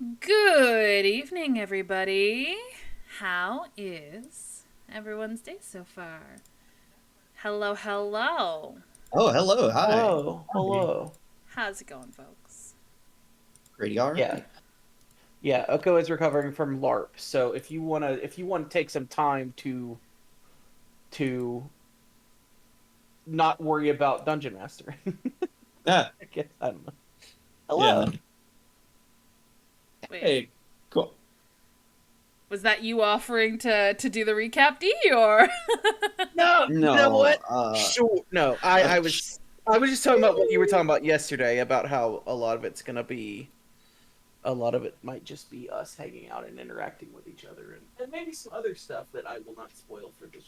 Good evening, everybody. How is everyone's day so far? Hello, hello. Oh, hello, hi. Hello, Hey. hello. How's it going, folks? Pretty all Yeah, right. yeah. Oko is recovering from LARP, so if you wanna take some time to not worry about Dungeon Master, Ah, I guess I don't know. yeah. Hello. Wait, Hey, cool. was that you offering to do the recap, D, or? No, you know No, what? Sure. No, I was just talking about what you were talking about yesterday about how a lot of it might just be us hanging out and interacting with each other, and maybe some other stuff that I will not spoil for the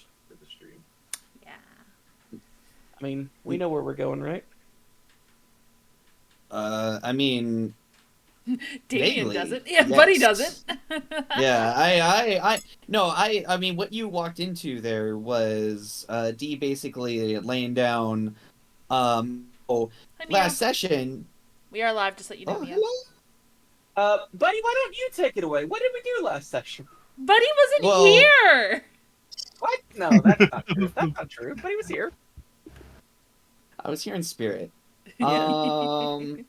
stream. Yeah. I mean, we know where we're going, right? I mean, Damien vaguely, doesn't. Yeah, Buddy doesn't. yes. Yeah, no, I mean, what you walked into there was, D basically laying down, oh, Hi, Mia. last session. We are live, just let you know, Oh, Mia. hello. Buddy, why don't you take it away? What did we do last session? Buddy wasn't Well, here! What? No, that's not true. That's not true. Buddy was here. I was here in spirit. Yeah. Um,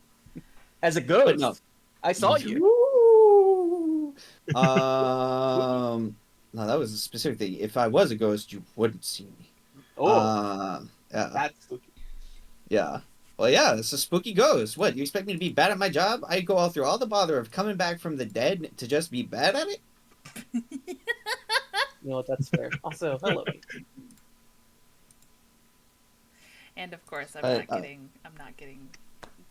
As a but no. ghost. I saw you. Woo! No, that was a specific thing. If I was a ghost, you wouldn't see me. Oh, Uh, yeah, that's spooky. yeah. Well, yeah, it's a spooky ghost. What, you expect me to be bad at my job? I go all through all the bother of coming back from the dead to just be bad at it? You know what? That's fair. Also, hello. And of course, I'm Uh, not uh, getting. I'm not getting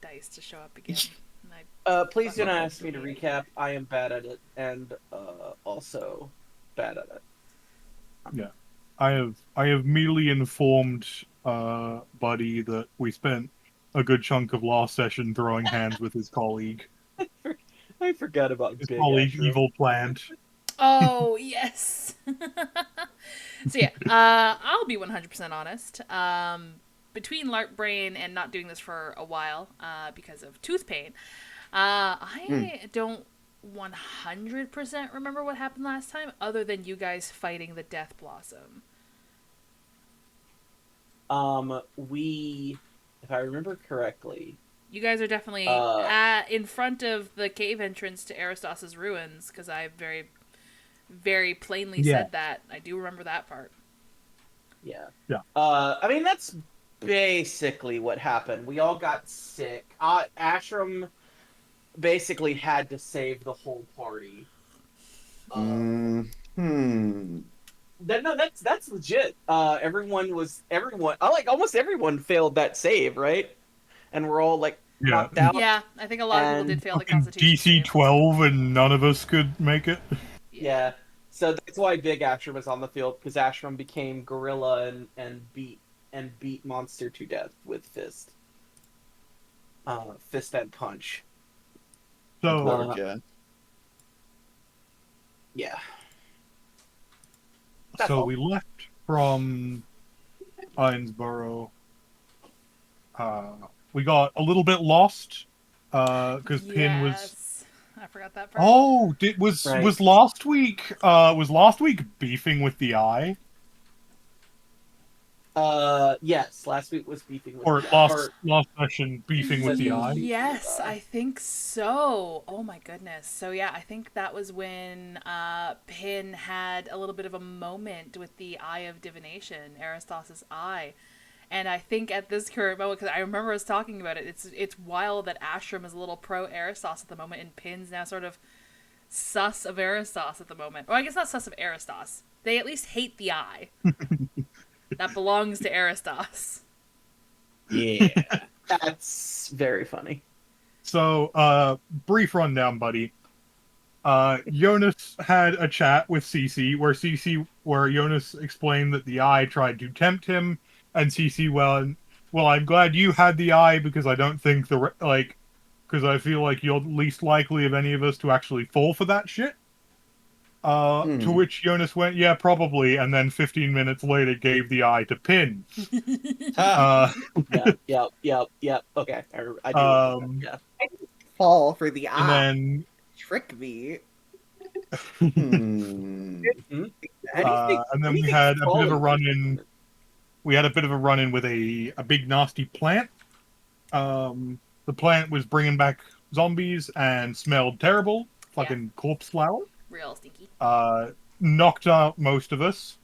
dice to show up again. And Please do fucking not hope ask for me to me. recap. I am bad at it, and also bad at it. Yeah. I have merely informed Buddy that we spent a good chunk of last session throwing hands with his colleague. I forgot about His Big colleague Ashram. Evil Plant. Oh yes. So yeah, I'll be 100% honest. Between LARP brain and not doing this for a while, because of tooth pain, hmm. I don't 100% remember what happened last time, other than you guys fighting the Death Blossom. If I remember correctly, You guys are definitely uh, in front of the cave entrance to Aristos's ruins, because I very, very plainly Yeah. said that. I do remember that part. yeah. Yeah. I mean, that's basically what happened. We all got sick. Ashram basically had to save the whole party. Uh, Hmm. no, that's legit. Everyone. Like almost everyone failed that save, right? And we're all like Yeah. knocked out. Yeah, I think a lot of people did And fail the Fucking Constitution DC save. 12 and none of us could make it. Yeah. yeah, so that's why Big Ashram was on the field because Ashram became gorilla and beat monster to death with fist and punch. So, Uh, Gorgia. yeah, that's so all. we left from Inesboro. Uh, we got a little bit lost because Pin was. Yes. I forgot that part. Oh, did Right. was last week beefing with the eye, Yes. Last week was beefing with or the last or last session beefing with the session was eye? beefing with Yes, I think so. Oh my goodness. So yeah, I think that was when Pin had a little bit of a moment with the Eye of Divination, Aristos's eye. And I think at this current moment, because I remember us talking about it, it's wild that Ashram is a little pro Aristos at the moment, and Pin's now sort of sus of Aristos at the moment. Or I guess not sus of Aristos. They at least hate the eye that belongs to Aristos. Yeah, that's very funny. So, brief rundown, buddy. Jonas had a chat with Cece where Jonas explained that the eye tried to tempt him, and Cece, well, I'm glad you had the eye because I don't think because I feel like you're least likely of any of us to actually fall for that shit. To Hmm. which Jonas went, yeah, probably, and then 15 minutes later gave the eye to Pin. Ha! Uh, Yeah, yep. Okay, I do remember that. um, Yeah. Fall for the and eye. then trick me. Hmm. And then we anything's had a bit of a falling run for in. it. We had a bit of a run in with a big nasty plant. The plant was bringing back zombies and smelled terrible, fucking corpse flower. Real stinky. Knocked out most of us.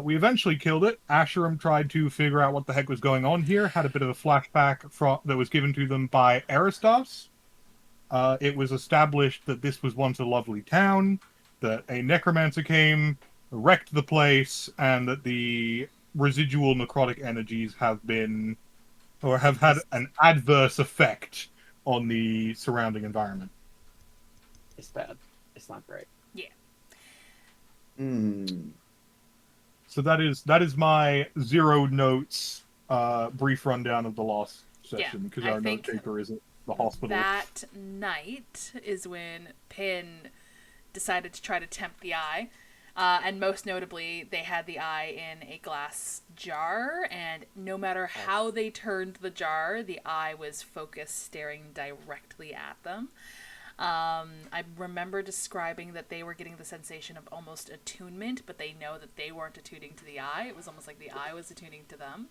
We eventually killed it. Asherim tried to figure out what the heck was going on here. Had a bit of a flashback that was given to them by Aristos. It was established that this was once a lovely town, that a necromancer came, wrecked the place, and that the residual necrotic energies have been, or have had an adverse effect on the surrounding environment. It's bad. It's not great. Yeah. Hmm. So that is my zero notes brief rundown of the last session, because I our note think taker is at the hospital. That night is when Pin decided to try to tempt the eye. And most notably, they had the eye in a glass jar, and no matter how they turned the jar, the eye was focused, staring directly at them. I remember describing that they were getting the sensation of almost attunement, but they know that they weren't attuning to the eye. It was almost like the eye was attuning to them.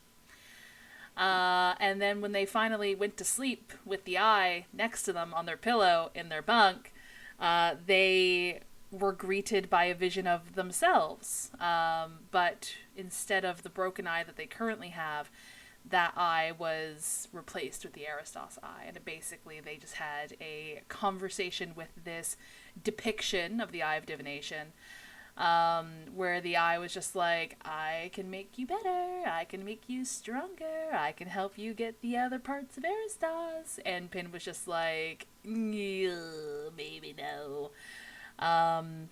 And then when they finally went to sleep with the eye next to them on their pillow in their bunk, they were greeted by a vision of themselves. But instead of the broken eye that they currently have, that eye was replaced with the Aristos eye. And basically they just had a conversation with this depiction of the Eye of Divination, where the eye was just like, I can make you better, I can make you stronger, I can help you get the other parts of Aristos. And Pin was just like, maybe no. And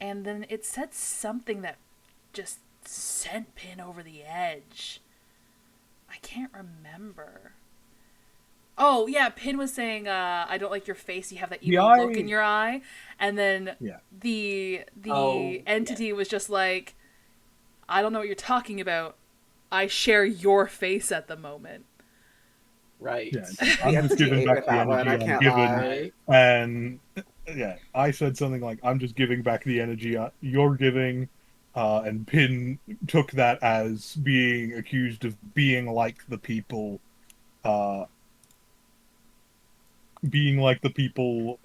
then it said something that just sent Pin over the edge. I can't remember. Oh, yeah, Pin was saying, I don't like your face, you have that evil look in your eye. And then the entity was just like, I don't know what you're talking about. I share your face at the moment. Right. Yeah, I'm just giving back the energy I'm given. And yeah, I said something like, I'm just giving back the energy you're giving. And Pin took that as being accused of being like the people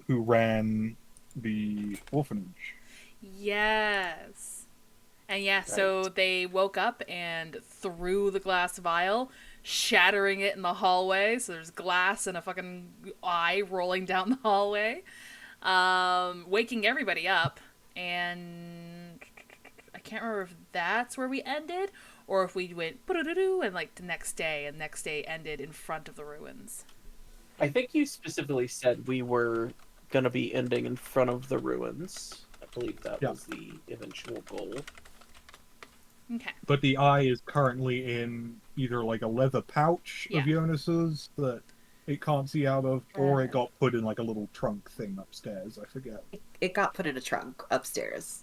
who ran the orphanage. Yes. And yeah, so they woke up and threw the glass vial, shattering it in the hallway. So there's glass and a fucking eye rolling down the hallway, waking everybody up. And I can't remember if that's where we ended or if we went and like the next day, and next day ended in front of the ruins. I think you specifically said we were gonna be ending in front of the ruins. I believe that was the eventual goal. Okay. But the eye is currently in either like a leather pouch of Jonas's that it can't see out of, or it got put in like a little trunk thing upstairs. I forget. It got put in a trunk upstairs.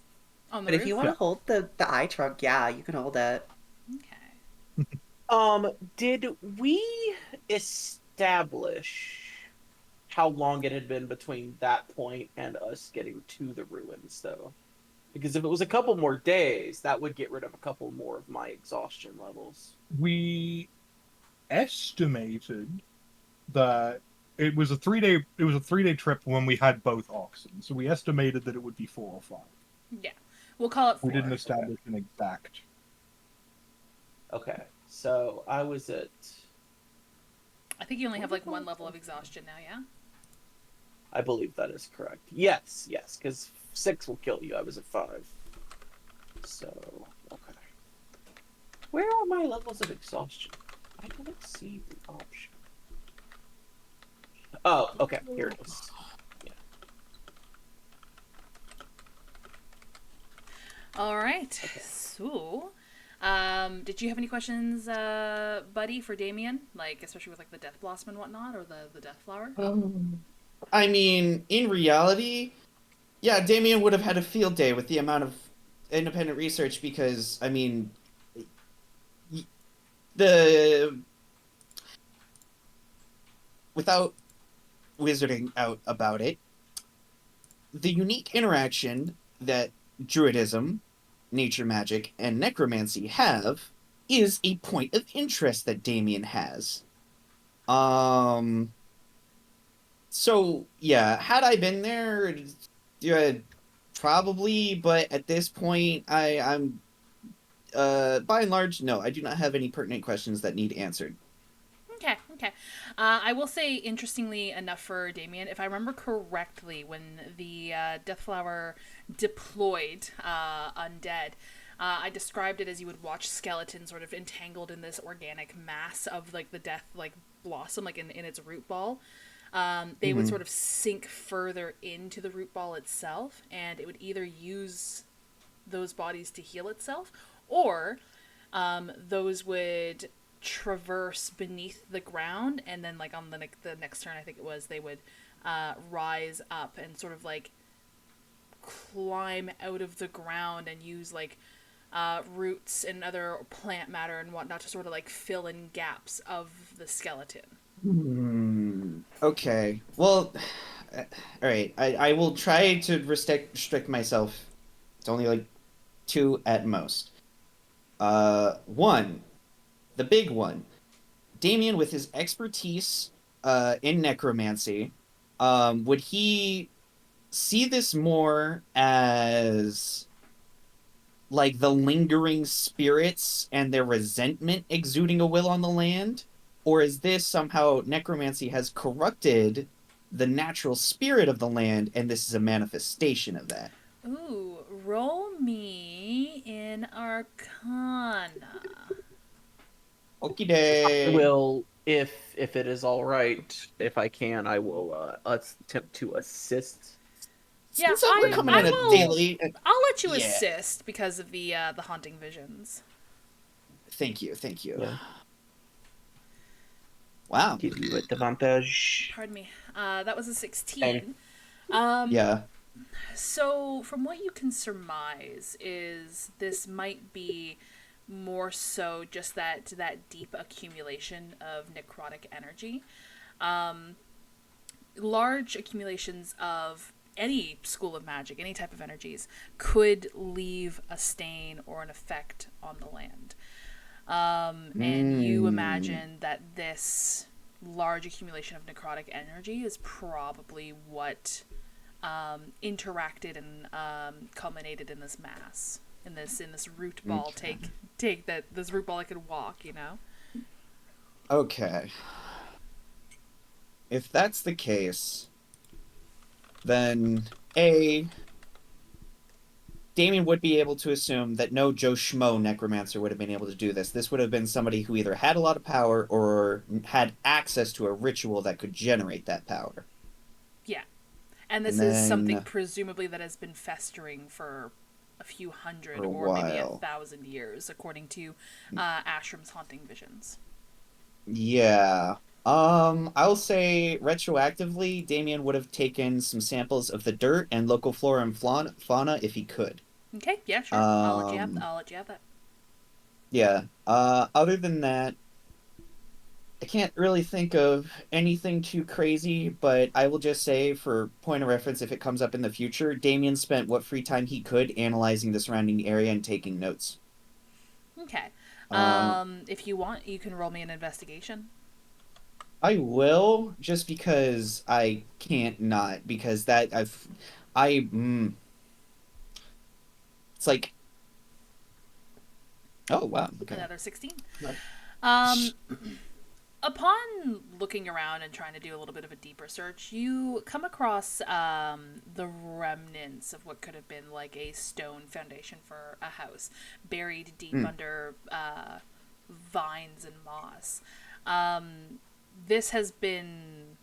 On the but roof? If you want to hold the eye trunk, yeah, you can hold it. Okay. Did we establish how long it had been between that point and us getting to the ruins, though? Because if it was a couple more days, that would get rid of a couple more of my exhaustion levels. We estimated that it was a 3-day trip when we had both oxen. So we estimated that it would be 4 or 5. Yeah. We'll call it 4. We didn't establish an exact. Okay. So I was at... I think you only have like 1 level of exhaustion now, yeah? I believe that is correct. Yes, because 6 will kill you. I was at 5. So, okay. Where are my levels of exhaustion? I don't see the option. Oh, okay. Here it is. Yeah. All right. Okay. So, did you have any questions, buddy, for Damien? Like, especially with like the Death Blossom and whatnot, or the Death Flower? I mean, in reality, yeah, Damien would have had a field day with the amount of independent research because, I mean, without wizarding out about it, the unique interaction that druidism, nature magic, and necromancy have is a point of interest that Damien has. Um, so yeah, had I been there, yeah, probably, but at this point, I'm by and large, no, I do not have any pertinent questions that need answered. Okay, okay. I will say, interestingly enough for Damien, if I remember correctly, when the Deathflower deployed undead, I described it as you would watch skeletons sort of entangled in this organic mass of like the death like blossom, like in its root ball. They would sort of sink further into the root ball itself, and it would either use those bodies to heal itself, or those would traverse beneath the ground, and then like on the next turn, I think it was, they would rise up and sort of like climb out of the ground and use like roots and other plant matter and whatnot to sort of like fill in gaps of the skeleton. Okay. Well, all right. I will try to restrict myself. It's only like two at most. One, the big one. Damien, with his expertise in necromancy, would he see this more as like the lingering spirits and their resentment exuding a will on the land? Or is this somehow necromancy has corrupted the natural spirit of the land and this is a manifestation of that? Ooh, roll me in Arcana. Okie I day. will, if it is all right, if I can, I will attempt to assist. Yeah, Since we're coming I in a will. daily. I'll let you Yeah. assist because of the haunting visions. Thank you, thank you. Yeah. Wow. Give you advantage. Pardon me. That was a 16. Yeah. So, from what you can surmise, is this might be more so just that deep accumulation of necrotic energy. Large accumulations of any school of magic, any type of energies, could leave a stain or an effect on the land. And you imagine that this large accumulation of necrotic energy is probably what interacted and culminated in this mass, in this root ball. Okay. Take that this root ball that could walk. You know. Okay. If that's the case, then Damien would be able to assume that no Joe Schmo necromancer would have been able to do this. This would have been somebody who either had a lot of power or had access to a ritual that could generate that power. Yeah, and this And is something then- presumably that has been festering for a few hundred For a or maybe while. 1,000 years, according to Ashram's haunting visions. Yeah. I'll say retroactively, Damien would have taken some samples of the dirt and local flora and fauna if he could. Okay, yeah, sure. I'll let you have. Um, I'll let you have that. Yeah. Other than that, I can't really think of anything too crazy, but I will just say, for point of reference, if it comes up in the future, Damien spent what free time he could analyzing the surrounding area and taking notes. Okay. Um, If you want, you can roll me an investigation. I will, just because I can't not, because it's like, oh wow, okay. Another 16. Right. Upon looking around and trying to do a little bit of a deeper search, you come across the remnants of what could have been like a stone foundation for a house, buried deep under vines and moss. This has been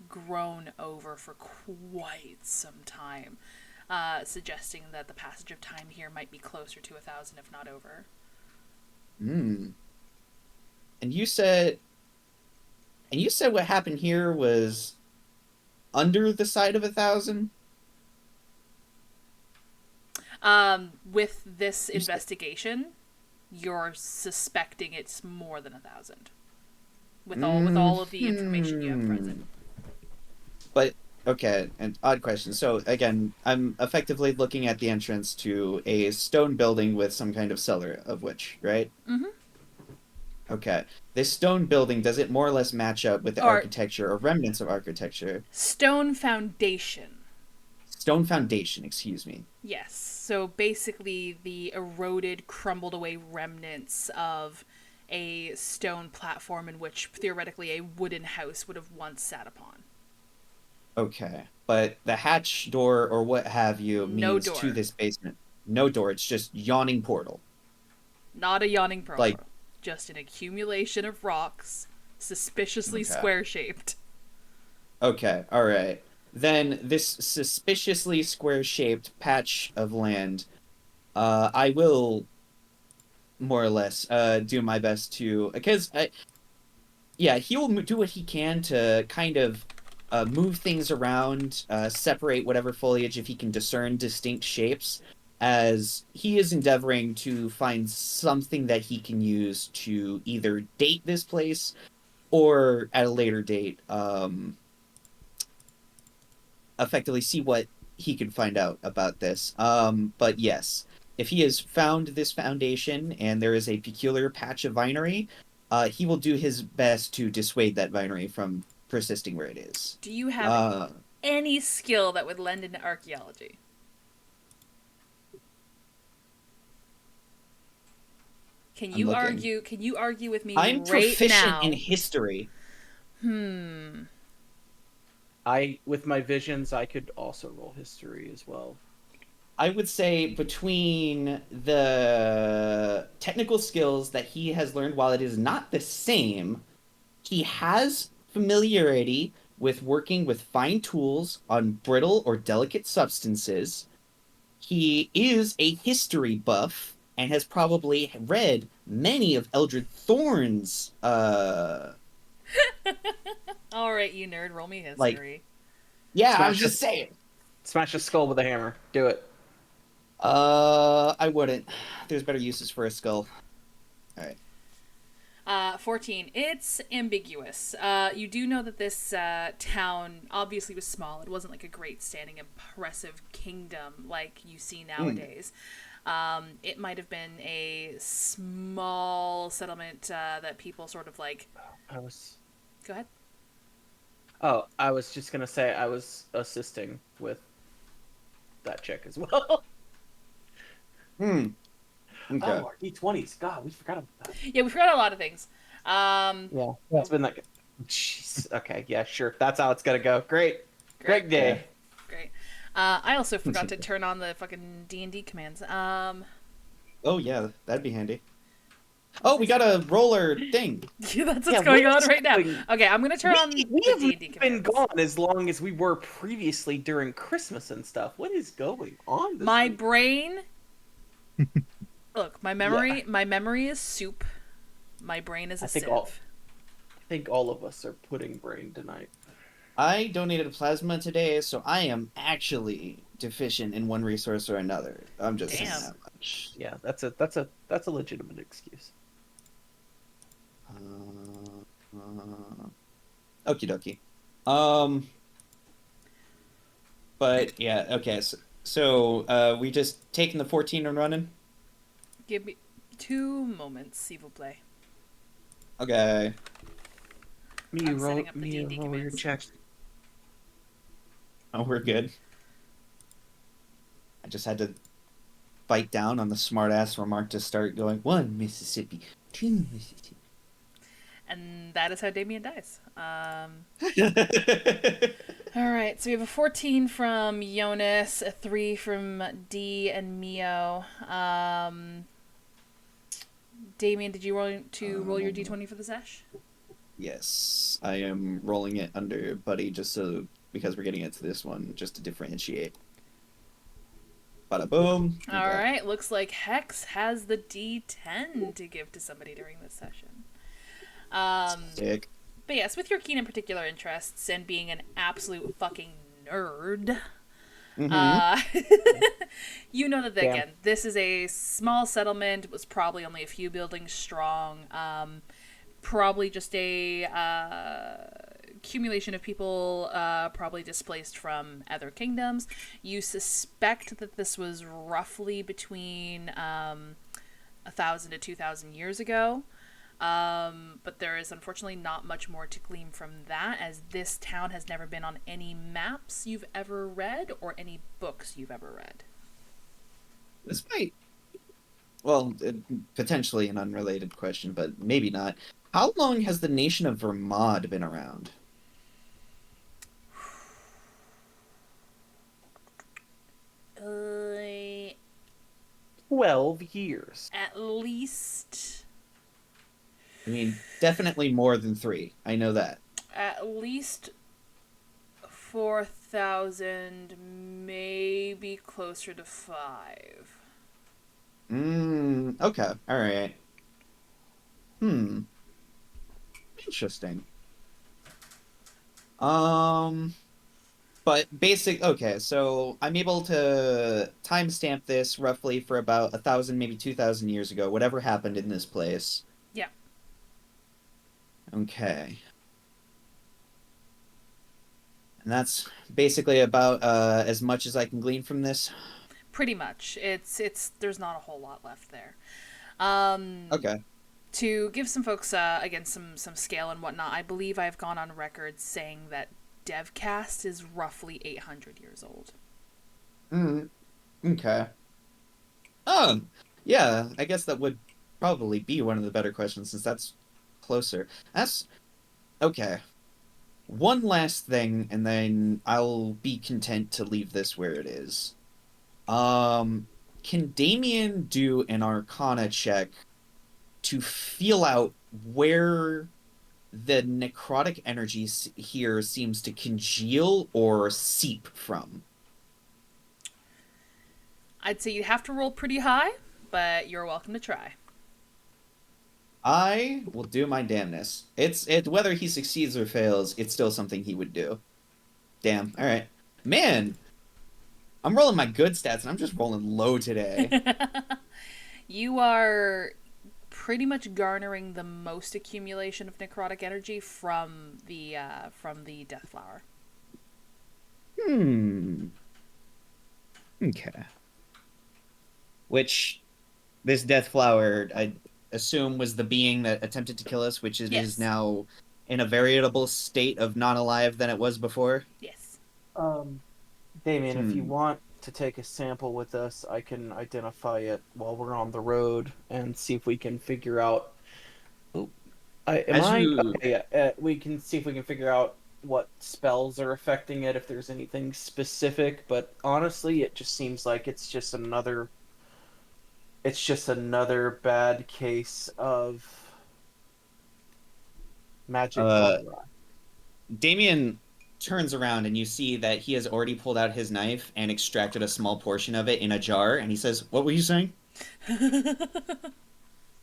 grown over for quite some time, suggesting that the passage of time here might be closer to 1,000, if not over. And you said what happened here was under the side of 1,000? With this You said- investigation, you're suspecting it's more than 1,000. With all of the information you have present. But okay, an odd question. So again, I'm effectively looking at the entrance to a stone building with some kind of cellar of which, right? Mm-hmm. Okay. This stone building, does it more or less match up with the Or architecture or remnants of architecture? stone foundation. Stone foundation, excuse me. Yes. So basically, the eroded, crumbled away remnants of a stone platform in which theoretically a wooden house would have once sat upon. Okay. But the hatch door or what have you No means to door. this basement. No door, it's just yawning portal. Not a yawning Like, portal. Just an accumulation of rocks, suspiciously okay. square shaped. Okay, alright. Then this suspiciously square-shaped patch of land, I will more or less do my best to, because yeah, he will do what he can to kind of move things around, separate whatever foliage if he can discern distinct shapes, as he is endeavoring to find something that he can use to either date this place or at a later date, effectively see what he can find out about this. But yes, if he has found this foundation and there is a peculiar patch of vinery, he will do his best to dissuade that vinery from persisting where it is. Do you have Uh, any skill that would lend into archaeology? Can I'm you looking. argue? Can you argue with me I'm right proficient now? in history. With my visions, I could also roll history as well. I would say between the technical skills that he has learned, while it is not the same, he has familiarity with working with fine tools on brittle or delicate substances. He is a history buff and has probably read many of Eldred Thorne's All right, you nerd, roll me like history. yeah, I was Smash just a, saying. smash a skull with a hammer. Do it. I wouldn't. There's better uses for a skull. All right. 14. It's ambiguous. You do know that this town obviously was small. It wasn't like a great standing, impressive kingdom like you see nowadays. It might have been a small settlement that people sort of like. I was. Go ahead. Oh, I was just gonna say I was assisting with that check as well. Okay. Oh, our D20s. God, we forgot about that. Yeah, we forgot a lot of things. Yeah, that's been like. Jeez. Okay. Yeah. Sure. That's how it's gonna go. Great. Great day. Great. I also forgot to turn on the fucking D&D commands. Oh yeah, that'd be handy. Oh, we got a roller thing. Yeah, that's what's Yeah, going what on is right now. going- Okay, I'm gonna turn on We the have D&D been commands. gone as long as we were previously during Christmas and stuff. What is going on? This My week? brain. Look, my memory is soup. My brain is a sieve. I think all of us are pudding brain tonight. I donated plasma today, so I am actually deficient in one resource or another. I'm just saying Damn. that much. Yeah, that's a legitimate excuse. Okie dokie. But yeah, okay. So we just taking the 14 and running. Give me 2 moments, s'il vous plaît. Okay. I'm setting up the D&D your commands. check. Oh, we're good. I just had to bite down on the smartass remark to start going 1 Mississippi, 2 Mississippi. And that is how Damien dies. Alright, so we have a 14 from Jonas, a 3 from D and Mio. Damien, did you roll your D20 for the sesh? Yes, I am rolling it under Buddy just so because we're getting into this one just to differentiate. Bada boom. Okay. Alright, looks like Hex has the D10 to give to somebody during this session. Sick. But yes, with your keen and particular interests and being an absolute fucking nerd, you know that, again, this is a small settlement. It was probably only a few buildings strong. Probably just a accumulation of people probably displaced from other kingdoms. You suspect that this was roughly between 1,000 to 2,000 years ago. But there is unfortunately not much more to glean from that, as this town has never been on any maps you've ever read or any books you've ever read. This might, well, potentially an unrelated question, but maybe not. How long has the nation of Vermont been around? Uh, 12 years. at least I mean, definitely more than 3. I know that. at least 4,000, maybe closer to 5. Okay. All right. Interesting. But okay, so I'm able to timestamp this roughly for about 1,000, maybe 2,000 years ago, whatever happened in this place. Yeah. Okay. And that's basically about as much as I can glean from this. Pretty much. It's there's not a whole lot left there. Okay. To give some folks again some scale and whatnot, I believe I've gone on record saying that DevCast is roughly 800 years old. Okay. Yeah, I guess that would probably be one of the better questions since that's closer. That's okay. One last thing, and then I'll be content to leave this where it is. Can Damien do an Arcana check to feel out where the necrotic energy here seems to congeal or seep from? I'd say you'd have to roll pretty high, but you're welcome to try. I will do my damnness. It whether he succeeds or fails, it's still something he would do. Damn. All right, man. I'm rolling my good stats, and I'm just rolling low today. You are pretty much garnering the most accumulation of necrotic energy from the death flower. Okay. Which this death flower, I assume, was the being that attempted to kill us, which it Yes. is now in a variable state of non-alive than it was before. Yes. Damien, if you want to take a sample with us, I can identify it while we're on the road and see if we can figure out. Okay, yeah. We can see if we can figure out what spells are affecting it, if there's anything specific. But honestly, it just seems like it's just another bad case of magic gone wrong. Damien turns around and you see that he has already pulled out his knife and extracted a small portion of it in a jar, and he says, "What were you saying?"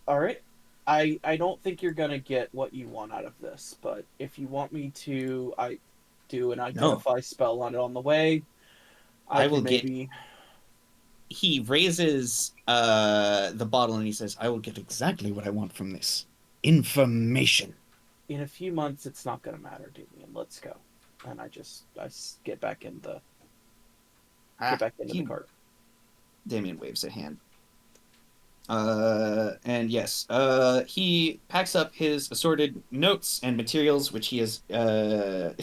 All right. I don't think you're gonna get what you want out of this, but if you want me to, I do an identify spell on it on the way. I will maybe. He raises the bottle and he says, "I will get exactly what I want from this information." In a few months, it's not gonna matter, Damien. Let's go. And I get back in the the cart. Damien waves a hand. And yes, he packs up his assorted notes and materials, which he is, is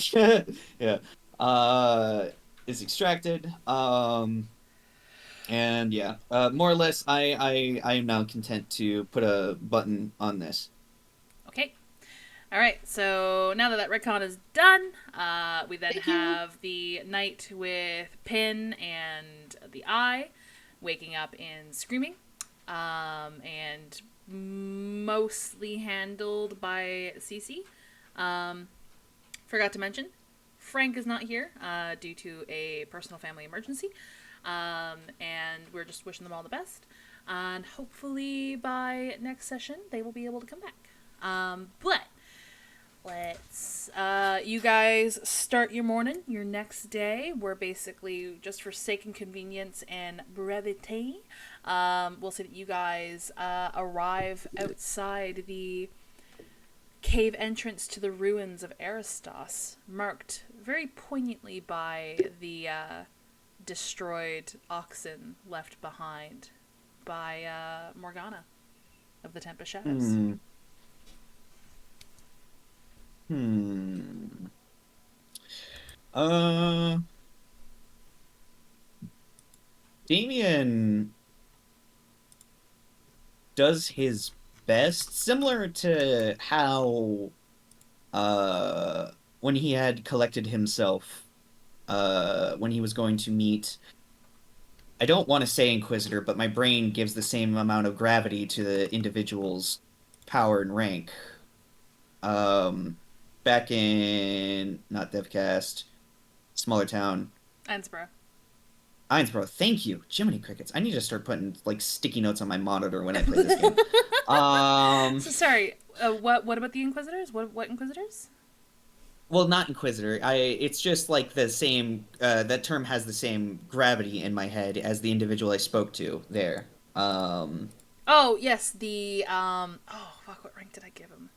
extracted. And yeah, more or less, I am now content to put a button on this. Okay. All right. So now that retcon is done, we then have the night with Pin and the Eye waking up and screaming. And mostly handled by Cece. Forgot to mention, Frank is not here due to a personal family emergency. And we're just wishing them all the best. And hopefully by next session, they will be able to come back. But let's, you guys start your morning, your next day. We're basically, just for sake and convenience and brevity, we'll say that you guys arrive outside the cave entrance to the ruins of Eristos, marked very poignantly by the destroyed oxen left behind by Morgana of the Tempest Shadows. Damien does his best, similar to how when he had collected himself, when he was going to meet, I don't want to say Inquisitor, but my brain gives the same amount of gravity to the individual's power and rank. Back in, not Devcast, smaller town. Ainsborough, thank you. Jiminy Crickets. I need to start putting, like, sticky notes on my monitor when I play this game. So sorry, what about the Inquisitors? What Inquisitors? Well, not Inquisitor. It's just like the same. That term has the same gravity in my head as the individual I spoke to there. Oh yes, the oh fuck, what rank did I give him?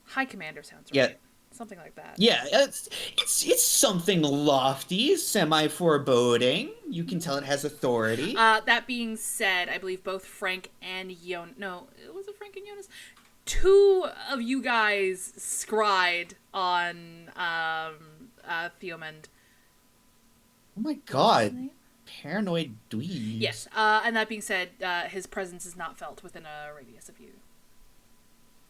High Commander sounds right. Yeah. Something like that. Yeah, it's something lofty, semi-foreboding. You can tell it has authority. That being said, I believe both Frank and Jonas. No, was it Frank and Jonas? Two of you guys scried on Theomend. Oh my god. Paranoid dweebs. Yes, and that being said, his presence is not felt within a radius of you.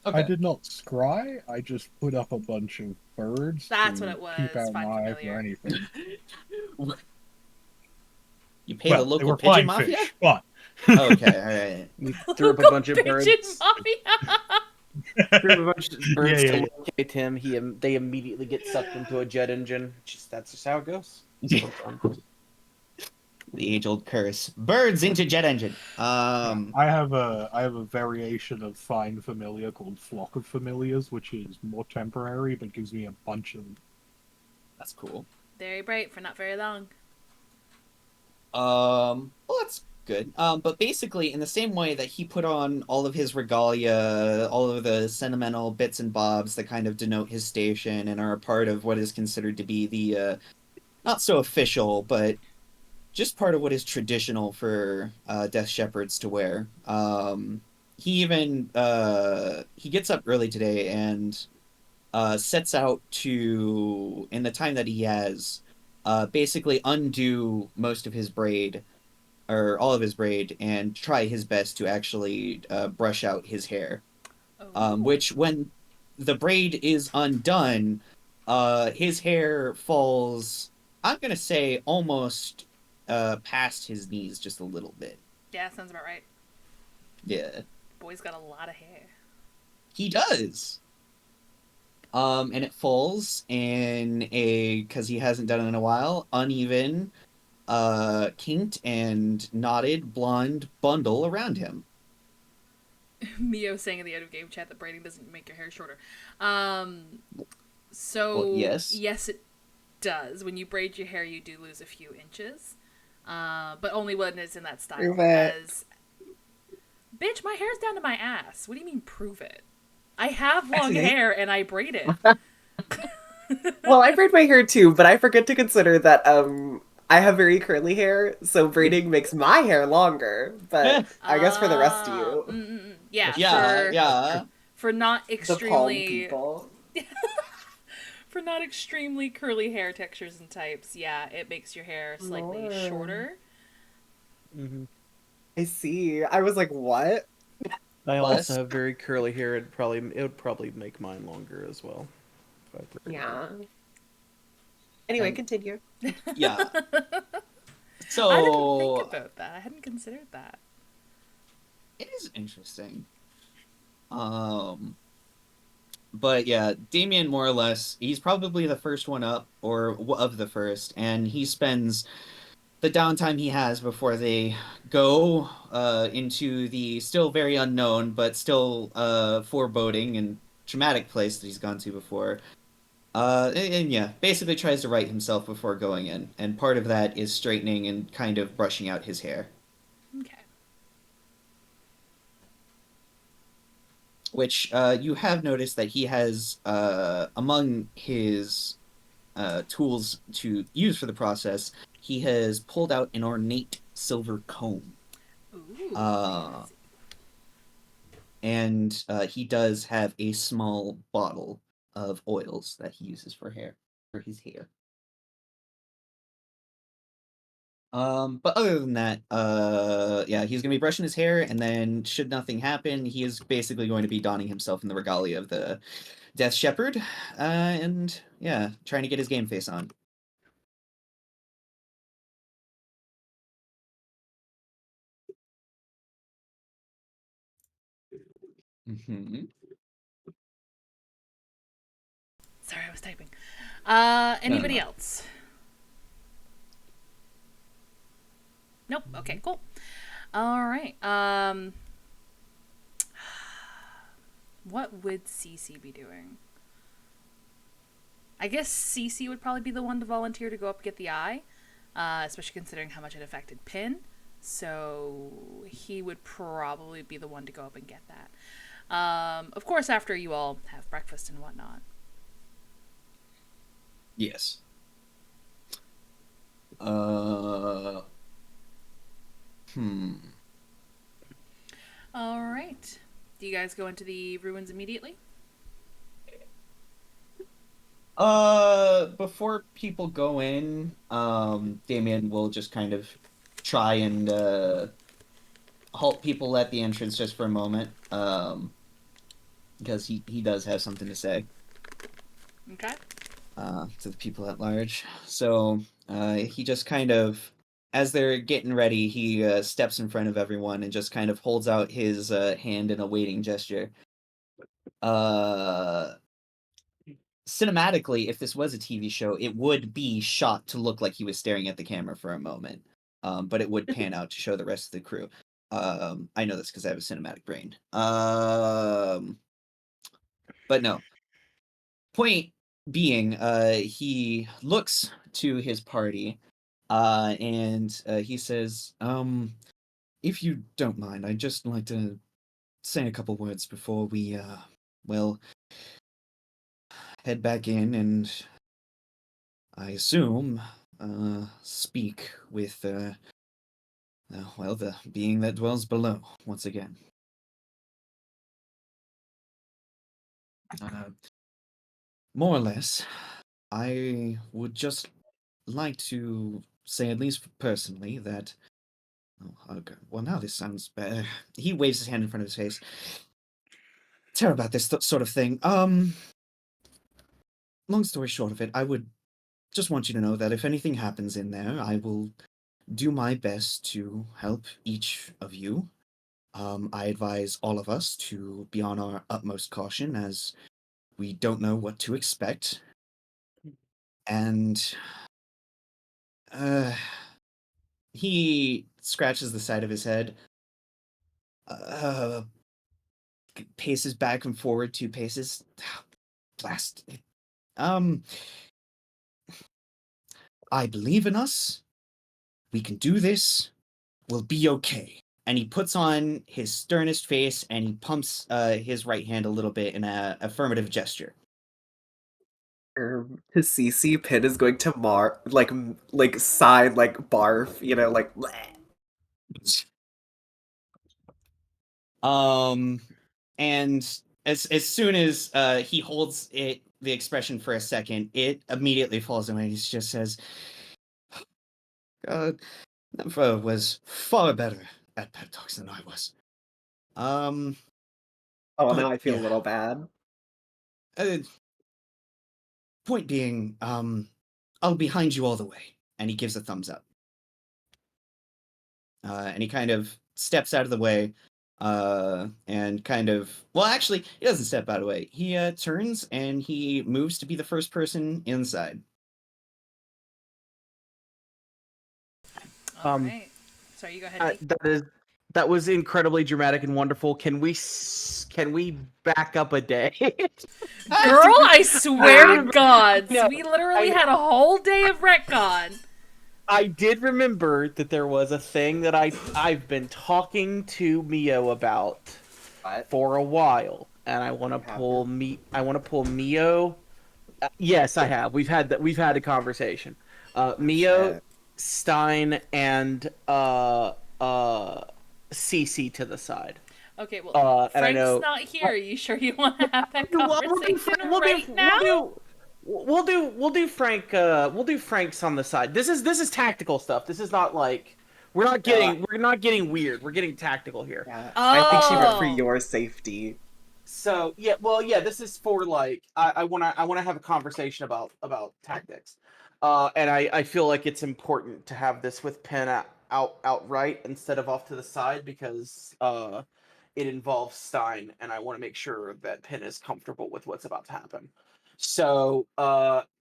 Okay. I did not scry. I just put up a bunch of birds. That's to what it was. Keep out Find my eyes familiar. or anything. You pay the local they were pigeon flying mafia? fish, but Okay, alright. We threw up a bunch of birds. Pigeon Mafia! Threw up a bunch of birds Yeah. to locate him. They immediately get sucked into a jet engine. That's just how it goes. The age-old curse. Birds into jet engine. I have a variation of Find Familiar called Flock of Familiars, which is more temporary but gives me a bunch of. That's cool. Very bright for not very long. Well, that's good. But basically, in the same way that he put on all of his regalia, all of the sentimental bits and bobs that kind of denote his station and are a part of what is considered to be the, not so official, but just part of what is traditional for Death Shepherds to wear. He even he gets up early today and sets out to, in the time that he has, basically undo most of his braid, or all of his braid, and try his best to actually brush out his hair. Which, when the braid is undone, his hair falls, I'm gonna say, almost past his knees just a little bit. Yeah, sounds about right. Yeah. Boy's got a lot of hair. He does. And it falls in a, because he hasn't done it in a while, uneven, kinked and knotted blonde bundle around him. Mio saying in the out of game chat that braiding doesn't make your hair shorter. So Well, yes. Yes, it does. When you braid your hair, you do lose a few inches. But only when it's in that style. Prove it. As... Bitch, my hair's down to my ass. What do you mean, prove it? I have long hair and I braid it. Well, I braid my hair too, but I forget to consider that I have very curly hair, so braiding makes my hair longer. But I guess for the rest of you, Yeah. For not the palm extremely people. for not extremely curly hair textures and types, yeah, it makes your hair slightly Lord. shorter. Mm-hmm. I see. I was like, what? I Plus- also have very curly hair. It would probably make mine longer as well. if I braided it. Yeah. Anyway, And- continue. Yeah. I didn't So think about that. I hadn't considered that. it is interesting. But yeah, Damien, more or less, he's probably the first one up, or of the first, and he spends the downtime he has before they go into the still very unknown, but still foreboding and traumatic place that he's gone to before. And yeah, basically tries to right himself before going in, and part of that is straightening and kind of brushing out his hair. which you have noticed that he has among his tools to use for the process, he has pulled out an ornate silver comb. Ooh. Uh, and he does have a small bottle of oils that he uses for his hair. But other than that, yeah, he's gonna be brushing his hair, and then should nothing happen, he is basically going to be donning himself in the regalia of the Death Shepherd, and yeah, trying to get his game face on. Mm-hmm. Sorry, I was typing. No, Anybody no. else? Nope. Okay, cool. All right. What would Cece be doing? I guess Cece would probably be the one to volunteer to go up and get the eye, especially considering how much it affected Pin. So he would probably be the one to go up and get that. Of course, after you all have breakfast and whatnot. Yes. Uh. Hmm. All right. Do you guys go into the ruins immediately? Before people go in, Damien will just kind of try and halt people at the entrance just for a moment, because he does have something to say Okay. to the people at large. So he just kind of, as they're getting ready, he steps in front of everyone and just kind of holds out his hand in a waiting gesture. Cinematically, if this was a TV show, it would be shot to look like he was staring at the camera for a moment, but it would pan out to show the rest of the crew. I know this because I have a cinematic brain. But no. Point being, he looks to his party, and he says, "If you don't mind, I'd just like to say a couple words before we, well, head back in and I assume, speak with, well, the being that dwells below, once again. Uh, More or less, I would just like to say, at least personally, that. Oh, okay. Well, now this sounds bad. He waves his hand in front of his face. Sorry about this sort of thing. Long story short of it, I would just want you to know that if anything happens in there, I will do my best to help each of you. I advise all of us to be on our utmost caution as we don't know what to expect. And uh, he scratches the side of his head, uh, paces back and forward 2 paces. Blast. Um, I believe in us. We can do this. We'll be okay. And he puts on his sternest face and he pumps his right hand a little bit in a affirmative gesture. To CC, Pin is going to sigh, like barf, like bleh. And as soon as he holds the expression for a second, it immediately falls away. He just says, "God, Never was far better at pep talks than I was." Um, Oh, but now I feel a yeah. little bad. Uh, Point being, I'll be behind you all the way. And he gives a thumbs up. And he kind of steps out of the way, and kind of, well, actually, he doesn't step out of the way. He turns and he moves to be the first person inside. All right. Sorry, you go ahead. That was incredibly dramatic and wonderful. Can we back up a day? Girl, I swear to God, No, we literally had a whole day of retcon. I did remember that there was a thing that I've been talking to Mio about What? for a while. and I want to You have pull him? me. I want to pull Mio. Yes, I have. We've had that. We've had a conversation. Oh Mio, shit. Stein, and CC to the side. Okay, well, And I Frank's know. not here. Are you sure you want to have that We'll do. conversation We'll do. right We'll now? do. We'll do Frank. We'll do Frank's on the side. This is tactical stuff. This is not like No, we're not getting weird. We're getting tactical here. yeah. I think she meant for Oh, your safety. So yeah, well yeah, this is for like I wanna have a conversation about tactics, and I feel like it's important to have this with Penn outright instead of off to the side because it involves Stein, and I want to make sure that Penn is comfortable with what's about to happen. So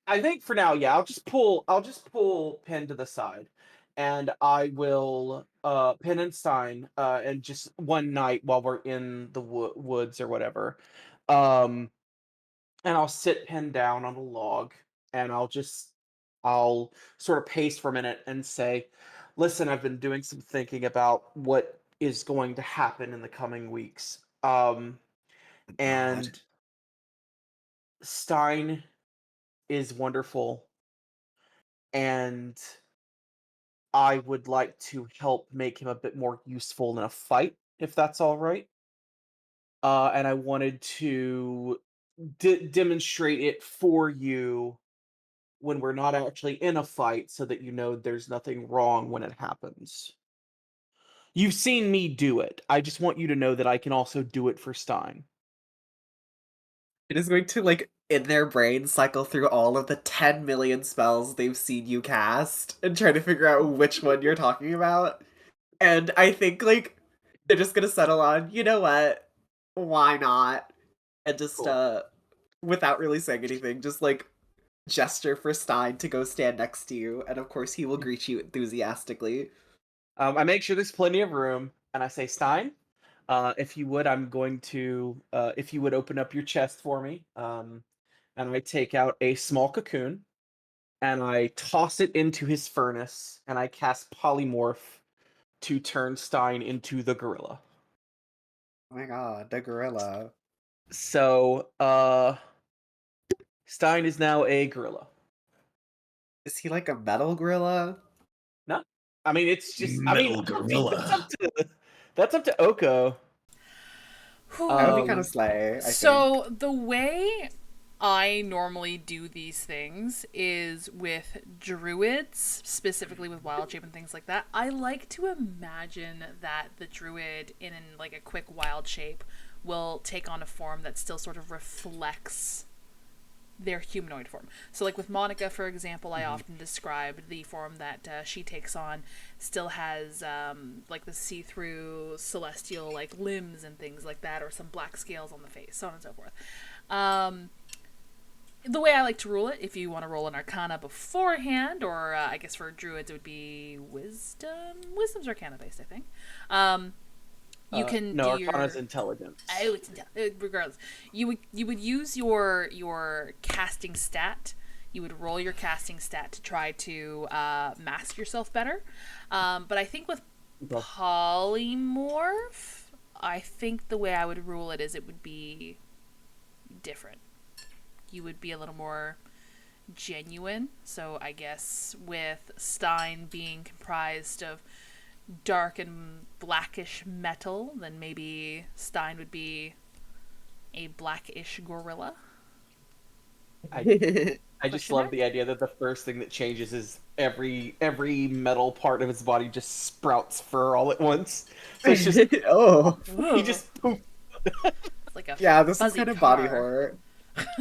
I think for now, yeah, I'll just pull Penn to the side, and I will Penn and Stein and just one night while we're in the woods or whatever, um, and I'll sit Penn down on a log, and I'll sort of pace for a minute and say, "Listen, I've been doing some thinking about what is going to happen in the coming weeks, God. and Stein is wonderful, and I would like to help make him a bit more useful in a fight, if that's all right. And I wanted to demonstrate it for you when we're not actually in a fight, so that you know there's nothing wrong when it happens. You've seen me do it. I just want you to know that I can also do it for Stein. It is going to, like, in their brain, cycle through all of the 10 million spells they've seen you cast and try to figure out which one you're talking about. And I think, like, they're just gonna settle on, you know what? Why not? And just, Cool. without really saying anything, just, like, gesture for Stein to go stand next to you. And of course, he will greet you enthusiastically. I make sure there's plenty of room, and I say, Stein, if you would, I'm going to, if you would open up your chest for me. And I take out a small cocoon, and I toss it into his furnace, and I cast polymorph to turn Stein into the gorilla. Oh my god, the gorilla. So, Stein is now a gorilla. Is he like a metal gorilla? No, I mean it's just. I mean Metal gorilla. that's up to Oko. That would be whew. kind of slay, I think. So the way I normally do these things is with druids, specifically with wild shape and things like that. I like to imagine that the druid in like a quick wild shape will take on a form that still sort of reflects their humanoid form. So, like with Monica, for example, I often described the form that she takes on still has like the see-through celestial like limbs and things like that, or some black scales on the face, so on and so forth. The way I like to rule it, if you want to roll an Arcana beforehand, or I guess for druids it would be Wisdom. Wisdom's Arcana based, I think. You can No, do Arcana's your intelligence. oh, it's regardless. You would use your casting stat. You would roll your casting stat to try to mask yourself better. But I think with Okay. polymorph, I think the way I would rule it is it would be different. You would be a little more genuine. So I guess with Stein being comprised of dark and blackish metal, then maybe Stein would be a blackish gorilla. I just Question love mark? the idea that the first thing that changes is every metal part of his body just sprouts fur all at once. So it's just Oh. he Whoa. just poof. It's like a Yeah, this is fuzzy kind of body car. horror.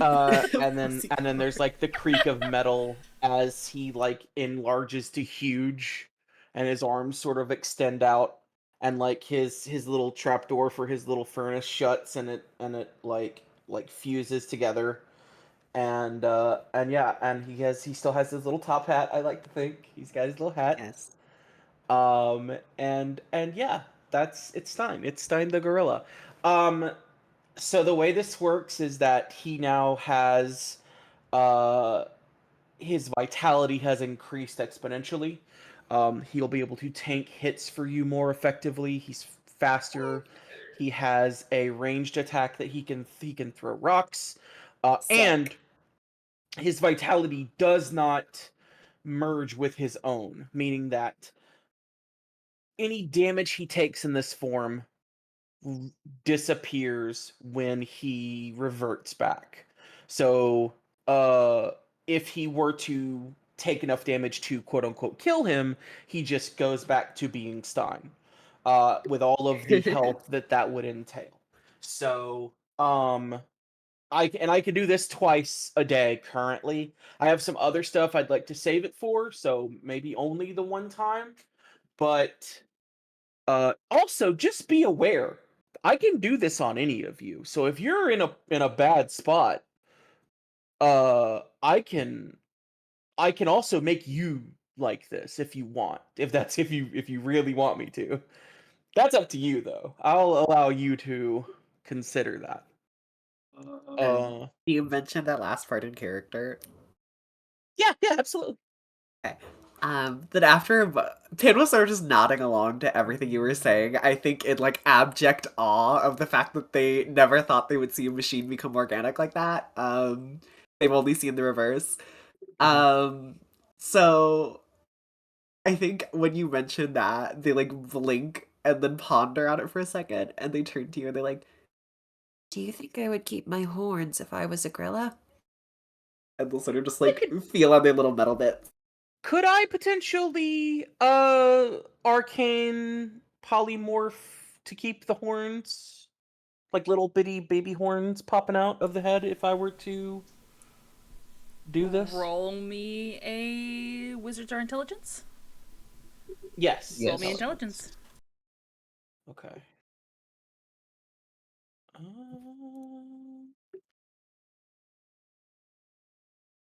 And then there's like the creak of metal as he like enlarges to huge, and his arms sort of extend out, and like his little trapdoor for his little furnace shuts, and it like fuses together, and yeah, and he still has his little top hat. I like to think he's got his little hat. Yes. And yeah, it's Stein. It's Stein the gorilla. Um, so the way this works is that he now has uh his vitality has increased exponentially. He'll be able to tank hits for you more effectively. He's faster. He has a ranged attack that he can throw rocks, Sick. and his vitality does not merge with his own, meaning that any damage he takes in this form disappears when he reverts back. So, if he were to take enough damage to quote unquote kill him, he just goes back to being Stein, with all of the health that would entail. So, I can do this twice a day currently. I have some other stuff I'd like to save it for, so maybe only the one time. But also, just be aware, I can do this on any of you. So if you're in a bad spot, I can also make you like this if you want. If you really want me to. That's up to you though. I'll allow you to consider that. And you mentioned that last part in character. Yeah, absolutely. Okay. Then after Pin was sort of just nodding along to everything you were saying, I think in like abject awe of the fact that they never thought they would see a machine become organic like that. They've only seen the reverse. So I think when you mentioned that, they like blink and then ponder on it for a second, and they turn to you and they're like, "Do you think I would keep my horns if I was a gorilla?" And they'll sort of just like feel on their little metal bits. Could I potentially arcane polymorph to keep the horns? Like little bitty baby horns popping out of the head if I were to do this? Roll me a wizards or intelligence. Yes. Roll me intelligence. Okay.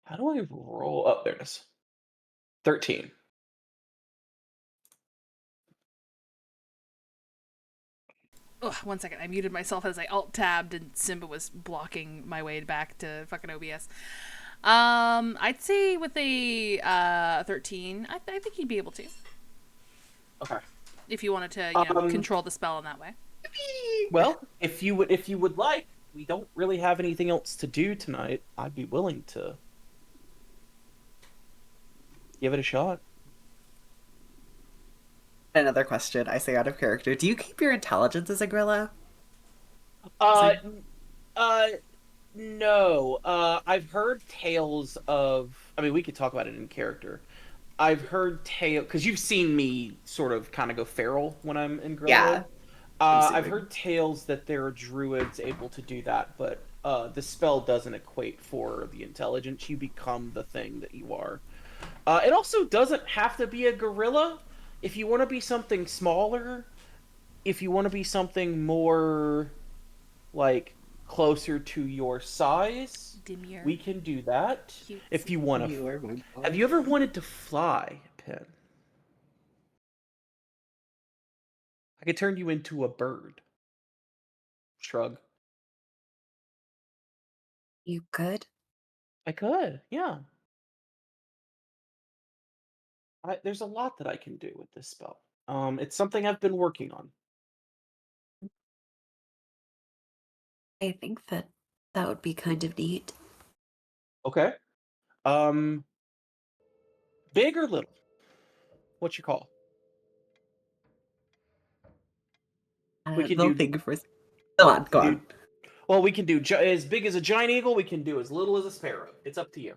How do I roll? Oh, there it is. 13. Ugh, 1 second. I muted myself as I alt-tabbed and Simba was blocking my way back to fucking OBS. I'd say with a 13, I think you'd be able to. Okay. If you wanted to, control the spell in that way. Well, if you would like, we don't really have anything else to do tonight. I'd be willing to give it a shot. Another question I say out of character. Do you keep your intelligence as a gorilla? No. I've heard tales of. I mean, we could talk about it in character. I've heard tale because you've seen me sort of kind of go feral when I'm in gorilla Yeah. mode. I've heard tales that there are druids able to do that, but the spell doesn't equate for the intelligence. You become the thing that you are. It also doesn't have to be a gorilla. If you want to be something smaller, if you want to be something more like closer to your size, Demure. we can do that. Cute. If you want to. Have you ever wanted to fly, Pin? I could turn you into a bird. Shrug. You could? I could, yeah. There's a lot that I can do with this spell. It's something I've been working on. I think that would be kind of neat. Okay. Big or little? What's your call? We can They'll do. think first. Go on, go on. Well, we can do as big as a giant eagle. We can do as little as a sparrow. It's up to you.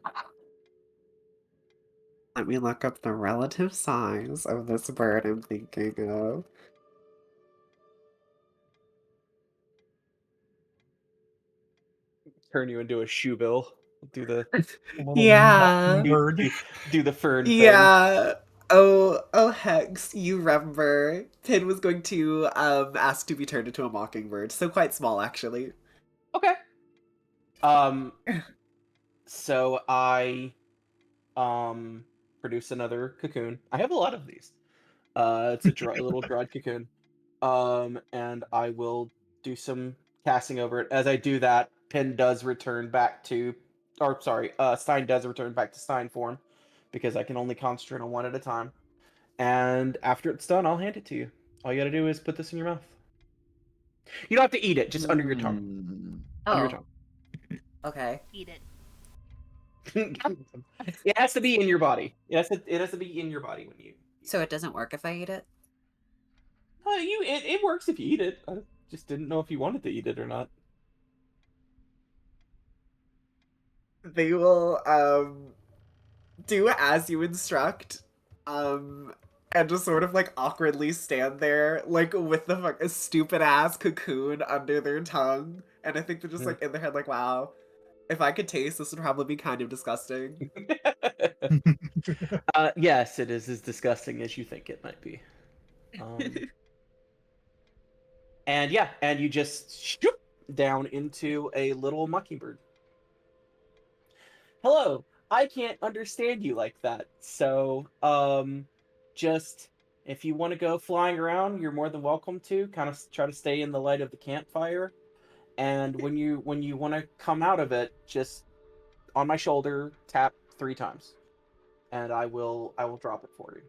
Let me look up the relative size of this bird I'm thinking of. Turn you into a shoebill. Do the Yeah. Bird. do the fern thing. Yeah. Oh, Hex, you remember. Pin was going to ask to be turned into a mockingbird, so quite small actually. Okay. So I produce another cocoon. I have a lot of these. It's a little dried cocoon. And I will do some casting over it. As I do that, Pin does return back to, or sorry, Stein does return back to Stein form, because I can only concentrate on one at a time. And after it's done, I'll hand it to you. All you gotta do is put this in your mouth. You don't have to eat it, just under your tongue. Under your Oh, tongue. okay. Eat it. It has to be in your body. It has to be in your body when you. So it doesn't work if I eat it? It works if you eat it. I just didn't know if you wanted to eat it or not. They will do as you instruct, and just sort of like awkwardly stand there, like with the stupid ass cocoon under their tongue. And I think they're just like in their head, like, wow, if I could taste, this would probably be kind of disgusting. Yes, it is as disgusting as you think it might be. And yeah, and you just shoop down into a little mockingbird. Hello, I can't understand you like that. So, just if you want to go flying around, you're more than welcome to. Kind of try to stay in the light of the campfire. And when you want to come out of it, just on my shoulder, tap 3 times, and I will drop it for you.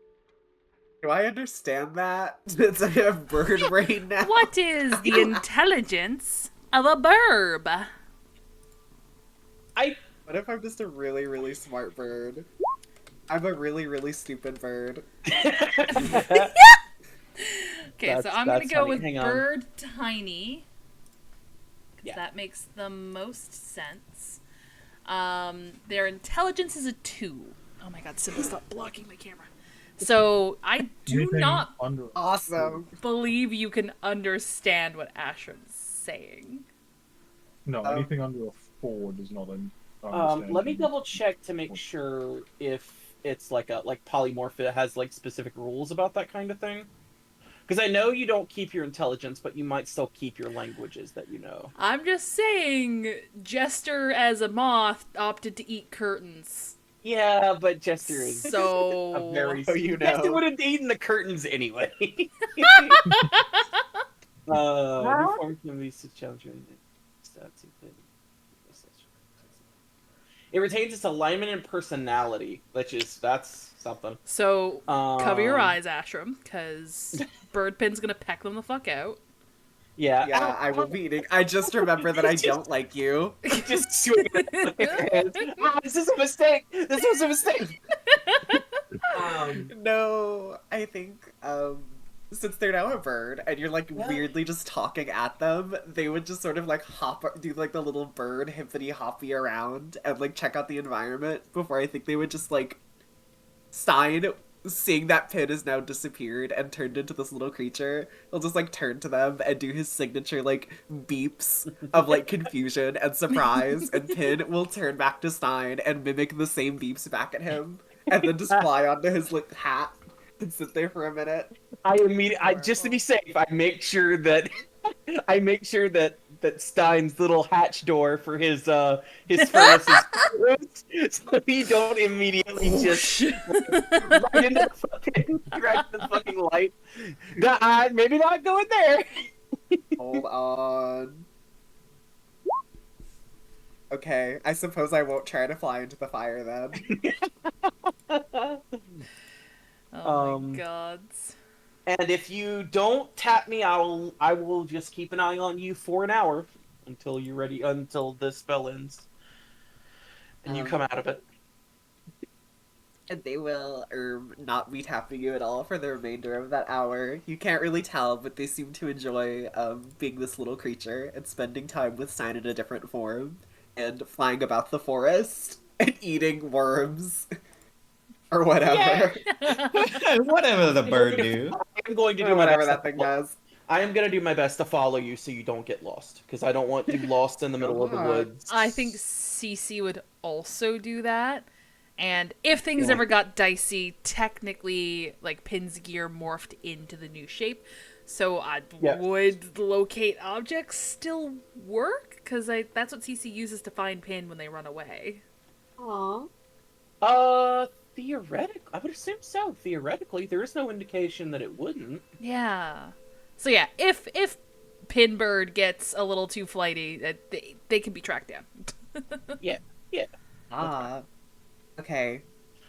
Do I understand that? Since I have bird brain now. What is the intelligence of a burb? What if I'm just a really, really smart bird? I'm a really, really stupid bird. Okay, so I'm gonna That's go funny. with Hang on. bird tiny. Yeah. That makes the most sense. Their intelligence is a 2. Oh my god, Simba, stop blocking my camera. So I do Anything not under Awesome. believe you can understand what Ashram's saying. no, anything under a 4 does not understand. Let me double check to make sure if it's like polymorph. It has like specific rules about that kind of thing. Because I know you don't keep your intelligence, but you might still keep your languages that you know. I'm just saying, Jester as a moth opted to eat curtains. Yeah, but Jester is So a very. Oh, you Jester know. would have eaten the curtains anyway. New form can be challenging. It retains its alignment and personality, that's something. So cover your eyes, Ashram, because Birdpin's gonna peck them the fuck out. Yeah. Yeah, I will be eating. I just remember that I don't like you. Just swing it with your hands. Oh, this is a mistake. This was a mistake. No, I think, since they're now a bird and you're like weirdly just talking at them, they would just sort of like do like the little bird hippity hoppy around and like check out the environment before I think they would just like Stein, seeing that Pin has now disappeared and turned into this little creature, he'll just like turn to them and do his signature like beeps of like confusion and surprise, and Pin will turn back to Stein and mimic the same beeps back at him, and then just fly onto his like hat and sit there for a minute. Just to be safe, I make sure that that Stein's little hatch door for his furnace is closed, so you don't immediately just right into the fucking light. Maybe not go in there. Hold on. Okay, I suppose I won't try to fly into the fire then. Oh my gods. And if you don't tap me, I will just keep an eye on you for an hour until you're ready, until this spell ends, and you come out of it. And they will not be tapping you at all for the remainder of that hour. You can't really tell, but they seem to enjoy being this little creature and spending time with Stein in a different form and flying about the forest and eating worms. Or whatever. Whatever the bird do. I'm going to do Whatever that thing does. I am going to do my best to follow you so you don't get lost, because I don't want you lost in the middle of the woods. I think Cece would also do that. And if things ever got dicey, technically, like, Pin's gear morphed into the new shape. So would locate objects still work? Because that's what Cece uses to find Pin when they run away. Aww. Theoretically, I would assume so. Theoretically, there is no indication that it wouldn't. Yeah. So yeah, if Pinbird gets a little too flighty, they can be tracked down. Yeah. Okay.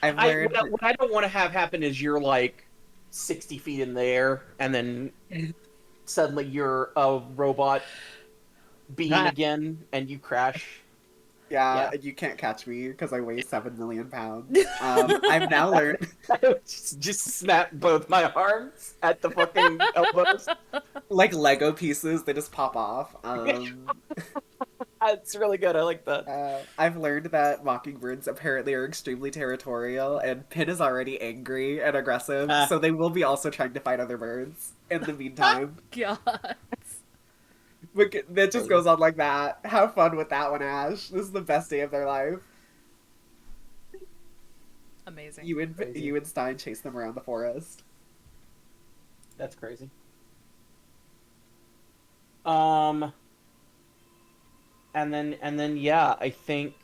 I've learned. What I don't want to have happen is you're like 60 feet in the air, and then suddenly you're a robot being Ah. again, and you crash. Yeah, Yeah. and you can't catch me because I weigh 7 million pounds. I've now learned. I would just snap both my arms at the fucking elbows. Like Lego pieces, they just pop off. It's really good. I like that. I've learned that mockingbirds apparently are extremely territorial, and Pin is already angry and aggressive, Ah. so they will be also trying to fight other birds in the meantime. God. But that just goes on like that. Have fun with that one, Ash. This is the best day of their life. Amazing. You and Stein chase them around the forest. That's crazy. And then yeah, I think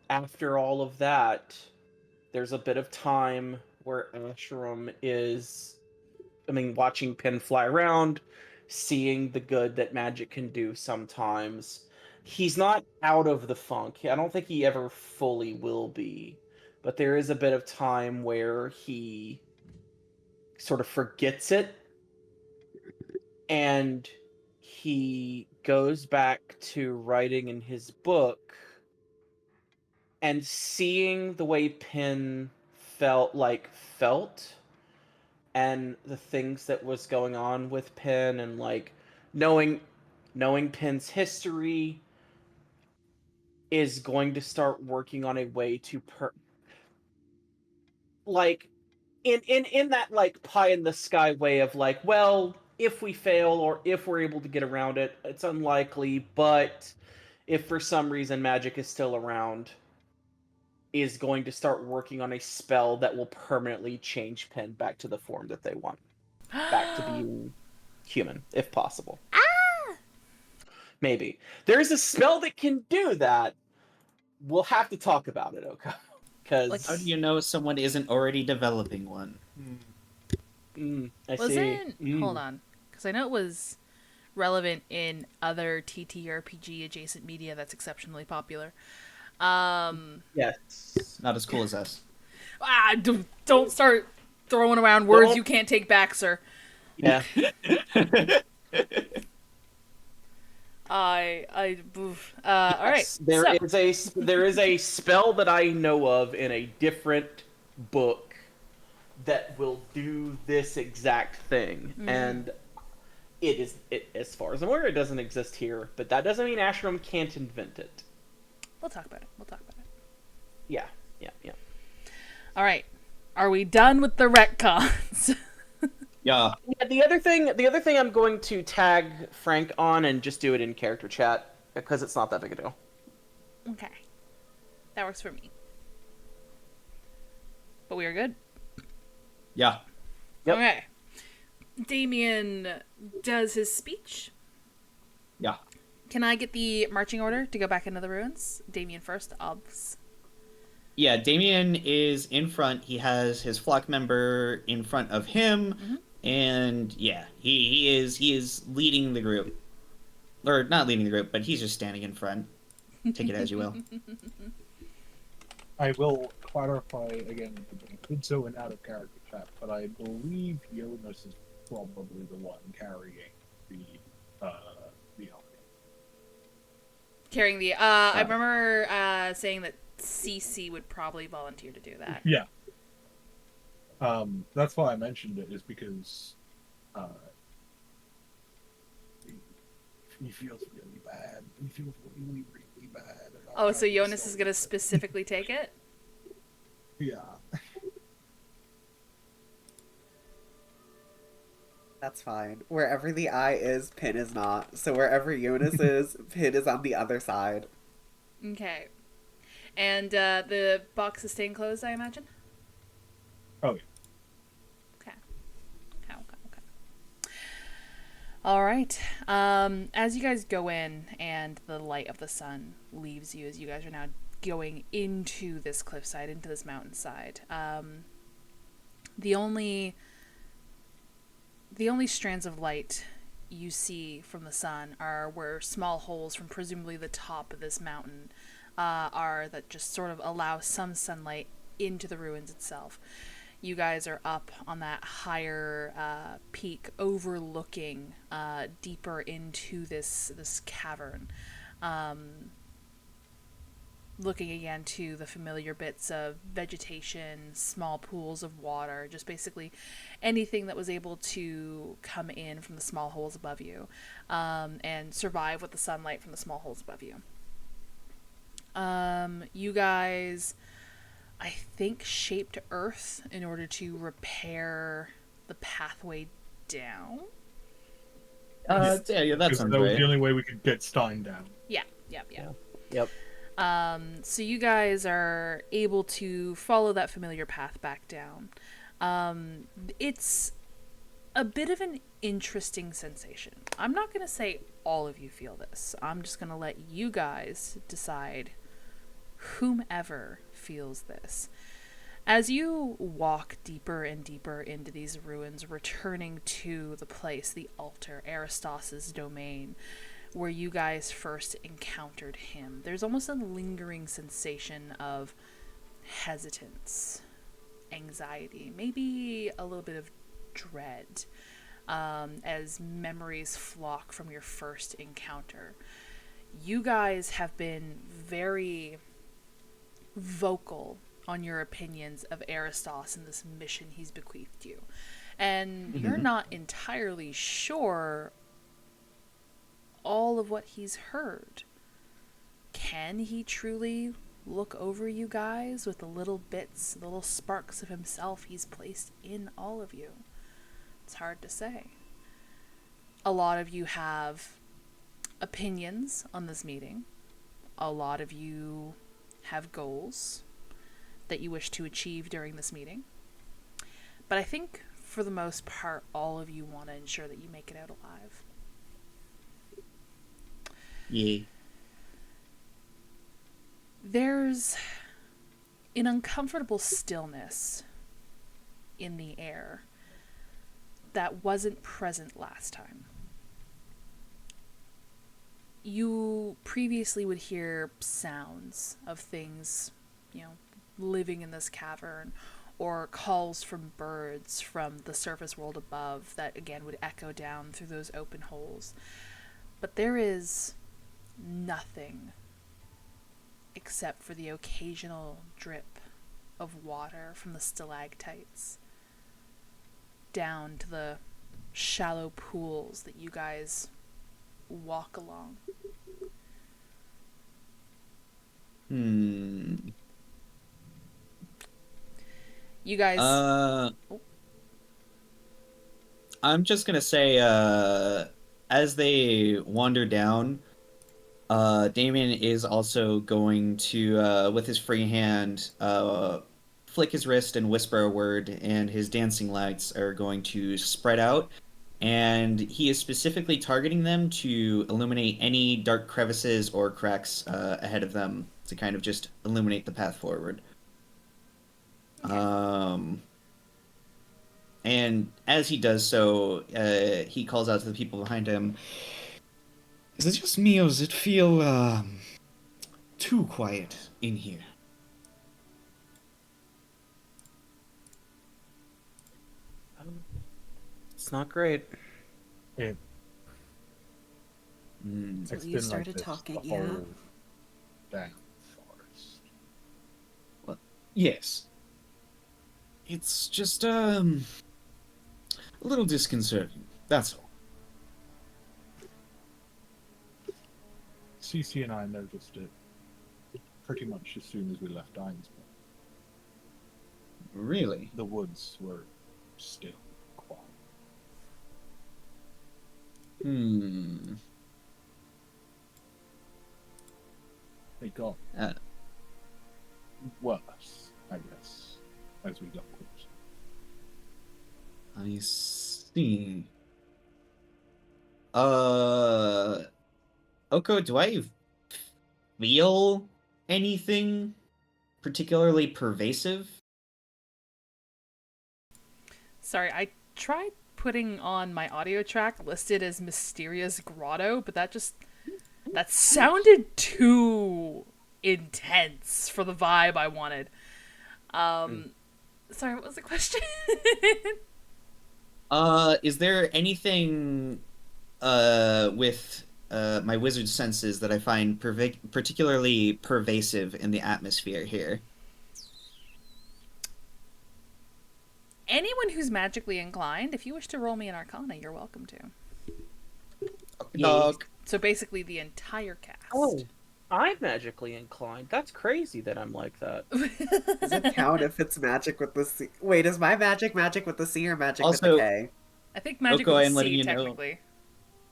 after all of that, there's a bit of time where Ashram is, I mean, watching Pin fly around, seeing the good that magic can do sometimes. He's not out of the funk. I don't think he ever fully will be. But there is a bit of time where he sort of forgets it, and he goes back to writing in his book and seeing the way Pin felt and the things that was going on with Pin, and like knowing Pin's history, is going to start working on a way to like in that like pie in the sky way of like, well, if we fail or if we're able to get around it, it's unlikely, but if for some reason magic is still around, is going to start working on a spell that will permanently change Pin back to the form that they want, back to being human, if possible. Maybe there's a spell that can do that. We'll have to talk about it, okay? Because How do you know someone isn't already developing one? I Wasn't see. hold on, because I know it was relevant in other TTRPG adjacent media that's exceptionally popular. Yes. Not as cool as us. Don't start throwing around words Well- you can't take back, sir. Yeah. Oof. All right. There is a spell that I know of in a different book that will do this exact thing, and as far as I'm aware, it doesn't exist here. But that doesn't mean Ashram can't invent it. We'll talk about it. Yeah. All right. Are we done with the retcons? Yeah. Yeah, the other thing I'm going to tag Frank on and just do it in character chat because it's not that big a deal. Okay. That works for me. But we are good. Yeah. Yep. Okay. Damien does his speech. Yeah. Can I get the marching order to go back into the ruins? Damien first, obvs. Yeah, Damien is in front. He has his flock member in front of him, and yeah, he is leading the group, or not leading the group, but he's just standing in front. Take it as you will. I will clarify again. I did so in out of character chat, but I believe Jonas is probably the one carrying the army. Carrying the I remember saying that CC would probably volunteer to do that. Yeah. That's why I mentioned it, is because he feels really bad. He feels really, really bad. Oh, so Jonas is gonna specifically take it? Yeah. That's fine. Wherever the eye is, Pin is not. So wherever Jonas is, Pin is on the other side. Okay. And the box is staying closed, I imagine? Oh, yeah. Okay. All right. As you guys go in and the light of the sun leaves you as you guys are now going into this cliffside, into this mountainside, the only strands of light you see from the sun are where small holes from presumably the top of this mountain are that just sort of allow some sunlight into the ruins itself. You guys are up on that higher peak, overlooking deeper into this cavern. Looking again to the familiar bits of vegetation, small pools of water, just basically anything that was able to come in from the small holes above you, and survive with the sunlight from the small holes above you. You guys, I think, shaped Earth in order to repair the pathway down. Yeah, that Because sounds that was right. the only way we could get Stein down. Yeah. Yep. So you guys are able to follow that familiar path back down. It's a bit of an interesting sensation. I'm not going to say all of you feel this. I'm just going to let you guys decide whomever feels this. As you walk deeper and deeper into these ruins, returning to the place, the altar, Aristos's domain, where you guys first encountered him, there's almost a lingering sensation of hesitance, anxiety, maybe a little bit of dread, as memories flock from your first encounter. You guys have been very vocal on your opinions of Aristos and this mission he's bequeathed you. And you're not entirely sure all of what he's heard. Can he truly look over you guys with the little bits, the little sparks of himself he's placed in all of you? It's hard to say. A lot of you have opinions on this meeting. A lot of you have goals that you wish to achieve during this meeting. But I think, for the most part, all of you want to ensure that you make it out alive. Yeah. There's an uncomfortable stillness in the air that wasn't present last time. You previously would hear sounds of things, living in this cavern, or calls from birds from the surface world above that again would echo down through those open holes. But there is nothing except for the occasional drip of water from the stalactites down to the shallow pools that you guys walk along. You guys... I'm just gonna say, as they wander down, Damien is also going to, with his free hand, flick his wrist and whisper a word, and his dancing lights are going to spread out, and he is specifically targeting them to illuminate any dark crevices or cracks ahead of them to kind of just illuminate the path forward. And as he does so, he calls out to the people behind him. Is it just me, or does it feel too quiet in here? It's not great. It, So it's you been started like this talking, the yeah. whole damn forest. Well, yes. It's just a little disconcerting. That's all. Cece and I noticed it pretty much as soon as we left Dinesburg. Really? The woods were still quiet. They got worse, I guess, as we got closer. I see. Oko, do I feel anything particularly pervasive? Sorry, I tried putting on my audio track listed as Mysterious Grotto, but that sounded too intense for the vibe I wanted. Sorry, what was the question? Is there anything with my wizard senses that I find particularly pervasive in the atmosphere here? Anyone who's magically inclined, if you wish to roll me an Arcana, you're welcome to. Dog. So basically, the entire cast. Oh, I'm magically inclined. That's crazy that I'm like that. Does it count if it's magic with the C? Wait, is my magic with the C or magic with the Also, K? I think magic Oko, with I'm a letting C, you know. technically.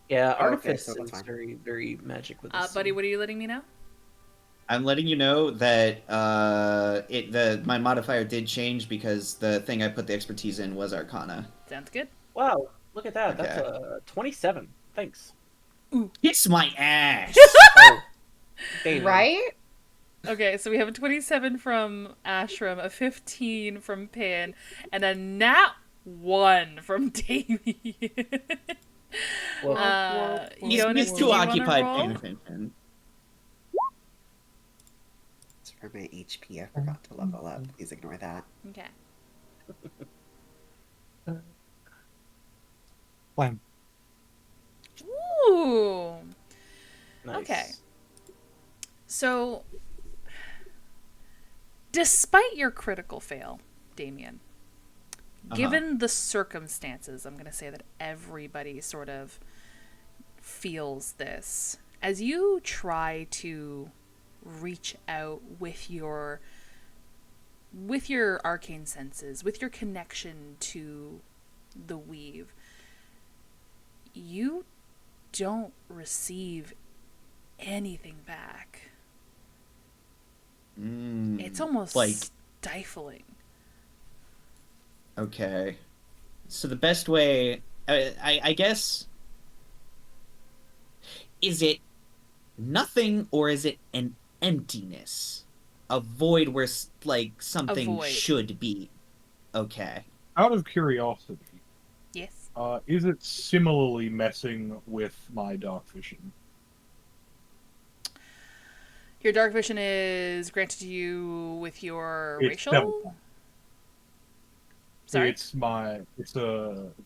Yeah, Oh, okay, artifice so that's is fine. very, very magic with a C. Buddy, what are you letting me know? I'm letting you know that my modifier did change because the thing I put the expertise in was Arcana. Sounds good. Wow, look at that. Okay. That's a 27. Thanks. Kiss my ass! Oh, Damien. Right? Okay, so we have a 27 from Ashram, a 15 from Pin, and a nat 1 from Damien. Well, Jonas, He's did too you wanna occupied roll? paying attention. It's for my HP. I forgot to level up. Please ignore that. Okay. Wham. Ooh. nice. Okay. So, despite your critical fail, Damien, given the circumstances, I'm going to say that everybody sort of feels this. As you try to reach out with your arcane senses, with your connection to the weave, you don't receive anything back. It's almost like stifling. Okay. So the best way, I guess, is it nothing or is it an emptiness? A void where, like, something void. should be. Okay. Out of curiosity, Yes. is it similarly messing with my dark vision? Your dark vision is granted to you with your It's racial. devil. Sorry. It's a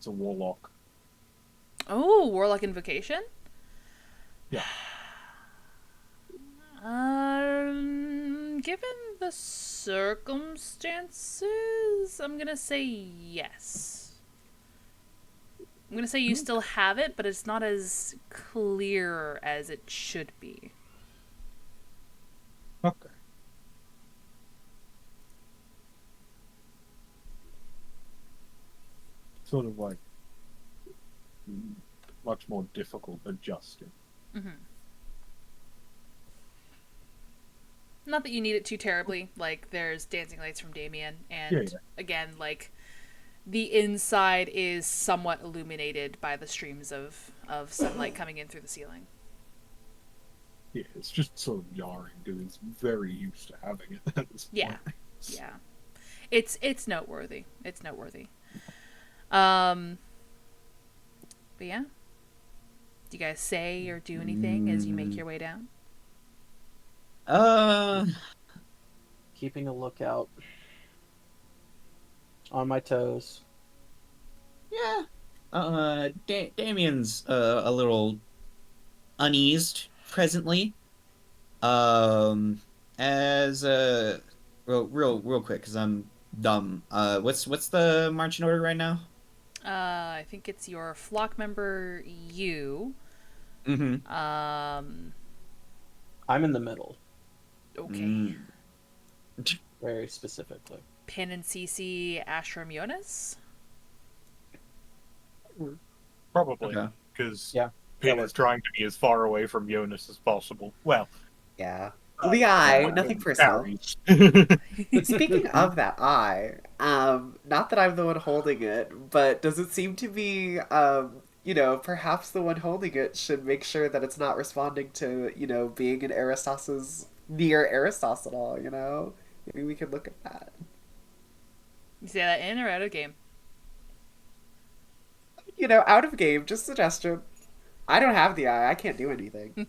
warlock. Oh, warlock invocation. Yeah. Given the circumstances, I'm gonna say yes. I'm gonna say you still have it, but it's not as clear as it should be. Okay. Sort of like much more difficult adjusting. Mm-hmm. Not that you need it too terribly. Like, there's dancing lights from Damien, and again, like, the inside is somewhat illuminated by the streams of sunlight coming in through the ceiling. Yeah, it's just sort of jarring because it's very used to having it at this point. Yeah. Yeah. It's noteworthy. It's noteworthy. But yeah. Do you guys say or do anything as you make your way down? Keeping a lookout. On my toes. Yeah. Damien's a little uneased presently. As real quick, because I'm dumb. What's the marching order right now? I think it's your flock member, you. Mm-hmm. I'm in the middle, Okay. very specifically. Pin and CC, Ashram, Jonas. Probably, Okay. because Yeah, Pin that is trying to be as far away from Jonas as possible. Well, Yeah. The eye, nothing personal. varies. But speaking of that eye, not that I'm the one holding it, but does it seem to be, perhaps the one holding it should make sure that it's not responding to, being in near Aristos at all, Maybe we could look at that. You say that in or out of game? Out of game, just suggestion. I don't have the eye, I can't do anything.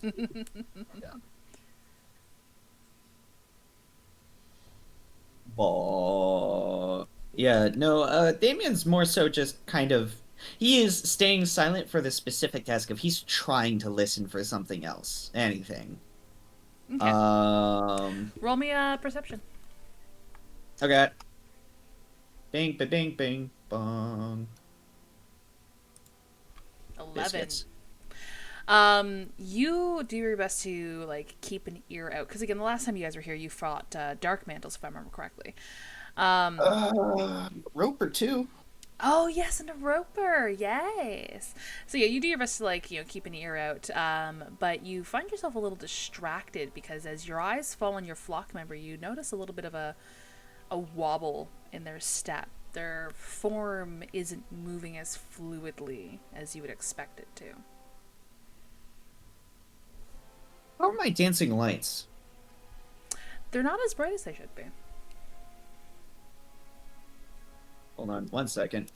Yeah, no, Damien's more so just kind of he is staying silent for the specific task of he's trying to listen for something else. Anything. Okay. Um Roll me a perception. okay. Bing ba bing bing bong. This 11. hits. You do your best to like keep an ear out because again, the last time you guys were here, you fought dark mantles, if I remember correctly. Roper too. Oh yes, and a roper, yes. So yeah, you do your best to like keep an ear out, but you find yourself a little distracted because as your eyes fall on your flock member, you notice a little bit of a wobble in their step. Their form isn't moving as fluidly as you would expect it to. How are my dancing lights? They're not as bright as they should be. Hold on 1 second.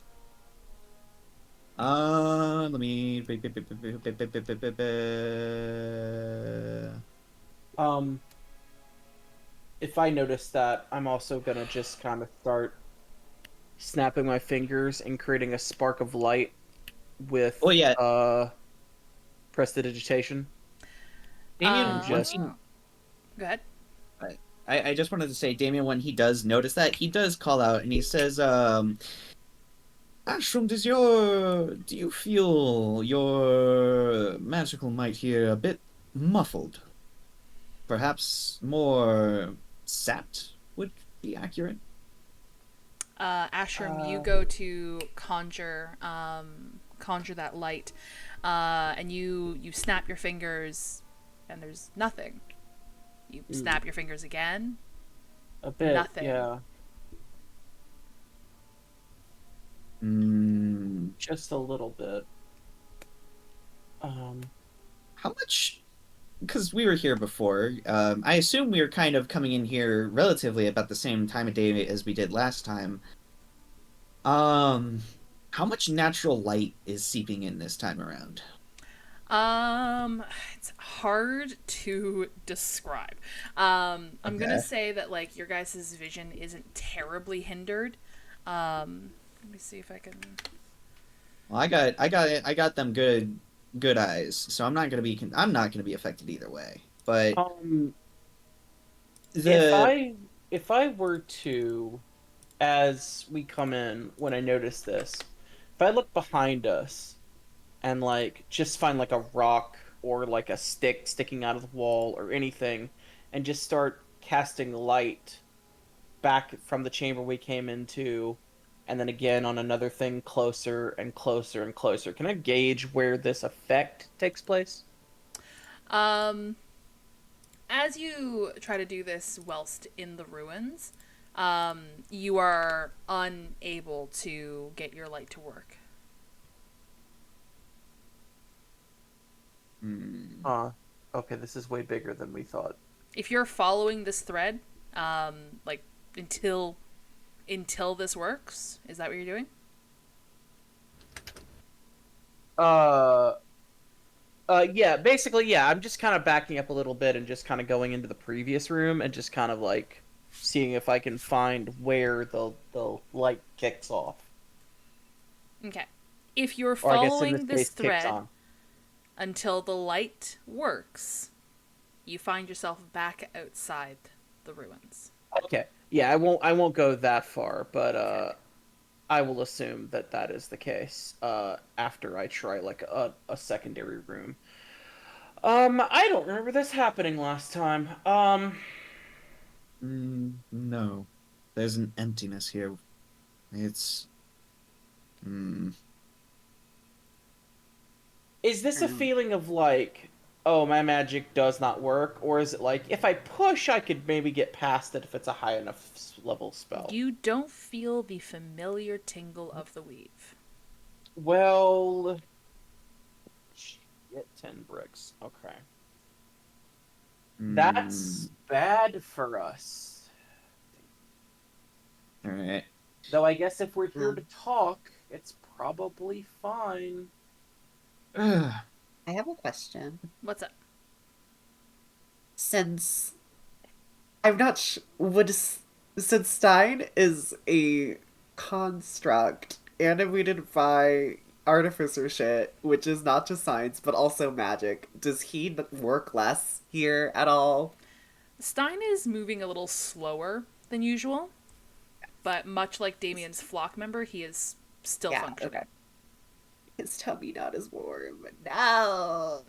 Let me. Um, if I notice that, I'm also gonna just kind of start snapping my fingers and creating a spark of light with Oh yeah, prestidigitation. Damien. Once just- he, Go ahead. I just wanted to say, Damien, when he does notice that, he does call out and he says, Ashram, do you feel your magical might here a bit muffled? Perhaps more sapped would be accurate. Ashram, you go to conjure that light, and you snap your fingers, and there's nothing. You snap your fingers again. A bit, Nothing. yeah, Hmm. just a little bit. How much? Because we were here before. I assume we were kind of coming in here relatively about the same time of day as we did last time. Um, how much natural light is seeping in this time around? It's hard to describe. I'm gonna Okay. say that like your guys' vision isn't terribly hindered. Let me see if I can. Well, I got them good eyes, so I'm not gonna be affected either way. But If the I were to, as we come in, when I notice this, if I look behind us and like just find like a rock or like a stick sticking out of the wall or anything, and just start casting light back from the chamber we came into, and then again on another thing closer and closer and closer. Can I gauge where this effect takes place? Um, as you try to do this whilst in the ruins, you are unable to get your light to work. hmm, Okay, this is way bigger than we thought. If you're following this thread, like until this works, is that what you're doing? Uh, yeah, basically, yeah. I'm just kind of backing up a little bit and just kind of going into the previous room and just kind of like seeing if I can find where the light kicks off, Okay. If you're or I guess in following this this case, kicks thread on. until the light works, you find yourself back outside the ruins. Okay, yeah, I won't go that far, but I will assume that that is the case. After I try like a secondary room. I don't remember this happening last time. no, there's an emptiness here. It's Is this a feeling of like, oh, my magic does not work, or is it like if I push, I could maybe get past it if it's a high enough level spell? You don't feel the familiar tingle of the weave. Well, shit, 10 bricks. Okay, that's bad for us. all right. Though I guess if we're here to talk, it's probably fine. Ugh. I have a question. What's up? Since I'm not since Stein is a construct animated by artificer shit, which is not just science but also magic, does he work less here at all? Stein is moving a little slower than usual, but much like Damien's flock member, he is still Yeah, functioning. okay. His tummy not as warm. No.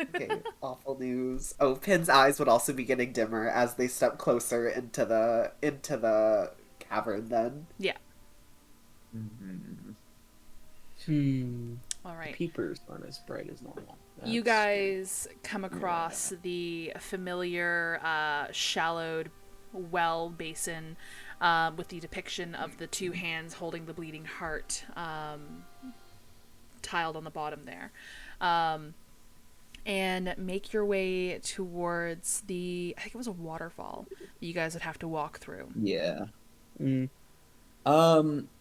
Okay, awful news. Oh, Pin's eyes would also be getting dimmer as they step closer into the cavern. Then Yeah. Mhm. All right. Peepers aren't as bright as normal. You That's guys come across the familiar shallowed well basin with the depiction of the two hands holding the bleeding heart tiled on the bottom there. And make your way towards I think it was a waterfall that you guys would have to walk through. Yeah. Mm.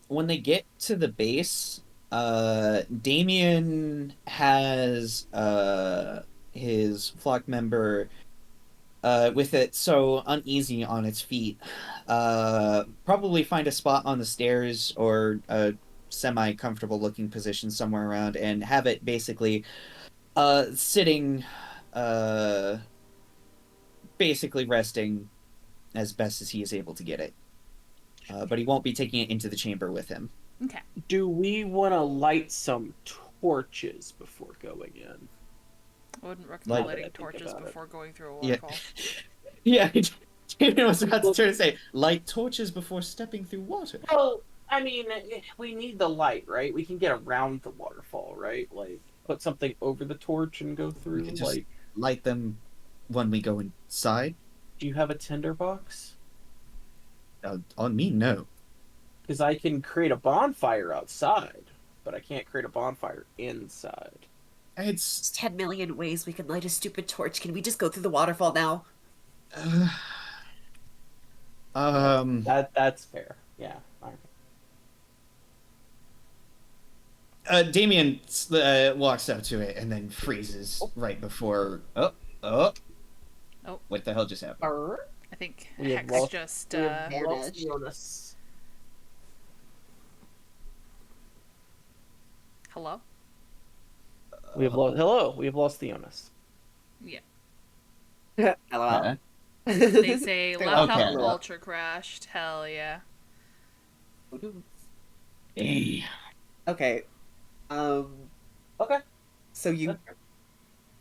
When they get to the base, Damien has his flock member with it so uneasy on its feet. Probably find a spot on the stairs or a semi-comfortable looking position somewhere around and have it basically sitting basically resting as best as he is able to get it. But he won't be taking it into the chamber with him. Okay. Do we want to light some torches before going in? I wouldn't recommend Like- lighting I think torches about it. before going through a Yeah. waterfall. Yeah, Damien was about to turn and say, light torches before stepping through water. Well, I mean, we need the light, right? We can get around the waterfall, right? Like, put something over the torch and go through. can just- Like, Light them when we go inside? do you have a tinderbox? On me, no. Because I can create a bonfire outside, but I can't create a bonfire inside. It's... there's 10 million ways we can light a stupid torch. Can we just go through the waterfall now? That's fair. Yeah. All right. Damien walks up to it and then freezes right before... Oh. What the hell just happened? I think We have Hex lost- just We have lost vanished. Jonas. hello? We have lost. Hello. We have lost Theonis. Yeah. LOL. They say They laptop Okay. ultra crashed. Hell yeah. Hey. Okay. Okay. So you,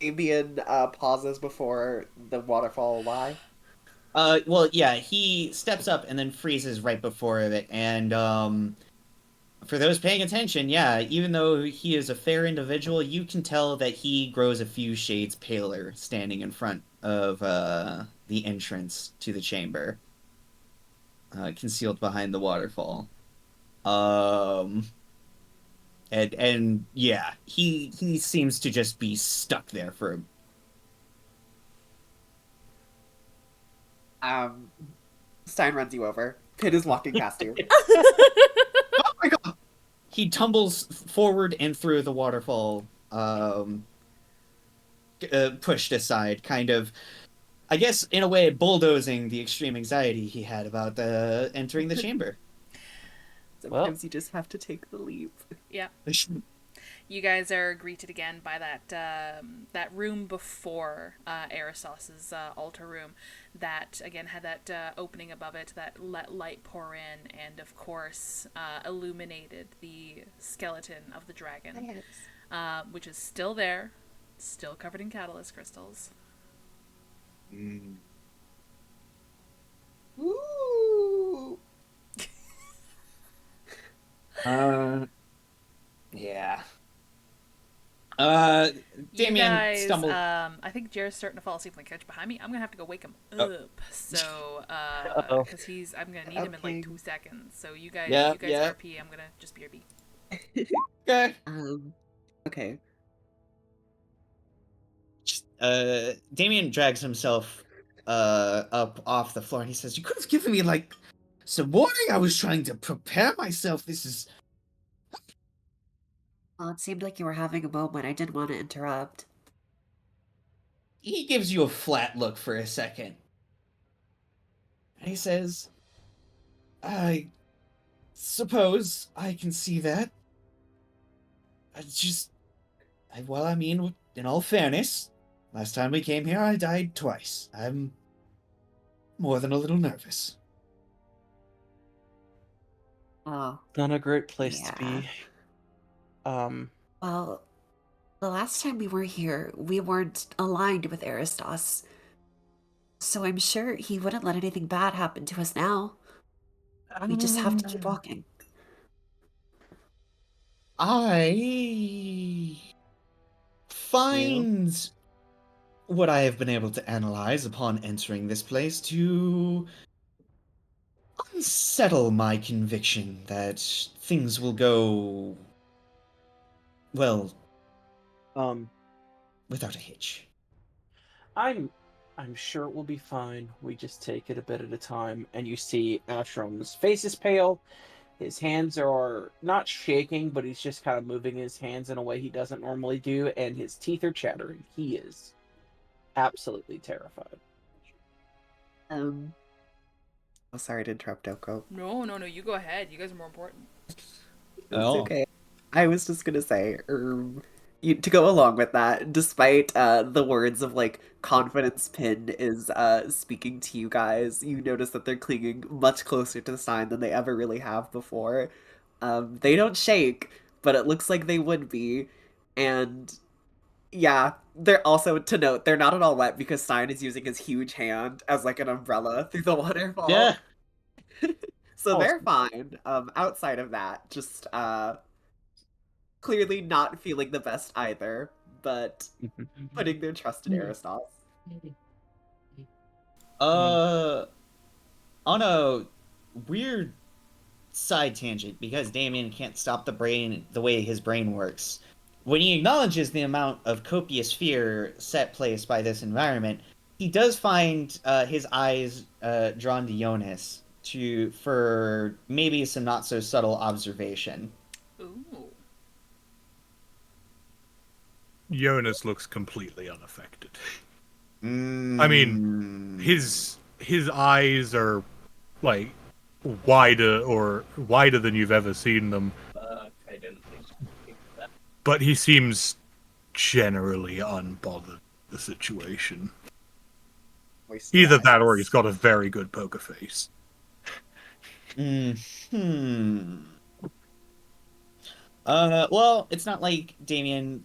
Damien, pauses before the waterfall. Why? Well, yeah, he steps up and then freezes right before it, and, for those paying attention, yeah, even though he is a fair individual, you can tell that he grows a few shades paler standing in front of, the entrance to the chamber, concealed behind the waterfall. And yeah, he seems to just be stuck there for Stein runs you over. Pit is walking past you. Oh my god! He tumbles forward and through the waterfall, pushed aside, kind of, I guess, in a way, bulldozing the extreme anxiety he had about entering the chamber. Sometimes you just have to take the leap. Yeah. You guys are greeted again by that room before Aristos's altar room that again had that opening above it that let light pour in and of course illuminated the skeleton of the dragon, which is still there, still covered in catalyst crystals. Ooh. Yeah. You Damien guys, stumbled. I think Jared's starting to fall asleep on the couch behind me. I'm gonna have to go wake him up. So, Uh-oh. because I'm gonna need him in like Okay. 2 seconds. So you guys, Yeah, you guys yeah. RP. I'm gonna just BRB. Okay. Okay. Damien drags himself up off the floor and he says, "You could have given me like some warning. I was trying to prepare myself. This is..." Well, it seemed like you were having a moment. I didn't want to interrupt. He gives you a flat look for a second. And he says, suppose I can see that. Well, I mean, in all fairness, last time we came here, I died twice. I'm more than a little nervous. Oh, Not a great place to yeah. be. Um, Well, the last time we were here, we weren't aligned with Aristos. So I'm sure he wouldn't let anything bad happen to us now. We just have to keep walking. I You? find what I have been able to analyze upon entering this place to unsettle my conviction that things will go, well, um, without a hitch. I'm I'm sure it will be fine. We just take it a bit at a time. And you see Ashram's face is pale. His hands are not shaking, but he's just kind of moving his hands in a way he doesn't normally do, and his teeth are chattering. He is absolutely terrified. Oh, sorry to interrupt, Oko. No, no, no. You go ahead. You guys are more important. It's Oh. okay. I was just gonna say, to go along with that, despite the words of like confidence Pin is speaking to you guys, you notice that they're clinging much closer to the sign than they ever really have before. They don't shake, but it looks like they would be. And yeah, they're also to note they're not at all wet because Stein is using his huge hand as like an umbrella through the Yeah. waterfall. So Oh, they're fine. Outside of that, just clearly not feeling the best either, but putting their trust in Aristos. Uh, on a weird side tangent, because Damien can't stop the way his brain works. When he acknowledges the amount of copious fear set place by this environment, he does find his eyes drawn to Jonas for maybe some not so subtle observation. Ooh. Jonas looks completely unaffected. Mm. I mean, his eyes are like wider than you've ever seen them, I didn't think that. but he seems generally unbothered with the situation. Either that or he's got a very good poker face. Hmm. Well, it's not like Damien,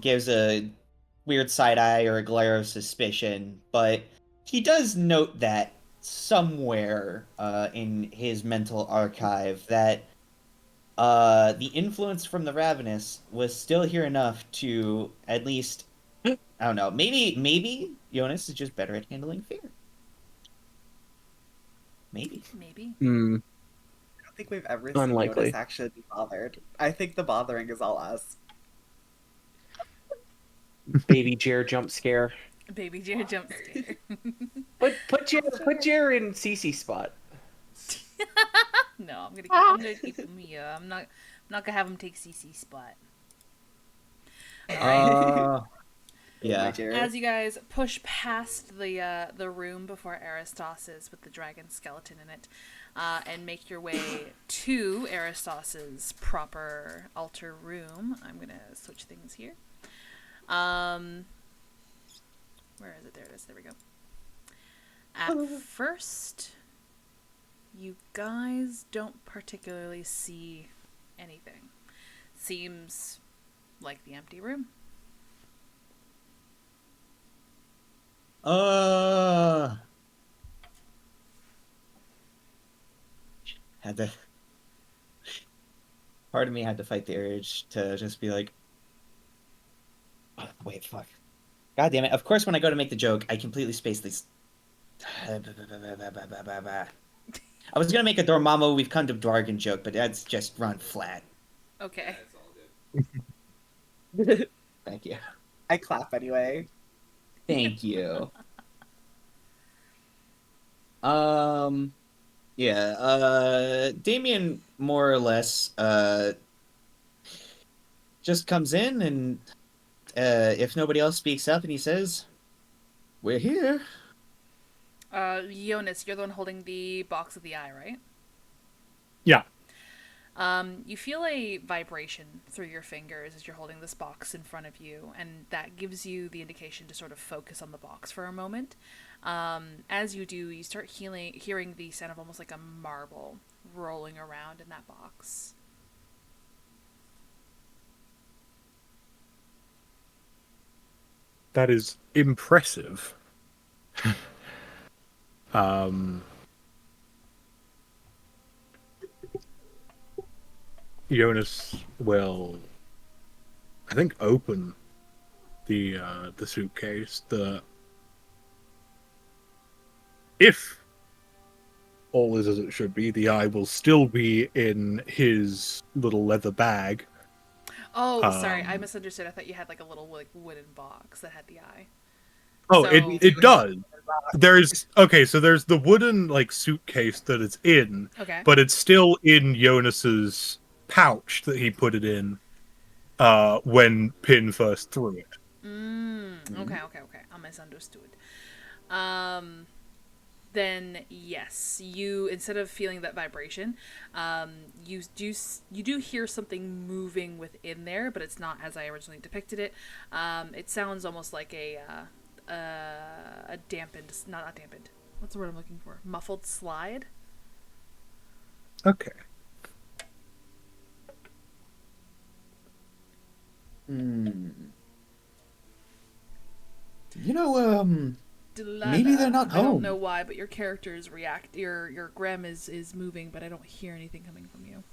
gives a weird side eye or a glare of suspicion, but he does note that somewhere in his mental archive that the influence from the Ravenous was still here enough to at least, I don't know, maybe Jonas is just better at handling fear. Maybe. Maybe. I don't think we've ever seen Unlikely. Jonas actually be bothered. I think the bothering is all us. Baby Jer jump scare. Baby Jer jump scare. Put Jer in Cece's spot. No, I'm gonna keep him here. I'm not gonna have him take CC's spot. All right. Yeah. As you guys push past the room before Aristos is with the dragon skeleton in it, and make your way to Aristos's proper altar room, I'm gonna switch things here. Where is it? There it is. There we go. At first, you guys don't particularly see anything. Seems like the empty room. Had to. Part of me had to fight the urge to just be like, oh, wait, fuck. God damn it. Of course, when I go to make the joke, I completely space this. I was gonna make a Dormammu, we've come to Dwargen joke, but that's just run flat. Okay. Thank you. I clap anyway. Thank you. Yeah, Damien more or less just comes in and if nobody else speaks up and he says, "We're here." Jonas, you're the one holding the box of the eye, right? Yeah. You feel a vibration through your fingers as you're holding this box in front of you, and that gives you the indication to sort of focus on the box for a moment. As you do, you start hearing the sound of almost like a marble rolling around in that box. That is impressive. um, Jonas will, I think, open the suitcase. If all is as it should be, the eye will still be in his little leather bag. Oh, sorry, I misunderstood. I thought you had like a little like wooden box that had the eye. Oh, So it does. So there's the wooden like suitcase that it's in, okay. but it's still in Jonas's pouch that he put it in when Pin first threw it. Okay. I misunderstood. Um, then yes, you instead of feeling that vibration, you do hear something moving within there, but it's not as I originally depicted it. It sounds almost like a dampened, not dampened. What's the word I'm looking for? Muffled slide. Okay. You know, maybe they're not I don't know home. why, but your characters react. Your Grem is moving, but I don't hear anything coming from you.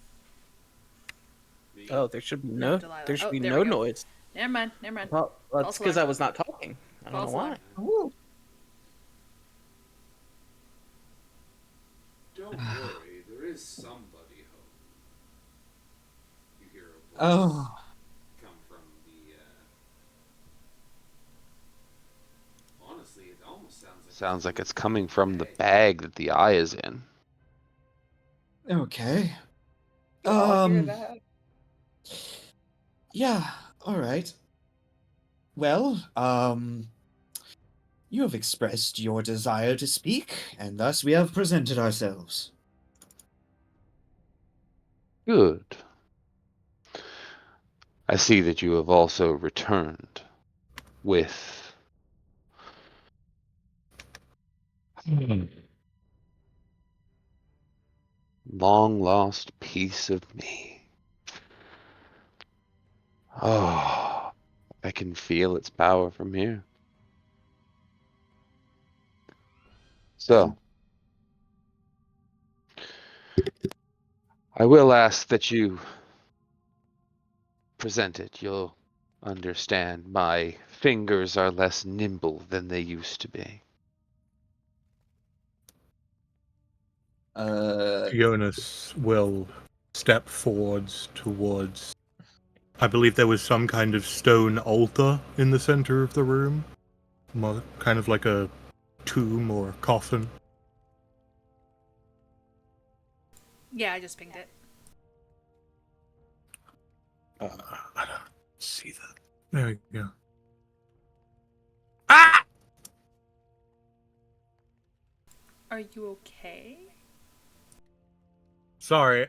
Oh, there should be Not no Delilah. there should Oh, be there no we go. noise. Never mind. Never mind. Well, that's False because alarm. I was not talking. I don't False know why. alarm. Ooh. Don't worry, there is somebody home. You hear a voice Oh, come from the. Honestly, it almost Sounds like it's coming from the bag that the eye is in. okay. We all hear that. Yeah, all right. Well, you have expressed your desire to speak, and thus we have presented ourselves. Good. I see that you have also returned with long lost piece of me. Oh, I can feel its power from here. So, I will ask that you present it. You'll understand my fingers are less nimble than they used to be. Jonas will step forwards towards. I believe there was some kind of stone altar in the center of the room, kind of like a tomb or coffin. Yeah, I just pinged it. I don't see that. There we go. Ah! Are you okay? Sorry.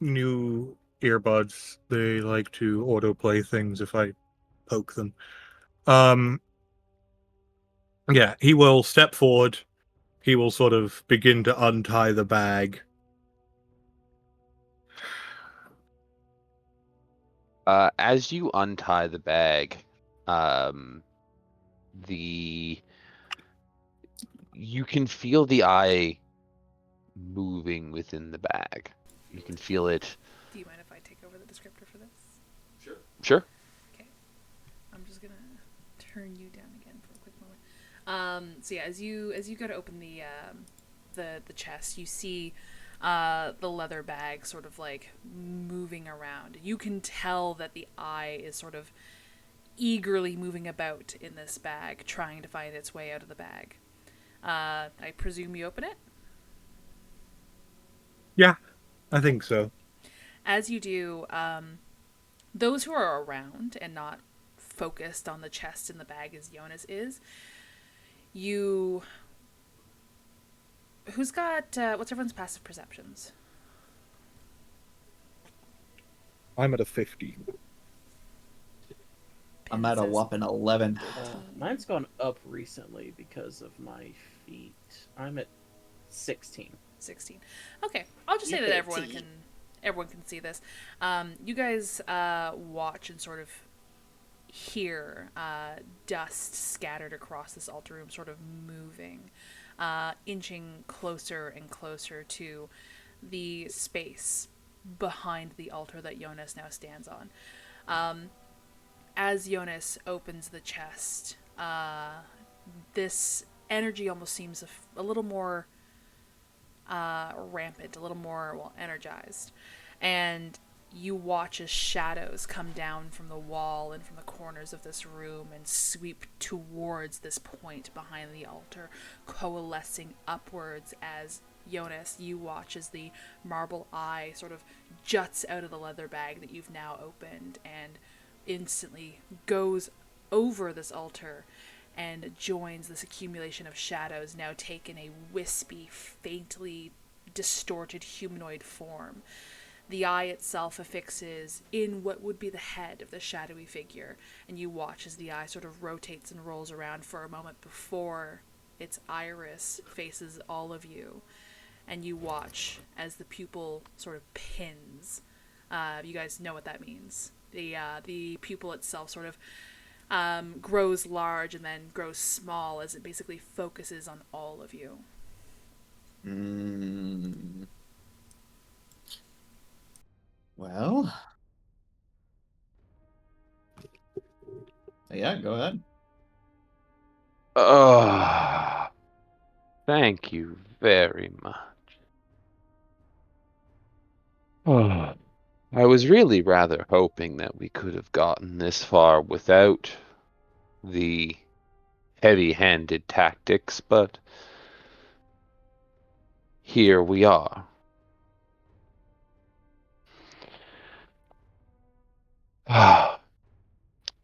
New earbuds. They like to autoplay things if I poke them. Yeah, he will step forward. He will sort of begin to untie the bag. As you untie the bag, the you can feel the eye moving within the bag. You can feel it. Do you mind if I take over the descriptor for this? Sure. Sure. Okay. I'm just gonna turn you down again for a quick moment. So yeah, as you go to open the chest, you see the leather bag sort of like moving around. You can tell that the eye is sort of eagerly moving about in this bag, trying to find its way out of the bag. I presume you open it? Yeah, I think so. As you do, those who are around and not focused on the chest in the bag as Jonas is, you... Who's got... what's everyone's passive perceptions? I'm at a 50. I'm at a says whopping 11. Mine's gone up recently because of my feet. I'm at 16. 16. Okay, I'll just say You that fancy. everyone can see this. You guys watch and sort of hear dust scattered across this altar room, sort of moving, inching closer and closer to the space behind the altar that Jonas now stands on. As Jonas opens the chest, this energy almost seems a little more rampant, a little more, well, energized. And you watch as shadows come down from the wall and from the corners of this room and sweep towards this point behind the altar, coalescing upwards as Jonas, you watch as the marble eye sort of juts out of the leather bag that you've now opened and instantly goes over this altar and joins this accumulation of shadows, now taken a wispy, faintly distorted humanoid form. The eye itself affixes in what would be the head of the shadowy figure, and you watch as the eye sort of rotates and rolls around for a moment before its iris faces all of you, and you watch as the pupil sort of pins. You guys know what that means. The pupil itself sort of grows large and then grows small as it basically focuses on all of you. Well, yeah, go ahead. Thank you very much. Oh, I was really rather hoping that we could have gotten this far without the heavy-handed tactics, but here we are.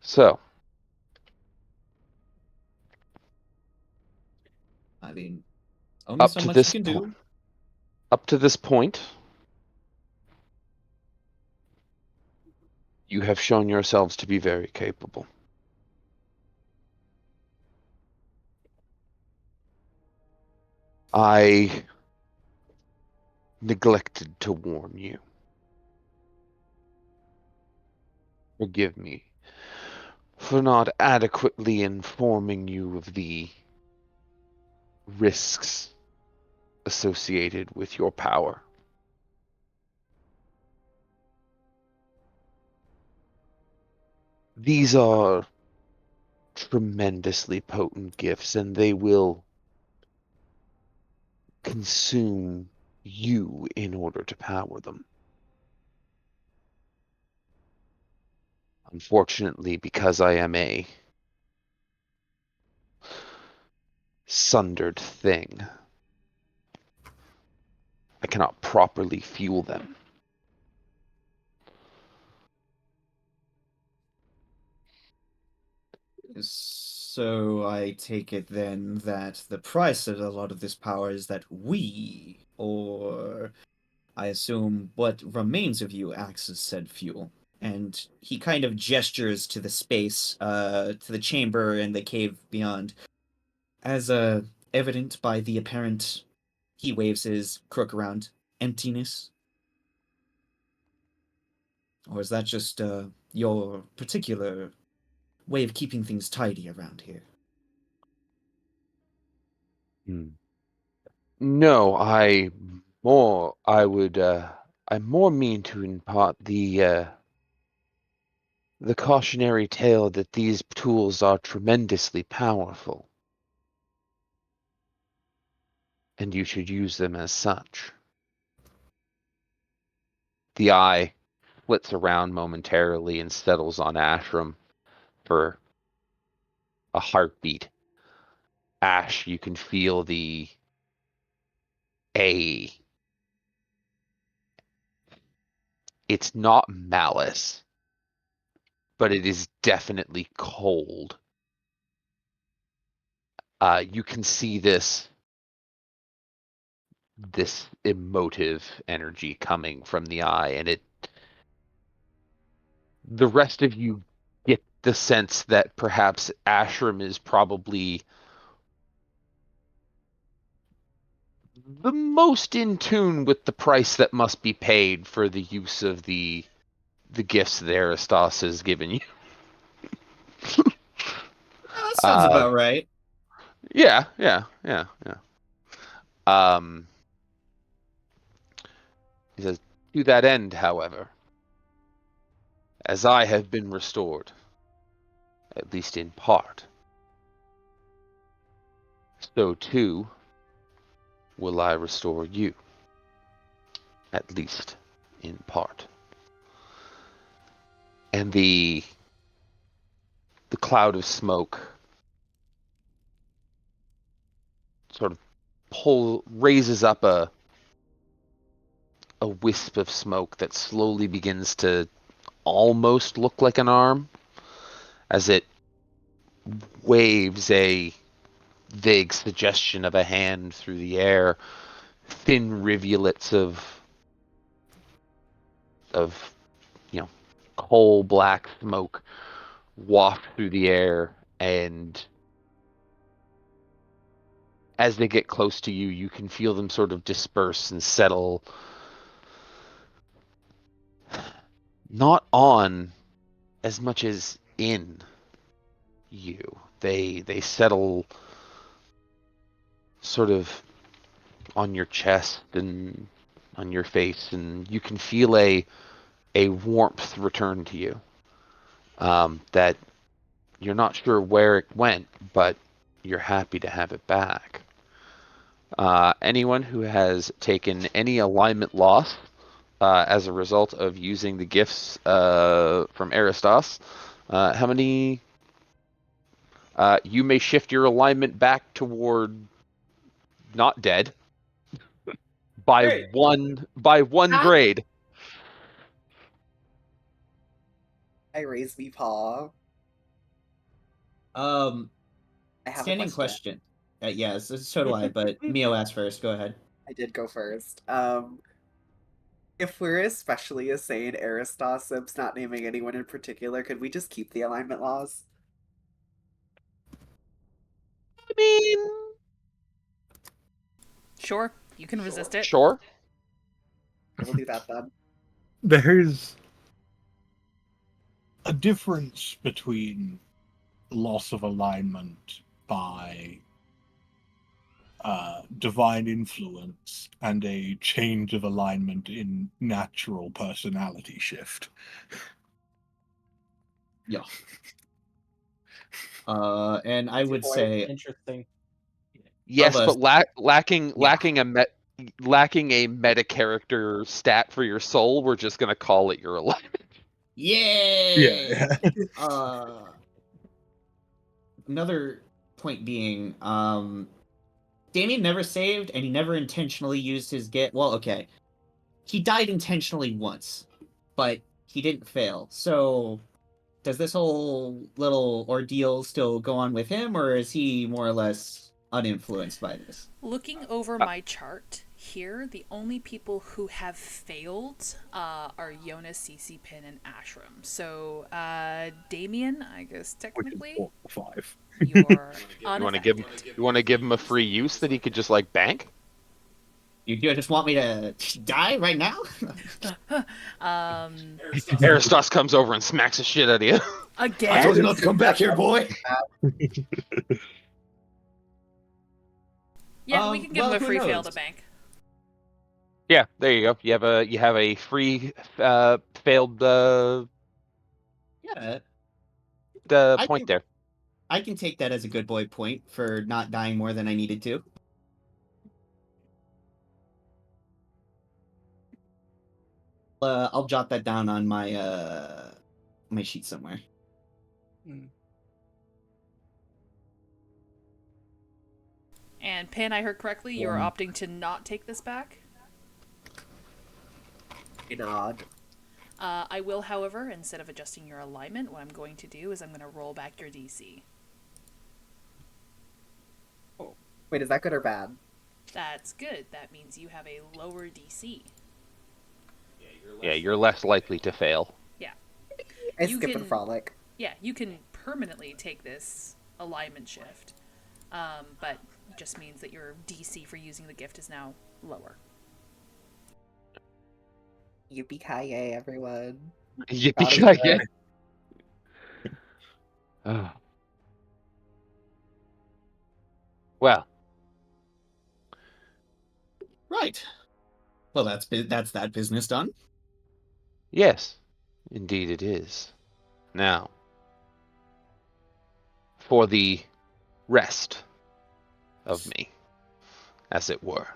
So, I mean, only so much you can do. up to this point, you have shown yourselves to be very capable. I neglected to warn you. Forgive me for not adequately informing you of the risks associated with your power. These are tremendously potent gifts, and they will consume you in order to power them. Unfortunately, because I am a sundered thing, I cannot properly fuel them. So I take it then that the price of a lot of this power is that we, or I assume what remains of you, acts as said fuel. And he kind of gestures to the space, to the chamber and the cave beyond, as evident by the apparent. He waves his crook around emptiness. Or is that just your particular way of keeping things tidy around here? No, I more mean to impart the cautionary tale that these tools are tremendously powerful, and you should use them as such. The eye flits around momentarily and settles on Ashram for a heartbeat. Ash, you can feel the a. It's not malice, but it is definitely cold. You can see this emotive energy coming from the eye, and the rest of you get the sense that perhaps Ashram is probably the most in tune with the price that must be paid for the use of the gifts that Aristos has given you. That sounds about right. Yeah. He says, to that end, however, as I have been restored, at least in part, so too will I restore you, at least in part. And the cloud of smoke sort of raises up a wisp of smoke that slowly begins to almost look like an arm as it waves a vague suggestion of a hand through the air. Thin rivulets of coal black smoke waft through the air, and as they get close to you, you can feel them sort of disperse and settle not on as much as in you. They settle sort of on your chest and on your face, and you can feel a warmth return to you. That you're not sure where it went, but you're happy to have it back. Anyone who has taken any alignment loss as a result of using the gifts from Aristos, how many? You may shift your alignment back toward not dead by Great. one Ah. grade. I raise me paw. Um, I have a Standing question. Yes, so do I, but Mio asked first. Go ahead. I did go first. If we're especially saying Aristosips, not naming anyone in particular, could we just keep the alignment laws? I mean, Sure, you can resist it. sure. I will do that then. There's a difference between loss of alignment by divine influence and a change of alignment in natural personality shift. Yeah. And I would Boy, say interesting. Yes, us- but lacking a meta character stat for your soul, we're just gonna call it your alignment. yay. Yeah. Another point being, Damien never saved, and he never intentionally used his get. Well, okay, he died intentionally once, but he didn't fail. So, does this whole little ordeal still go on with him, or is he more or less uninfluenced by this? Looking over my chart here, the only people who have failed are Jonas, CC, Pin, and Ashram. So, Damien, I guess Which is technically, 4 or 5. you're You want to give him? unaffected. You want to give him a free use that he could just like bank? You just want me to die right now? Aristos comes over and smacks the shit out of you. Again? I told you not to come back here, boy. Yeah, we can give him a who free fail knows? to bank. Yeah, there you go. You have a free failed Yeah, point there. I can take that as a good boy point for not dying more than I needed to. I'll jot that down on my my sheet somewhere. And Pin, I heard correctly, you're opting to not take this back? Nod. I will, however, instead of adjusting your alignment, what I'm going to do is I'm going to roll back your DC. Wait, is that good or bad? That's good. That means you have a lower DC. Yeah, you're less likely to fail. Yeah. I you skip and can, frolic. yeah, you can permanently take this alignment shift, but it just means that your DC for using the gift is now lower. Yippee-ki-yay, everyone. God is Yippee-ki-yay. good. Ah. Well, Right. Well, that's that business done. yes, indeed it is. Now, for the rest of me, as it were.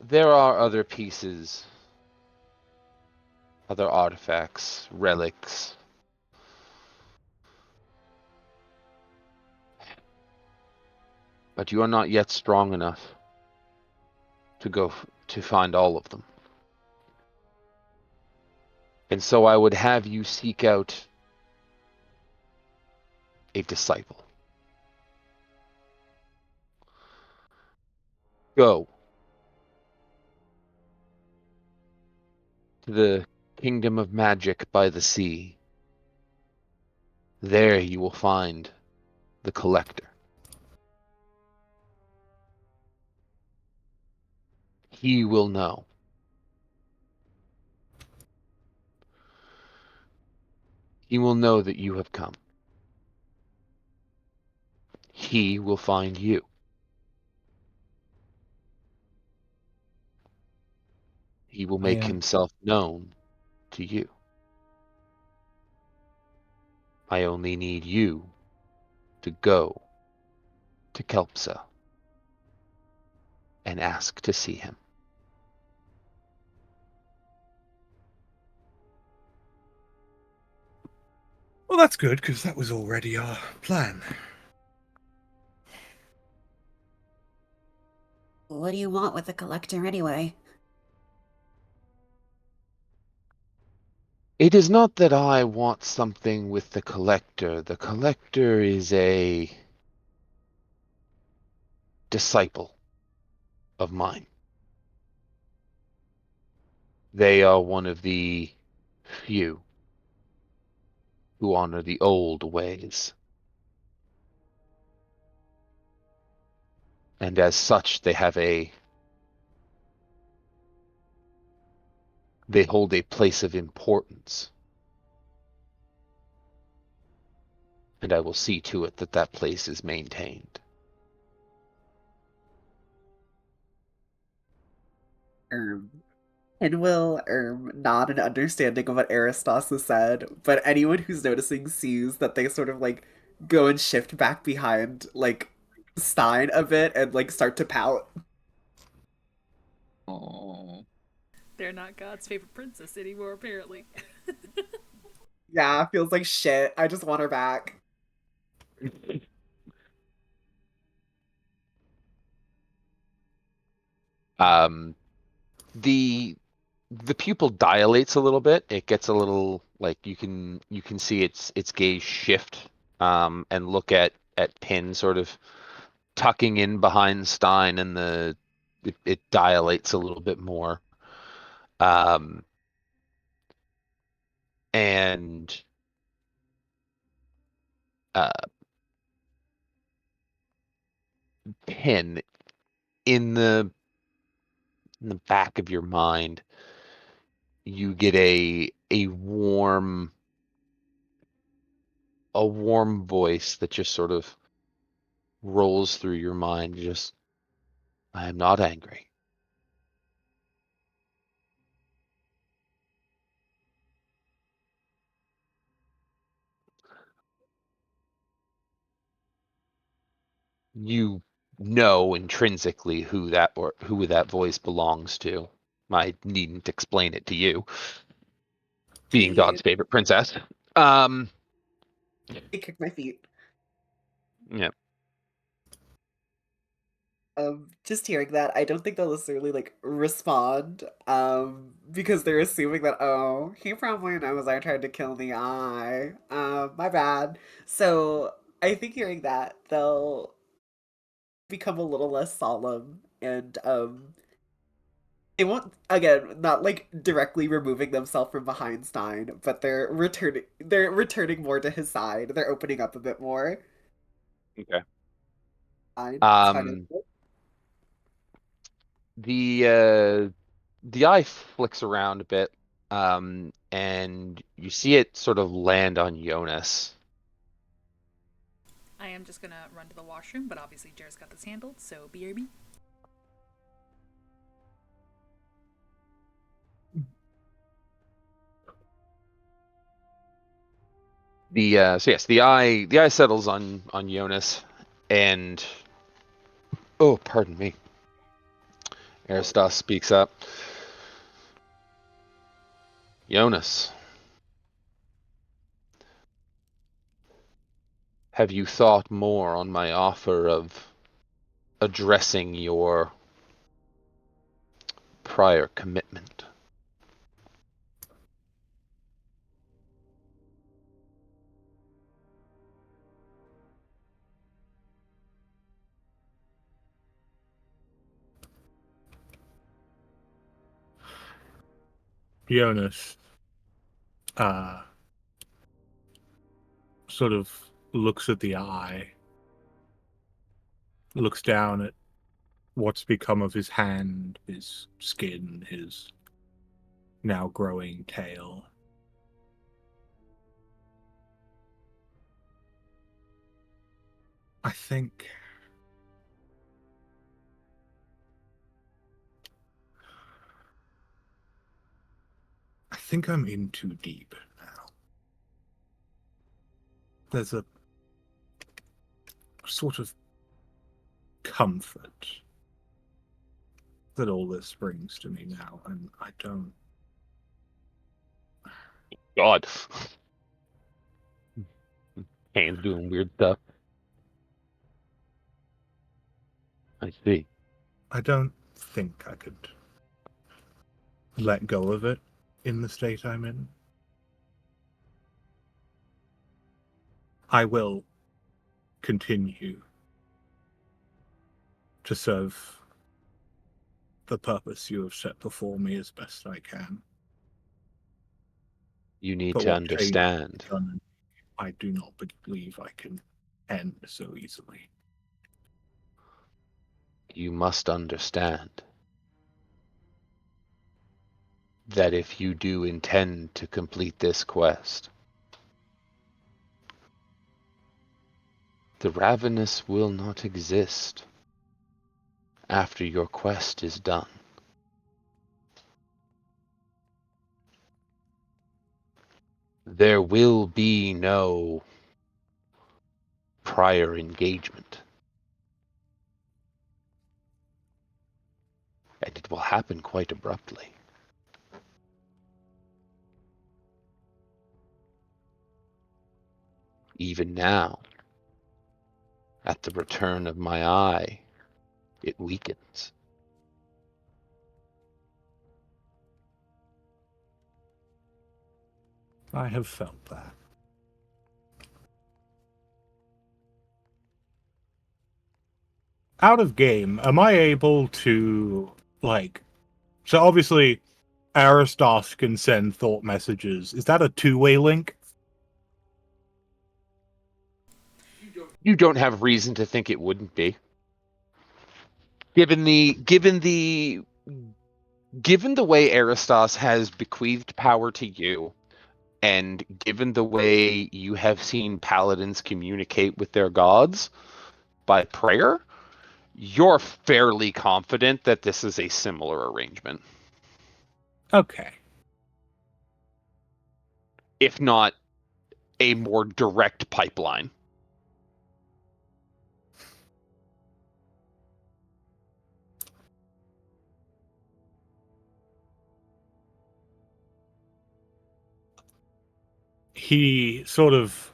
There are other pieces, other artifacts, relics. But you are not yet strong enough to to find all of them. And so I would have you seek out a disciple. Go to the kingdom of magic by the sea. There you will find the collector. He will know. He will know that you have come. He will find you. He will I make am. himself known to you. I only need you to go to Kelpsa and ask to see him. Well, that's good, because that was already our plan. What do you want with the collector anyway? It is not that I want something with the collector. The collector is a disciple of mine. They are one of the few who honor the old ways. And as such, they hold a place of importance. And I will see to it that that place is maintained. And will nod in understanding of what Aristos has said, but anyone who's noticing sees that they sort of like go and shift back behind like Stein a bit and like start to pout. Oh. They're not God's favorite princess anymore, apparently. Yeah, feels like shit. I just want her back. Um, the pupil dilates a little bit. It gets a little like you can see its gaze shift and look at Pin sort of tucking in behind Stein, and it dilates a little bit more. Um, and uh, Pin in the back of your mind, you get a warm voice that just sort of rolls through your mind. Just, I am not angry. You know intrinsically who that voice belongs to. I needn't explain it to you, being He God's favorite princess. Um, kicked my feet. yeah. Just hearing that, I don't think they'll necessarily like respond. Because they're assuming that, oh, he probably knows I tried to kill the eye. My bad. So I think hearing that, they'll become a little less solemn and They won't, again, not like directly removing themselves from behind Stein, but they're returning more to his side. They're opening up a bit more. Okay. Stein Um, the eye flicks around a bit, and you see it sort of land on Jonas. I am just gonna run to the washroom, but obviously Jared's got this handled, so BRB. So yes, the eye settles on Jonas, and oh, pardon me. Aristos speaks up. Jonas, have you thought more on my offer of addressing your prior commitment? Jonas uh, sort of looks at the eye, looks down at what's become of his hand, his skin, his now growing tail. I think I'm in too deep now. There's a sort of comfort that all this brings to me now, and I don't. God. Hands doing weird stuff. I see. I don't think I could let go of it in the state I'm in. I will continue to serve the purpose you have set before me as best I can. You need But to what change understand. done, I do not believe I can end so easily. You must understand that if you do intend to complete this quest, the Ravenous will not exist after your quest is done. There will be no prior engagement. And it will happen quite abruptly. Even now, at the return of my eye, it weakens. I have felt that. Out of game, am I able to, like... So obviously, Aristos can send thought messages. Is that a two-way link? You don't have reason to think it wouldn't be. Given the way Aristos has bequeathed power to you, and given the way you have seen paladins communicate with their gods by prayer, you're fairly confident that this is a similar arrangement. Okay. If not a more direct pipeline. He sort of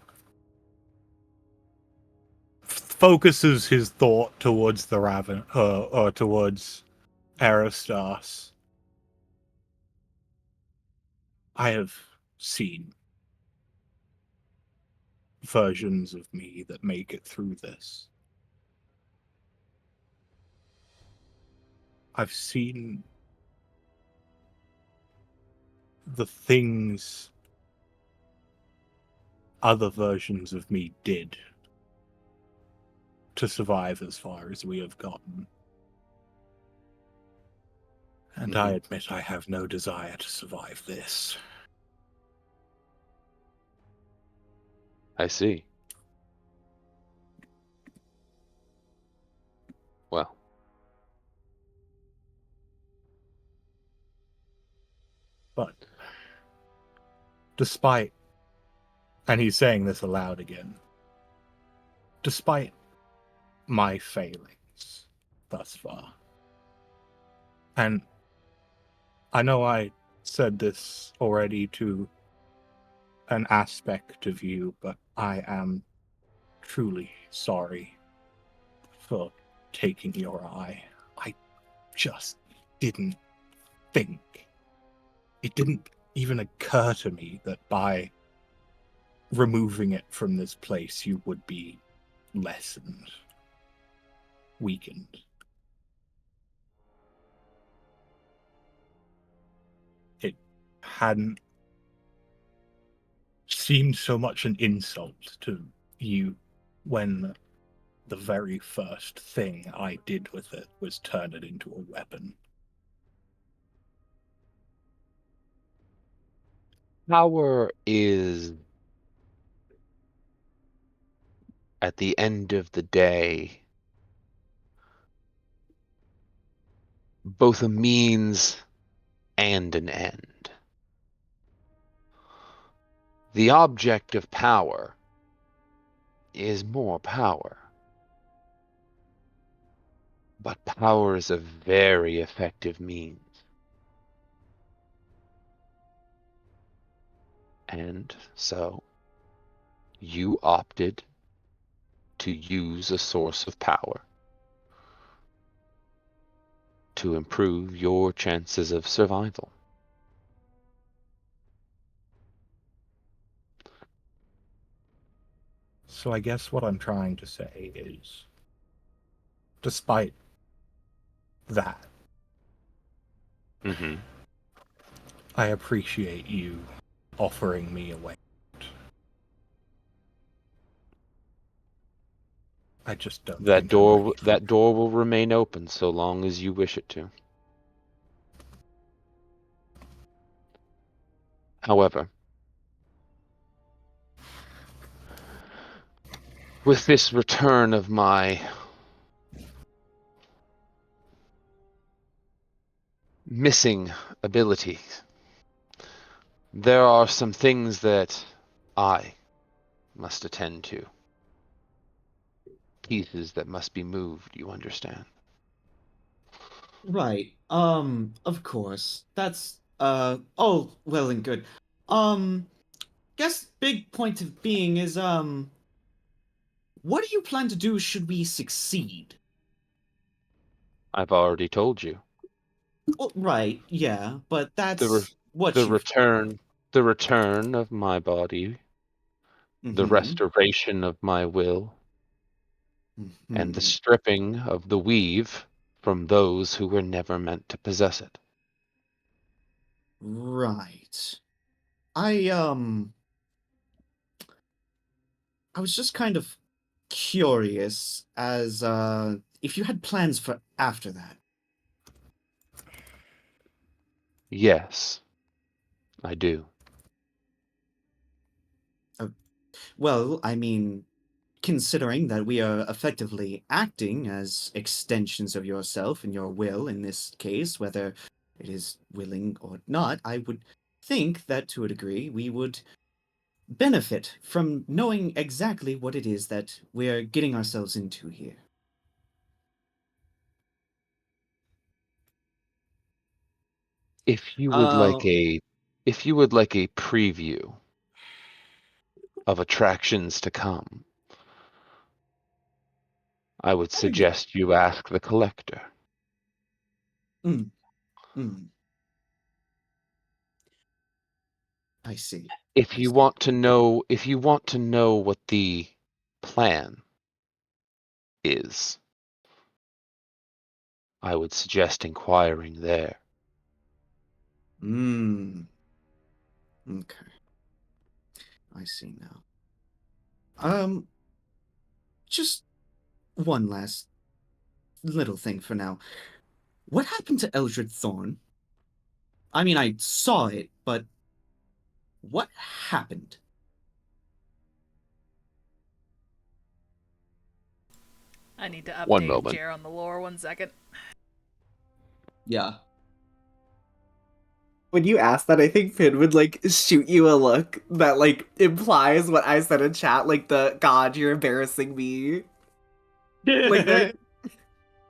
focuses his thought towards the Raven, or towards Aristos. I have seen versions of me that make it through this. I've seen the things other versions of me did to survive as far as we have gotten. And I admit I have no desire to survive this. I see. Well, But despite, and he's saying this aloud again, despite my failings thus far, and I know I said this already to an aspect of you, but I am truly sorry for taking your eye. I just didn't think. It didn't even occur to me that by removing it from this place, you would be lessened, weakened. It hadn't seemed so much an insult to you when the very first thing I did with it was turn it into a weapon. power is, at the end of the day, both a means and an end. The object of power is more power. But power is a very effective means. And so, you opted to use a source of power to improve your chances of survival. So I guess what I'm trying to say is, despite that, I appreciate you offering me a way out. I just don't think I'm ready for That door will remain open so long as you wish it to. However, with this return of my missing abilities, there are some things that I must attend to. Pieces that must be moved, you understand? Right. Of course. That's all well and good. Guess big point of being is what do you plan to do should we succeed? I've already told you. Well, right, yeah, but The re- that's what the you've return of my body, the Mm-hmm. restoration of my will, and the Mm-hmm. stripping of the weave from those who were never meant to possess it. Right. I I was just kind of curious as if you had plans for after that. Yes, I do. Well, I mean, considering that we are effectively acting as extensions of yourself and your will in this case, whether it is willing or not, I would think that to a degree we would benefit from knowing exactly what it is that we're getting ourselves into here. If you would Uh, like a if you would like a preview of attractions to come, I would yeah. suggest you ask the collector. Mm, mm, I see. If I you see. want to know what the plan is, I would suggest inquiring there. Mm. Okay. I see now. Just one last little thing for now. What happened to Eldred Thorn? I mean, I saw it, but what happened? I need to One update moment. Jer on the lore. 1 second. Yeah. When you ask that, I think Finn would like shoot you a look that like implies what I said in chat, like the God, you're embarrassing me. Like the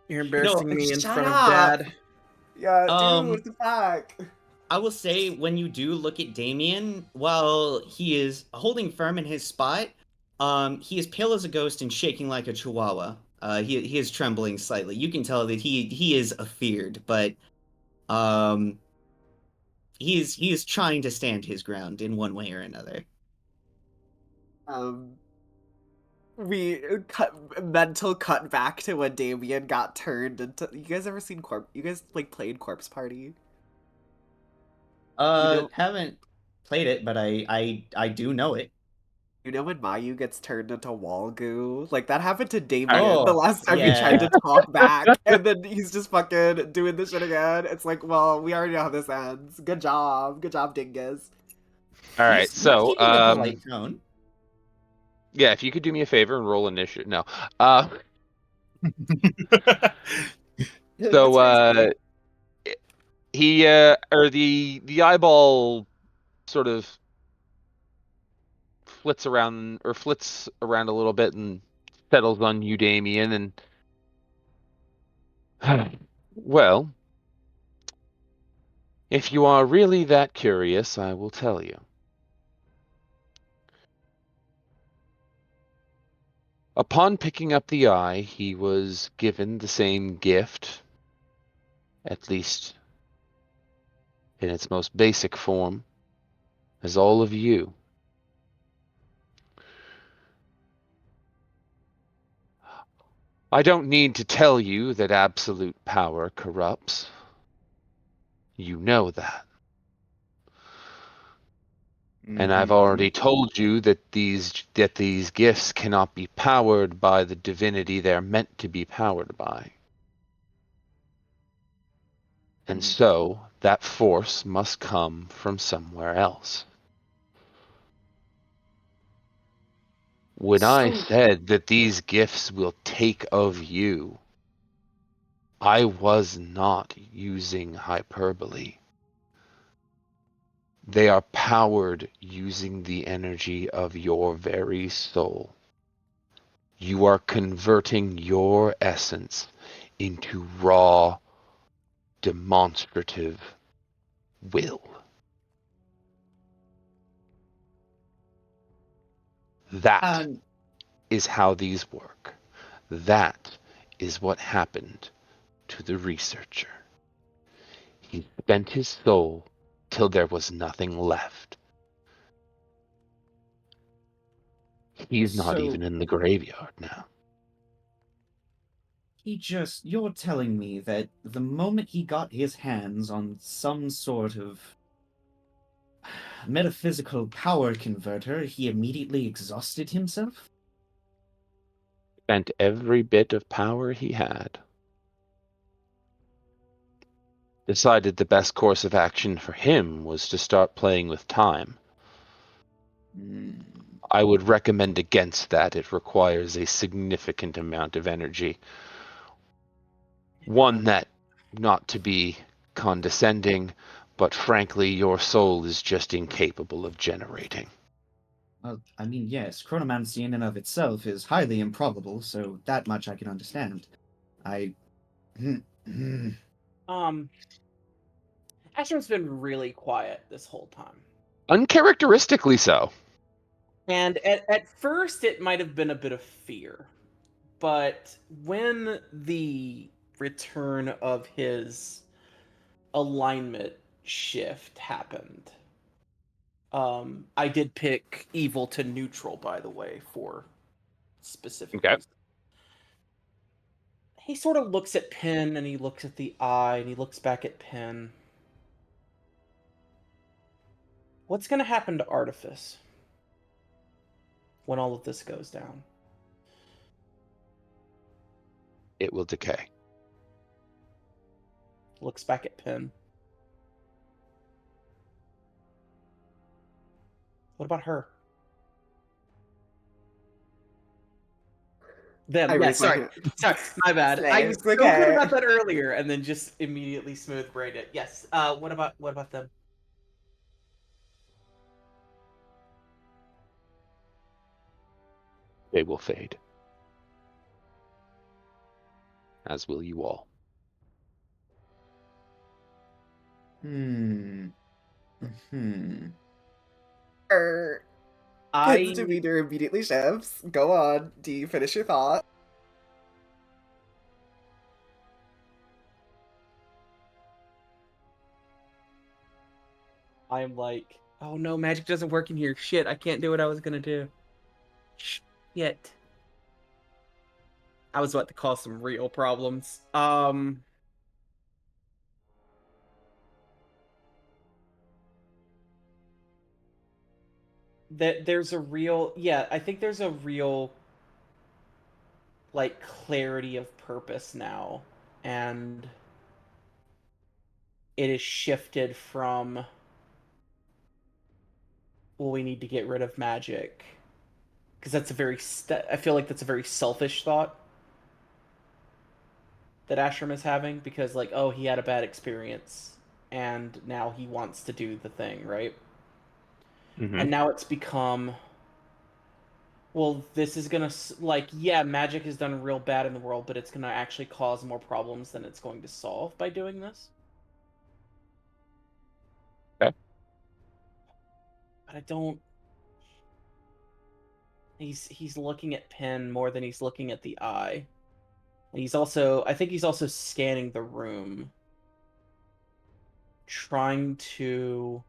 You're embarrassing me in shut front of up. Dad. Yeah, dude, Um, what the fuck? I will say when you do look at Damien, while he is holding firm in his spot, he is pale as a ghost and shaking like a chihuahua. He is trembling slightly. You can tell that he is afeared, but um, he is trying to stand his ground in one way or another. We cut mental cut back to when Damien got turned into. You guys ever seen You guys like played Corpse Party? You know, Haven't played it, but I do know it. you know when Mayu gets turned into wall goo? Like that happened to Damien the Oh, last time he tried to yeah. talk back, and then he's just fucking doing this shit again. It's like, well, we already know how this ends. Good job, Dingus. All right, He's so keeping a polite tone. yeah, if you could do me a favor and roll initiative. No. Uh, That's so fine. he or the eyeball sort of flits around a little bit and settles on you, Damien, and well, if you are really that curious, I will tell you. Upon picking up the eye, he was given the same gift, at least in its most basic form, as all of you. I don't need to tell you that absolute power corrupts. You know that. And I've Mm-hmm. already told you that these gifts cannot be powered by the divinity they're meant to be powered by. And Mm. so that force must come from somewhere else. When I So, said that these gifts will take of you, I was not using hyperbole. They are powered using the energy of your very soul. You are converting your essence into raw, demonstrative will. That um, is how these work. That is what happened to the researcher. He spent his soul till there was nothing left. He's not so even in the graveyard now. you're telling me that the moment he got his hands on some sort of metaphysical power converter, he immediately exhausted himself? Spent every bit of power he had. Decided the best course of action for him was to start playing with time. Mm. I would recommend against that. It requires a significant amount of energy. One that, not to be condescending, but frankly, your soul is just incapable of generating. Well, I mean, yes, chronomancy in and of itself is highly improbable, so that much I can understand. I. Um, Ashram's been really quiet this whole time. Uncharacteristically so. And at first, it might have been a bit of fear. But when the return of his alignment shift happened, I did pick evil to neutral, by the way, for specific Okay. reasons. He sort of looks at Pin and he looks at the eye and he looks back at Pin. What's going to happen to Artifice when all of this goes down? It will decay. Looks back at Pin. What about her? Them. I Yeah, raise my sorry. hand. Sorry, my bad. I was It's so good okay. about that earlier, and then just immediately smooth brained it. Yes. What about them? They will fade. As will you all. Hmm. Pin's demeanor immediately shifts. Go on. Do you finish your thought? I'm like, oh no, magic doesn't work in here. Shit, I can't do what I was gonna do. Shit. I was about to cause some real problems. That there's a real, yeah, I think there's a real like clarity of purpose now, and it is shifted from, well, we need to get rid of magic, because that's a very I feel like that's a very selfish thought that Ashram is having, because like, oh, he had a bad experience and now he wants to do the thing, right? Mm-hmm. And now it's become, well, this is gonna, like, yeah, magic has done real bad in the world, but it's gonna actually cause more problems than it's going to solve by doing this. Okay. But I don't. He's looking at Pin more than he's looking at the eye, and he's also, I think he's also scanning the room, trying to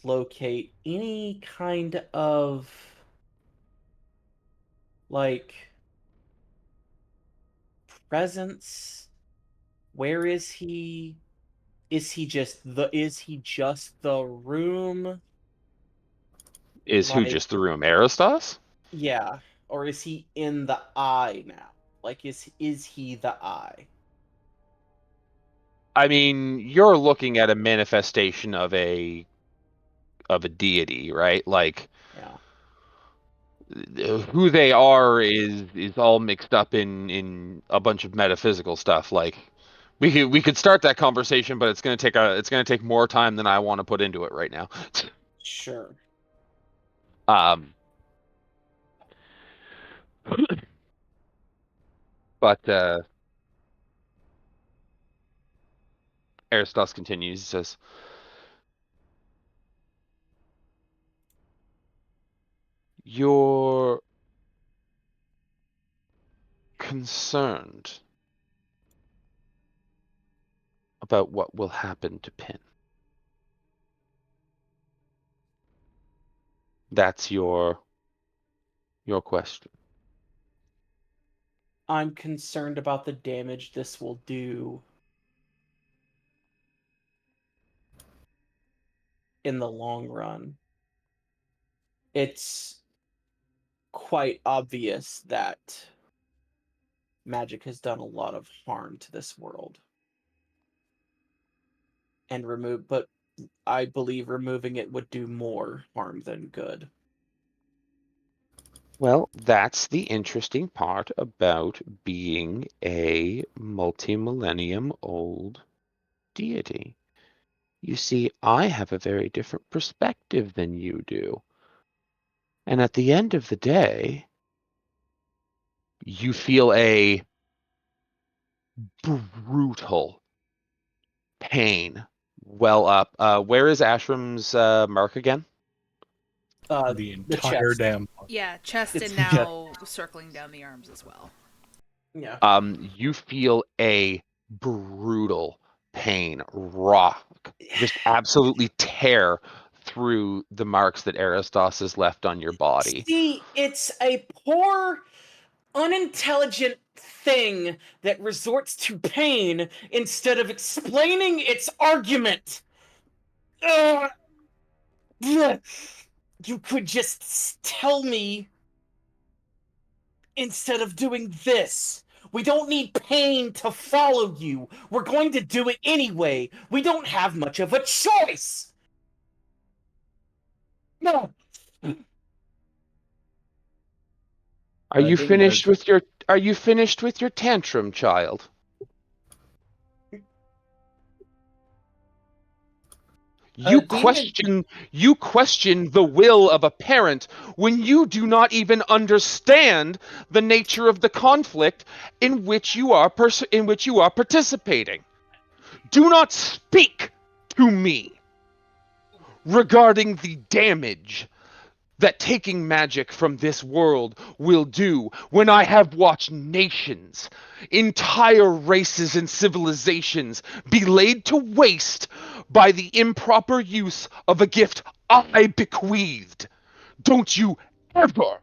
locate any kind of like presence. Where is he? Is he just the room? Is who Like, just the room? Aristos? yeah, or is he in the eye now? Like, is he the eye? I mean, you're looking at a manifestation of a deity, right? Like Yeah. who they are is all mixed up in a bunch of metaphysical stuff. Like we could start that conversation, but it's gonna take more time than I want to put into it right now. Sure. Um, but Aristos continues. He says, "You're concerned about what will happen to Pin. That's your question." I'm concerned about the damage this will do in the long run. It's quite obvious that magic has done a lot of harm to this world. But I believe removing it would do more harm than good. Well, that's the interesting part about being a multi-millennium old deity. You see, I have a very different perspective than you do. And at the end of the day, you feel a brutal pain well up. Where is Ashram's mark again? The The entire chest. damn. Yeah, chest It's and the chest. now circling down the arms as well. Yeah. You feel a brutal pain rock, just absolutely tear through the marks that Aristos has left on your body. See, it's a poor, unintelligent thing that resorts to pain instead of explaining its argument. Ugh. You could just tell me instead of doing this. We don't need pain to follow you. We're going to do it anyway. We don't have much of a choice. No. Are you Damien finished with your tantrum, child? Damien, You question the will of a parent when you do not even understand the nature of the conflict in which you are participating. Do not speak to me regarding the damage that taking magic from this world will do when I have watched nations, entire races and civilizations be laid to waste by the improper use of a gift I bequeathed. Don't you ever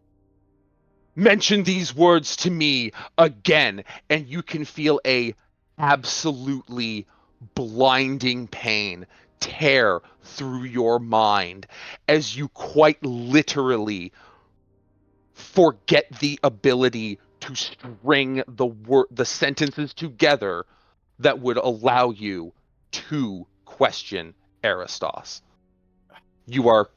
mention these words to me again, and you can feel a absolutely blinding pain tear through your mind as you quite literally forget the ability to string the sentences together that would allow you to question Aristos. You are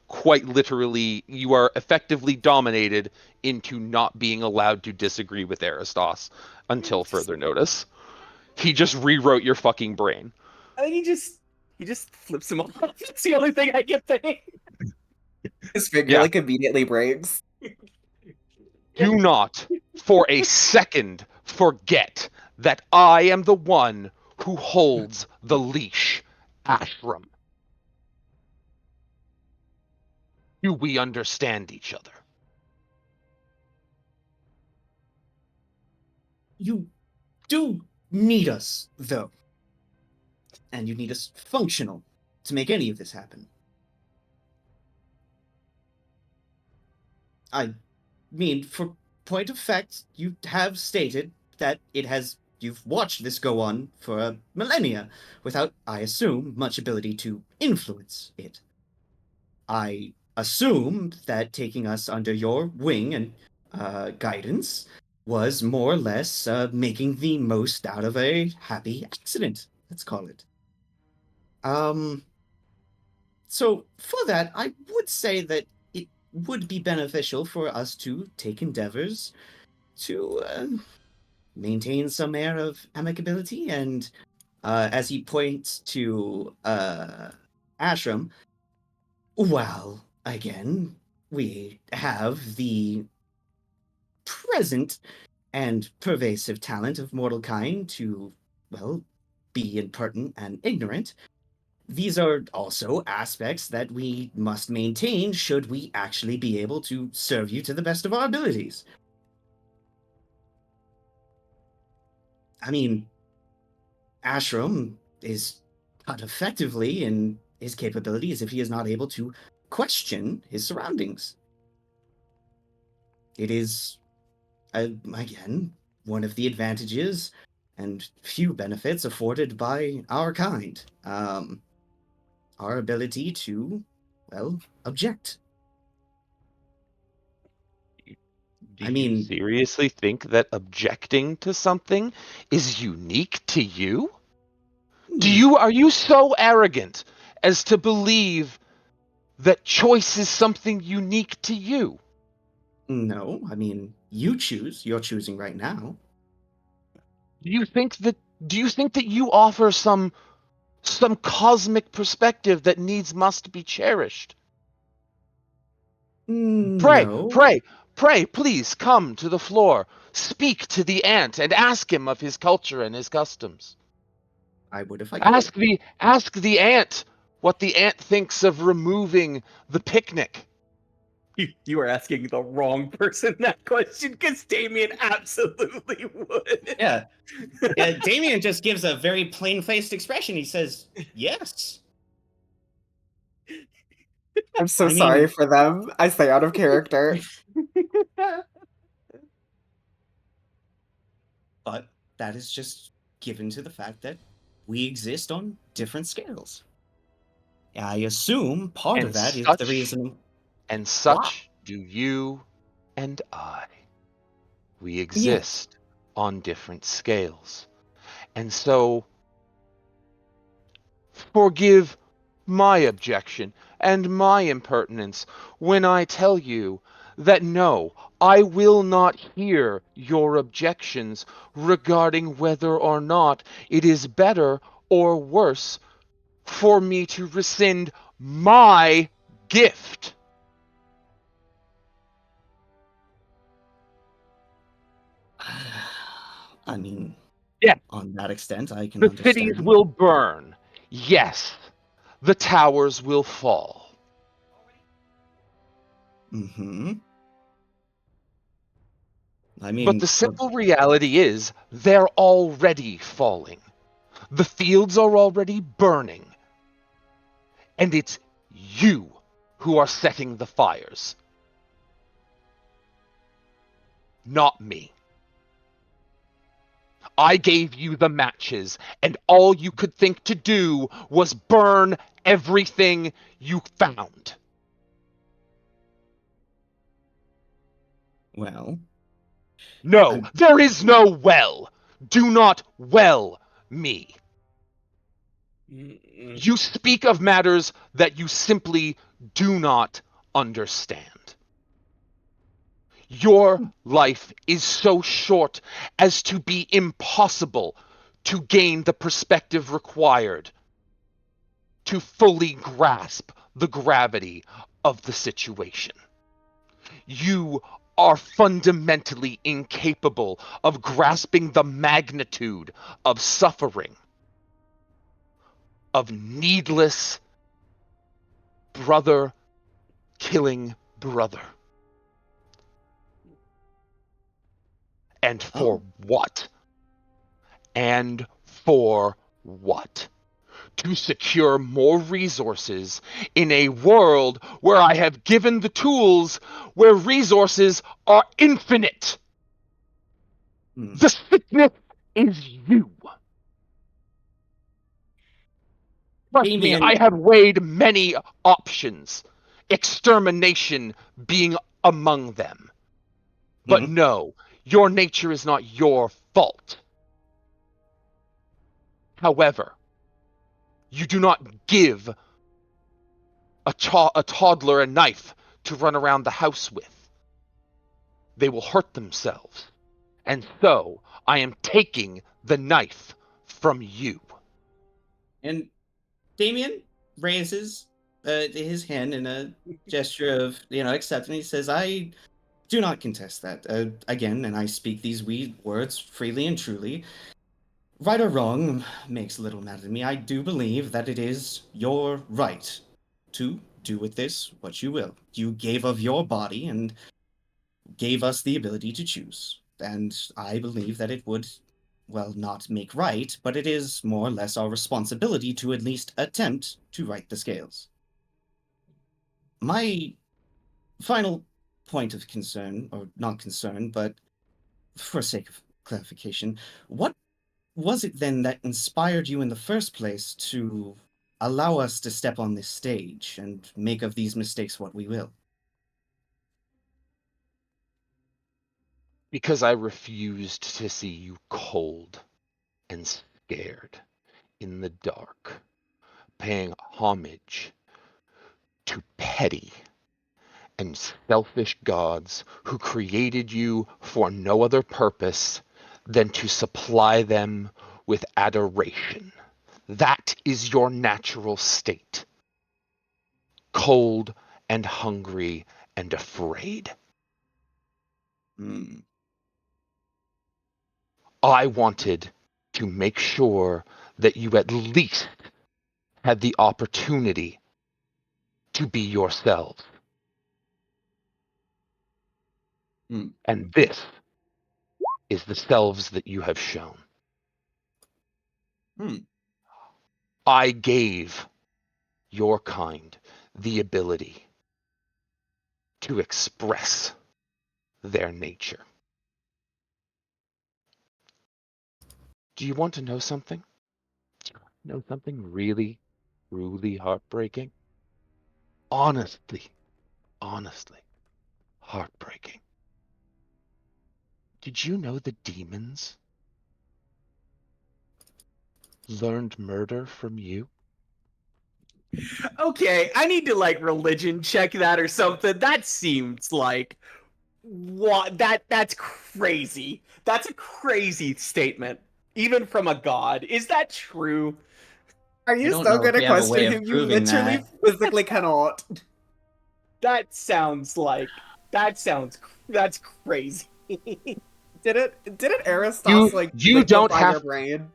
effectively dominated into not being allowed to disagree with Aristos until further notice. He just rewrote your fucking brain. I mean, he just flips him off. That's the only thing I can think. His finger Yeah. like immediately breaks. Do not for a second forget that I am the one who holds the leash, Ashram. Do we understand each other? you do need us, though. And you need us functional to make any of this happen. I mean, for point of fact, you have stated that you've watched this go on for a millennia without, I assume, much ability to influence it. I assume that taking us under your wing and guidance was more or less making the most out of a happy accident, let's call it. Um, so for that, I would say that it would be beneficial for us to take endeavors to maintain some air of amicability. And as he points to Ashram, well, again, we have the present and pervasive talent of mortal kind to, well, be impertinent and ignorant. These are also aspects that we must maintain should we actually be able to serve you to the best of our abilities. I mean, Ashram is cut effectively in his capabilities if he is not able to question his surroundings. It is, again, one of the advantages and few benefits afforded by our kind. Our ability to, well, object. Do I you mean, seriously think that objecting to something is unique to you? Are you so arrogant as to believe that choice is something unique to you? no, I mean, you choose. You're choosing right now. Do you think that you offer some cosmic perspective that needs must be cherished? Pray, No, pray, pray, please come to the floor. Speak to the ant and ask him of his culture and his customs. I would if I could. Ask the ant what the ant thinks of removing the picnic. You are asking the wrong person that question because Damien absolutely would. Yeah. Damien just gives a very plain-faced expression. He says, yes. I'm so I sorry mean, for them. I say out of character. but that is just given to the fact that we exist on different scales. I assume part of And that is the such reason. and Why? such do you and I. We Yes. exist on different scales. And so forgive my objection and my impertinence when I tell you that no, I will not hear your objections regarding whether or not it is better or worse for me to rescind my gift. I mean, Yes, on that extent, I can the cities understand. will burn. Yes, the towers will fall. Mm-hmm. I But mean, the simple reality is they're already falling. The fields are already burning. And it's you who are setting the fires, not me. I gave you the matches, and all you could think to do was burn everything you found. well, No, I'm. there is no well. Do not well me. Mm-mm. You speak of matters that you simply do not understand. Your life is so short as to be impossible to gain the perspective required to fully grasp the gravity of the situation. You are fundamentally incapable of grasping the magnitude of suffering, of needless brother killing brother. And for Oh. what? And for what? To secure more resources in a world where I have given the tools where resources are infinite. Hmm. The sickness is you. Trust me, Damien. I have weighed many options, extermination being among them. But Mhm. no, your nature is not your fault. However, you do not give a toddler a knife to run around the house with. They will hurt themselves. And so I am taking the knife from you. And Damien raises his hand in a gesture of, acceptance. He says, I do not contest that. Again, and I speak these wee words freely and truly. Right or wrong makes little matter to me. I do believe that it is your right to do with this what you will. You gave of your body and gave us the ability to choose. And I believe that it would, well, not make right, but it is more or less our responsibility to at least attempt to right the scales. My final point of concern, or not concern, but for sake of clarification, what was it then that inspired you in the first place to allow us to step on this stage and make of these mistakes what we will? Because I refused to see you cold and scared in the dark, paying homage to petty and selfish gods who created you for no other purpose than to supply them with adoration. That is your natural state, cold and hungry and afraid. Hmm. I wanted to make sure that you at least had the opportunity to be yourselves. Hmm. And this is the selves that you have shown. Hmm. I gave your kind the ability to express their nature. Do you want to know something? Know something really, truly heartbreaking? Honestly, heartbreaking. Did you know the demons learned murder from you? Okay, I need to like religion check that or something. That seems like what that's crazy. That's a crazy statement, even from a god. Is that true? Are I you don't so know if good we at have a way questioning of him? You proving literally that. physically cannot. That sounds like that's crazy. Didn't Aristos You like you don't liquefy your have brain?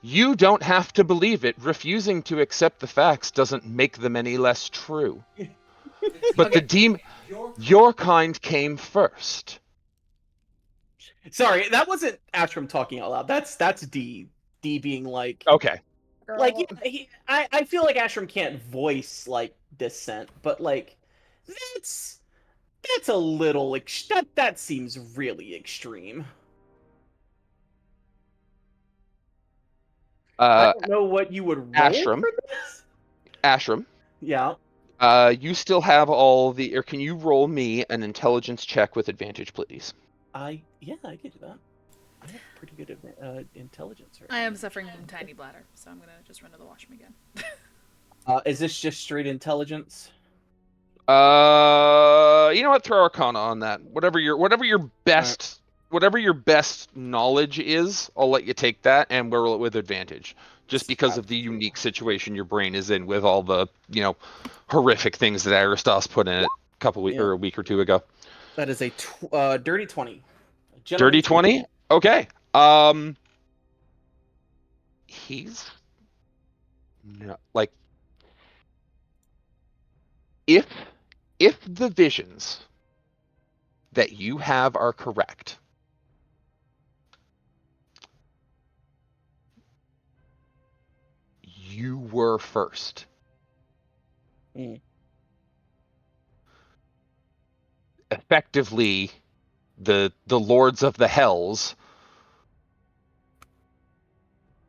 you don't have to believe it. Refusing to accept the facts doesn't make them any less true. But the Okay. demon, your kind came first. Sorry, that wasn't Astrum talking out loud. That's D. D being Okay. like yeah, I feel like Astrum can't voice like dissent, but like that's that's a little that seems really extreme. I Uh, don't know what you would roll Ashram, for this. Ashram, Yeah, you still have all the, or can you roll me an intelligence check with advantage, please? I could do that. I have pretty good intelligence right I am now. suffering from tiny bladder, so I'm gonna just run to the washroom again. Is this just straight intelligence? You know what? Throw Arcana on that. Whatever your best knowledge is, I'll let you take that and roll it with advantage. Just because of the unique situation your brain is in with all the, horrific things that Aristos put in it Yeah, a week or two ago. that is a dirty 20. Dirty Gentleman's 20? Okay. He's no, like if the visions that you have are correct, you were first. Mm. Effectively, the lords of the hells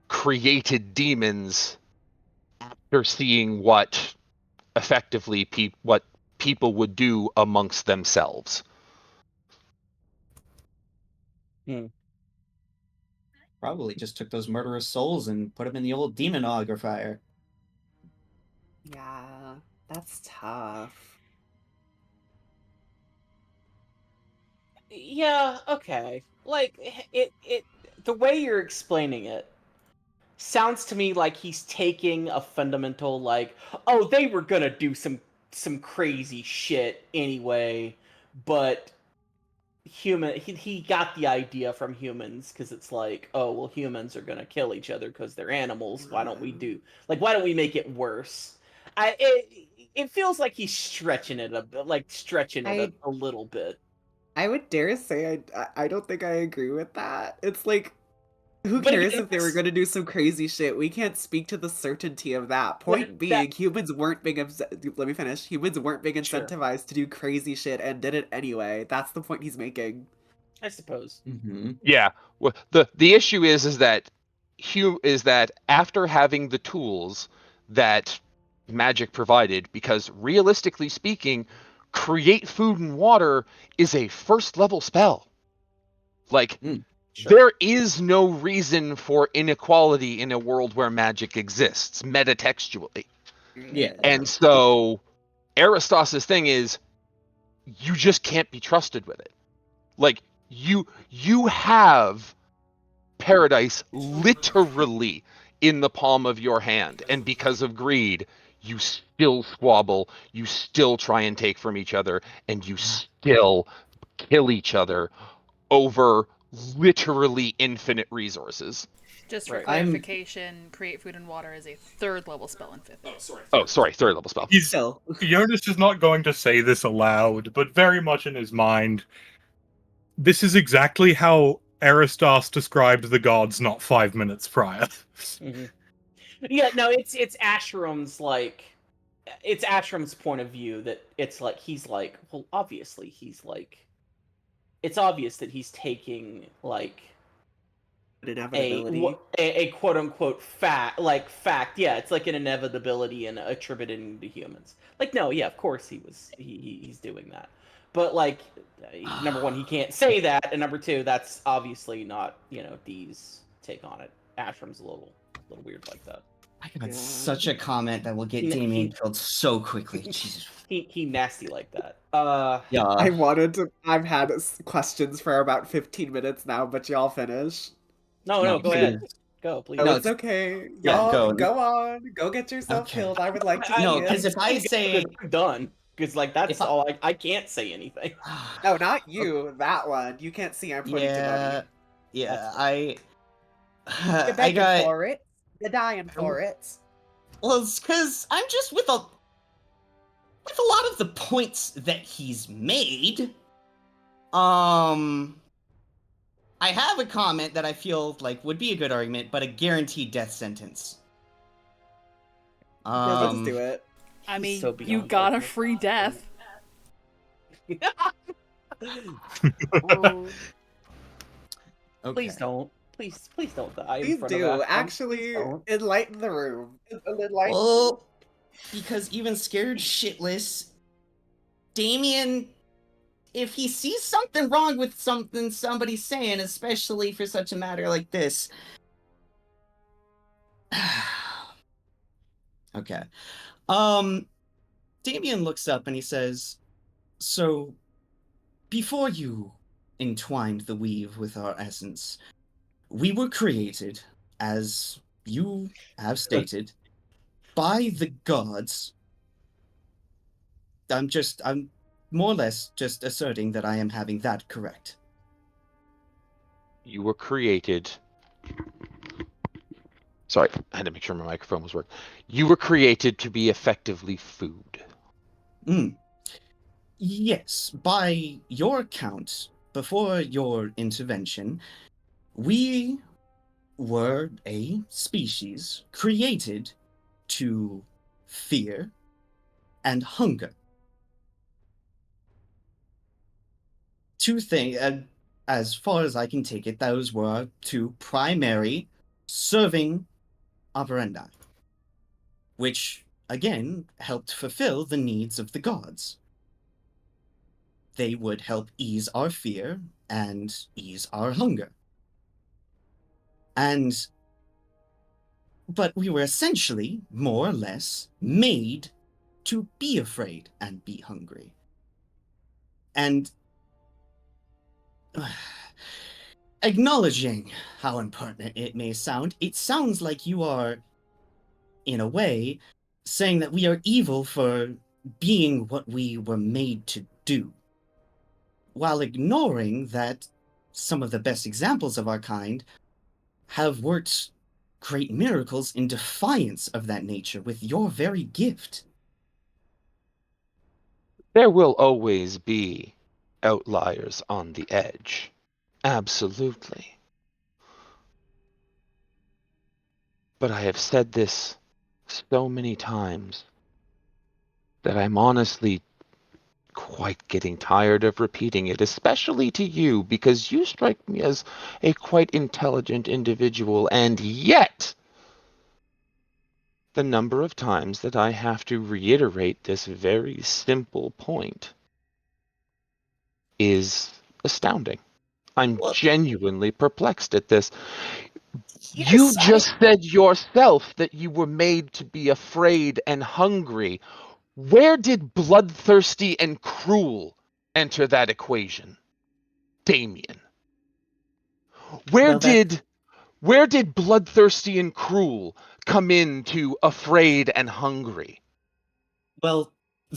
created demons after seeing what effectively what people would do amongst themselves. Probably just took those murderous souls and put them in the old demonographer. Yeah, that's tough. Yeah, okay. Like it the way you're explaining it sounds to me like he's taking a fundamental like, oh, they were going to do some crazy shit anyway, but he got the idea from humans cuz it's like, oh, well humans are going to kill each other cuz they're animals. Why don't we make it worse? It feels like he's stretching it a bit, like stretching it I a little bit. I would dare say I don't think I agree with that. It's like, who But cares again, if they were going to do some crazy shit? We can't speak to the certainty of that. Point that being, humans weren't being let me finish. Humans weren't being sure, incentivized to do crazy shit and did it anyway. That's the point he's making. I suppose. Mm-hmm. Yeah. Well, the issue is that after having the tools that magic provided, because realistically speaking, create food and water is a first level spell. Like Sure. there is no reason for inequality in a world where magic exists metatextually. Yeah. And so Aristos's thing is you just can't be trusted with it. Like you have paradise literally in the palm of your hand, and because of greed you still squabble, you still try and take from each other, and you still kill each other over literally infinite resources. Just for Right. clarification, create food and water is a third level spell in fifth. Oh, sorry, third level spell. He's Still. Jonas is not going to say this aloud, but very much in his mind, this is exactly how Aristos described the gods not 5 minutes prior. Mm-hmm. Yeah, no, it's Ashram's like, it's Ashram's point of view that it's like he's like, well, obviously he's like, it's obvious that he's taking like An inevitability. a quote unquote fact. Yeah, it's like an inevitability and attributed to humans. Like, no, yeah, of course he's doing that, but like, number one, he can't say that, and number two, that's obviously not Dee's take on it. Ashram's a little weird like that. I got Yeah. such a comment that will get He- Damien he- killed so quickly. Jesus. He nasty like that. Yeah. I wanted to. I've had questions for about 15 minutes now, but y'all finish. No, go ahead. Go, please. No, No, it's okay. yeah, Y'all, go. go on. Go get yourself Okay. killed. I would like to see No, it. because if I say I'm done, because like that's If I- all I can't say anything. No, not you. That one. You can't see. I'm pointing to Buddy. yeah, You're I begging got for it. You're dying for it. well, it's because I'm just with a lot of the points that he's made. I have a comment that I feel like would be a good argument, but a guaranteed death sentence. Let's do it. I He's mean, so you beyond got a judgment. free death. Okay. Please don't. Please don't die in Please front of do. Ashram. Actually, Please don't. enlighten the room. Enlighten. Well, because even scared shitless, Damien, if he sees something wrong with something somebody's saying, especially for such a matter like this. Okay. Damien looks up and he says, "So, before you entwined the weave with our essence, we were created, as you have stated, by the gods." I'm more or less just asserting that I am having that correct. You were created. Sorry, I had to make sure my microphone was working. You were created to be effectively food. Yes, by your count, before your intervention, we were a species created to fear and hunger. Two things, as far as I can take it, those were two primary serving operandi, which, again, helped fulfill the needs of the gods. They would help ease our fear and ease our hunger. But we were essentially, more or less, made to be afraid and be hungry. And acknowledging how impertinent it may sound, it sounds like you are, in a way, saying that we are evil for being what we were made to do, while ignoring that some of the best examples of our kind have worked great miracles in defiance of that nature with your very gift. There will always be outliers on the edge. Absolutely. But I have said this so many times that I'm honestly quite getting tired of repeating it, especially to you, because you strike me as a quite intelligent individual, and yet the number of times that I have to reiterate this very simple point is astounding. I'm genuinely perplexed at this. You just said yourself that you were made to be afraid and hungry. Where did bloodthirsty and cruel enter that equation, Damien? Where Well, did bloodthirsty and cruel come into afraid and hungry? Well,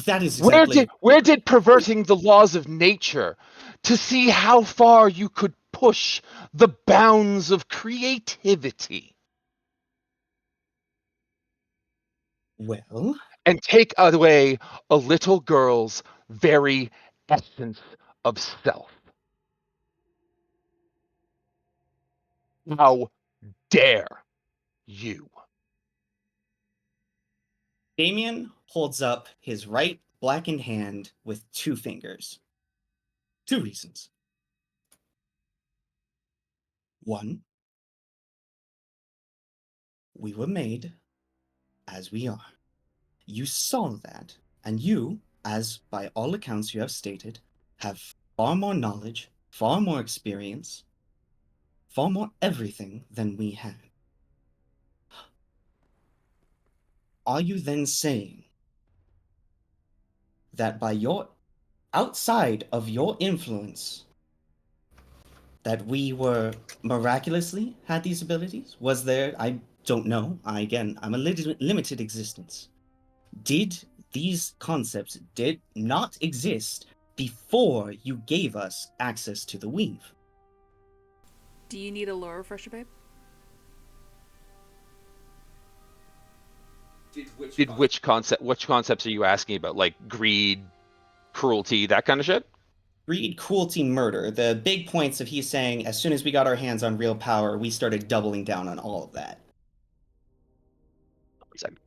that is exactly... Where did perverting the laws of nature to see how far you could push the bounds of creativity Well, and take away a little girl's very essence of self? How dare you? Damien holds up his right blackened hand with two fingers. Two reasons. One, we were made as we are. You saw that, and you, as by all accounts you have stated, have far more knowledge, far more experience, far more everything than we had. Are you then saying that by your outside of your influence, that we were miraculously had these abilities? Was there, I don't know, I'm a limited existence. Did these concepts did not exist before you gave us access to the weave? Do you need a lore refresher, babe? Did which concepts are you asking about? Like greed, cruelty, that kind of shit? Greed, cruelty, murder. The big points of he's saying as soon as we got our hands on real power, we started doubling down on all of that. 1 second.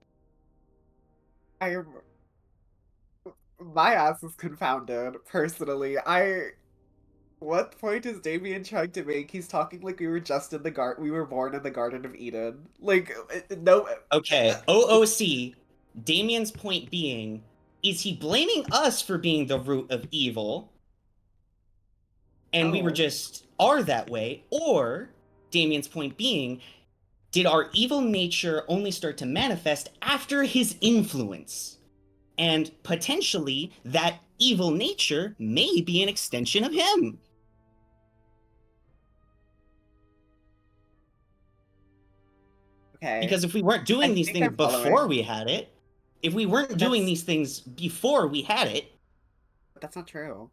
My ass is confounded, personally. What point is Damien trying to make? He's talking like we were just in the we were born in the Garden of Eden. Like, no. Okay, OOC, Damien's point being, is he blaming us for being the root of evil? And we were just are that way, or Damien's point being, did our evil nature only start to manifest after his influence? And potentially that evil nature may be an extension of him. Okay. Because if we weren't doing these things before we had it, if we weren't doing these things before we had it... But that's not true.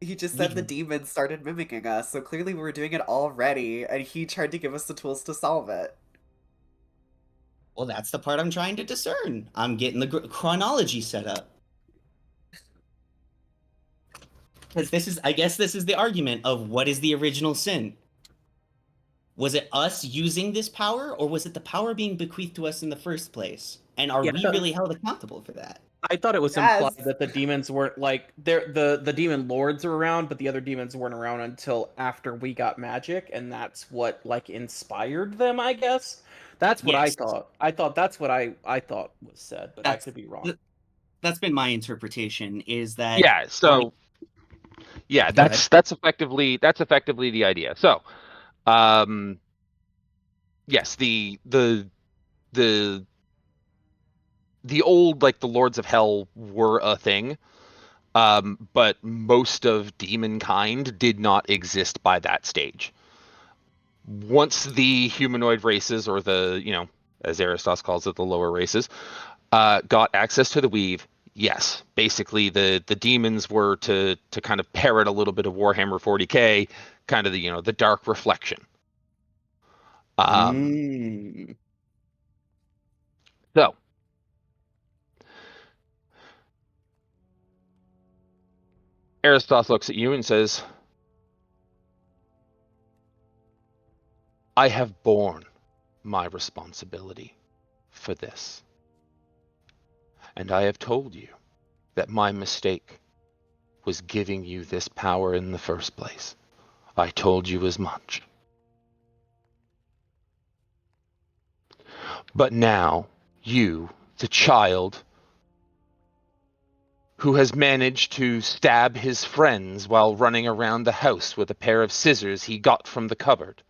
He just said the demons started mimicking us, so clearly we were doing it already, and he tried to give us the tools to solve it. Well, that's the part I'm trying to discern. I'm getting the chronology set up. Because I guess this is the argument of what is the original sin? Was it us using this power, or was it the power being bequeathed to us in the first place? And are we really held accountable for that? I thought it was implied that the demons weren't like the demon lords were around, but the other demons weren't around until after we got magic, and that's what like inspired them, I guess. That's what I thought. I thought that's what I thought was said, but I could be wrong. That's been my interpretation, is that... Yeah, so yeah, that's effectively the idea. So, yes, the old, like, the Lords of Hell were a thing, but most of demonkind did not exist by that stage. Once the humanoid races, or the, as Aristos calls it, the lower races, got access to the weave, yes, basically the demons were to kind of parrot a little bit of Warhammer 40k, kind of the dark reflection. So, Aristos looks at you and says, I have borne my responsibility for this. And I have told you that my mistake was giving you this power in the first place. I told you as much. But now, you, the child, who has managed to stab his friends while running around the house with a pair of scissors he got from the cupboard,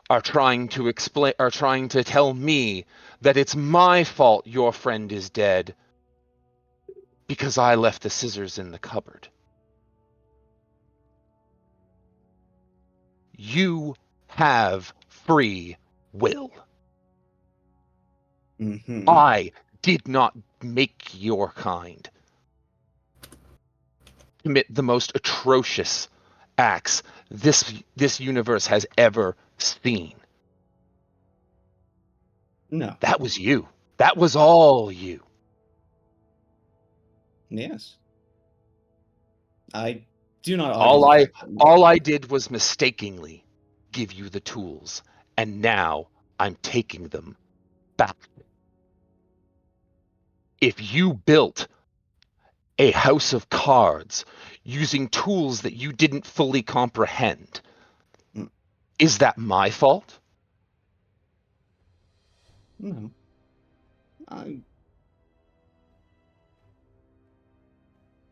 are trying to tell me that it's my fault your friend is dead because I left the scissors in the cupboard. You have free will. I did not make your kind commit the most atrocious acts this universe has ever seen. No. That was you. That was all you. Yes. I do not argue. All I did was mistakenly give you the tools, and now I'm taking them back. If you built a house of cards using tools that you didn't fully comprehend, is that my fault? No. I,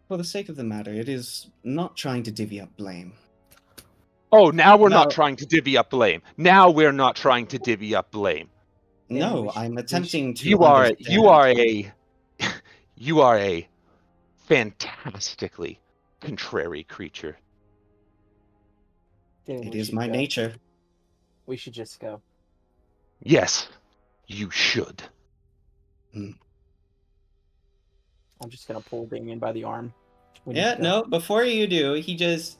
for the sake of the matter, it is not trying to divvy up blame. Oh, now we're not Now, trying to divvy up blame. Now we're not trying to divvy up blame. Damon, no, I'm attempting to You are understand. you are a fantastically contrary creature. Damon, It we is should my go. nature. We should just go. Yes, you should. I'm just gonna pull Damien by the arm. We need Yeah, to go. no, before you do, he just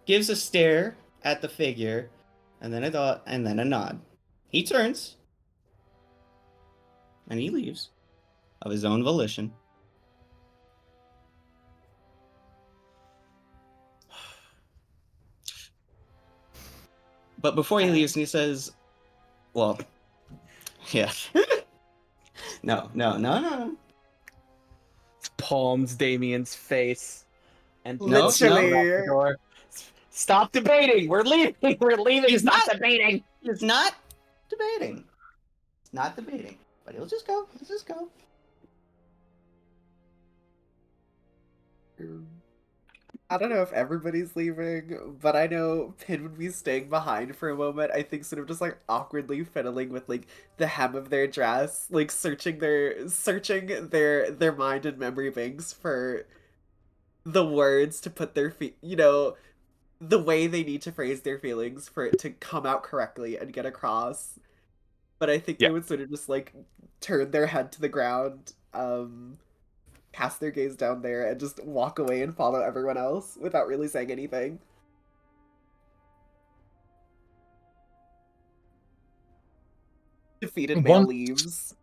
gives a stare at the figure, and then a thought, and then a nod. He turns, and he leaves of his own volition. But before he leaves, he says, well, yeah. No. Palms Damien's face and No, throws him no. out the door. Stop debating. We're leaving. We're leaving. He's Stop not- debating. He's not debating. It's not debating. But he'll just go. He'll just go. I don't know if everybody's leaving, but I know Pin would be staying behind for a moment. I think sort of just like awkwardly fiddling with like the hem of their dress, like searching their mind and memory banks for the words to put their the way they need to phrase their feelings for it to come out correctly and get across. But I think they Yeah. would sort of just like turn their head to the ground, cast their gaze down there, and just walk away and follow everyone else without really saying anything. Defeated male Once- leaves.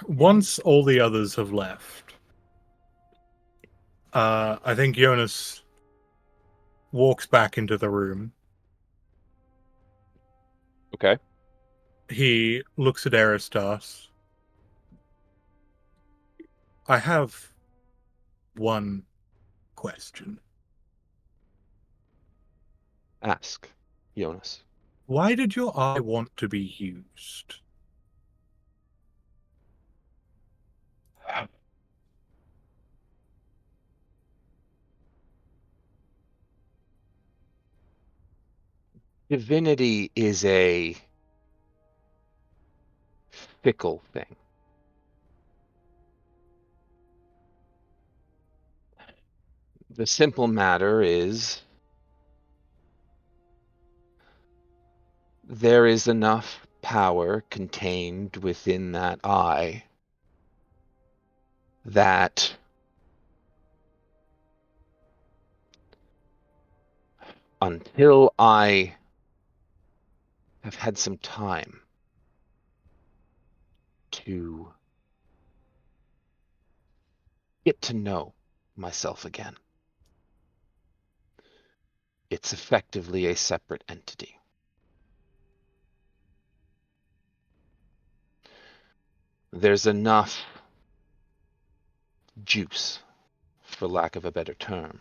Once all the others have left, I think Jonas walks back into the room. Okay. He looks at Aristas. I have one question. Ask, Jonas. Why did your eye want to be used? Divinity is a fickle thing. The simple matter is there is enough power contained within that eye that until I have had some time to get to know myself again, it's effectively a separate entity. There's enough juice, for lack of a better term,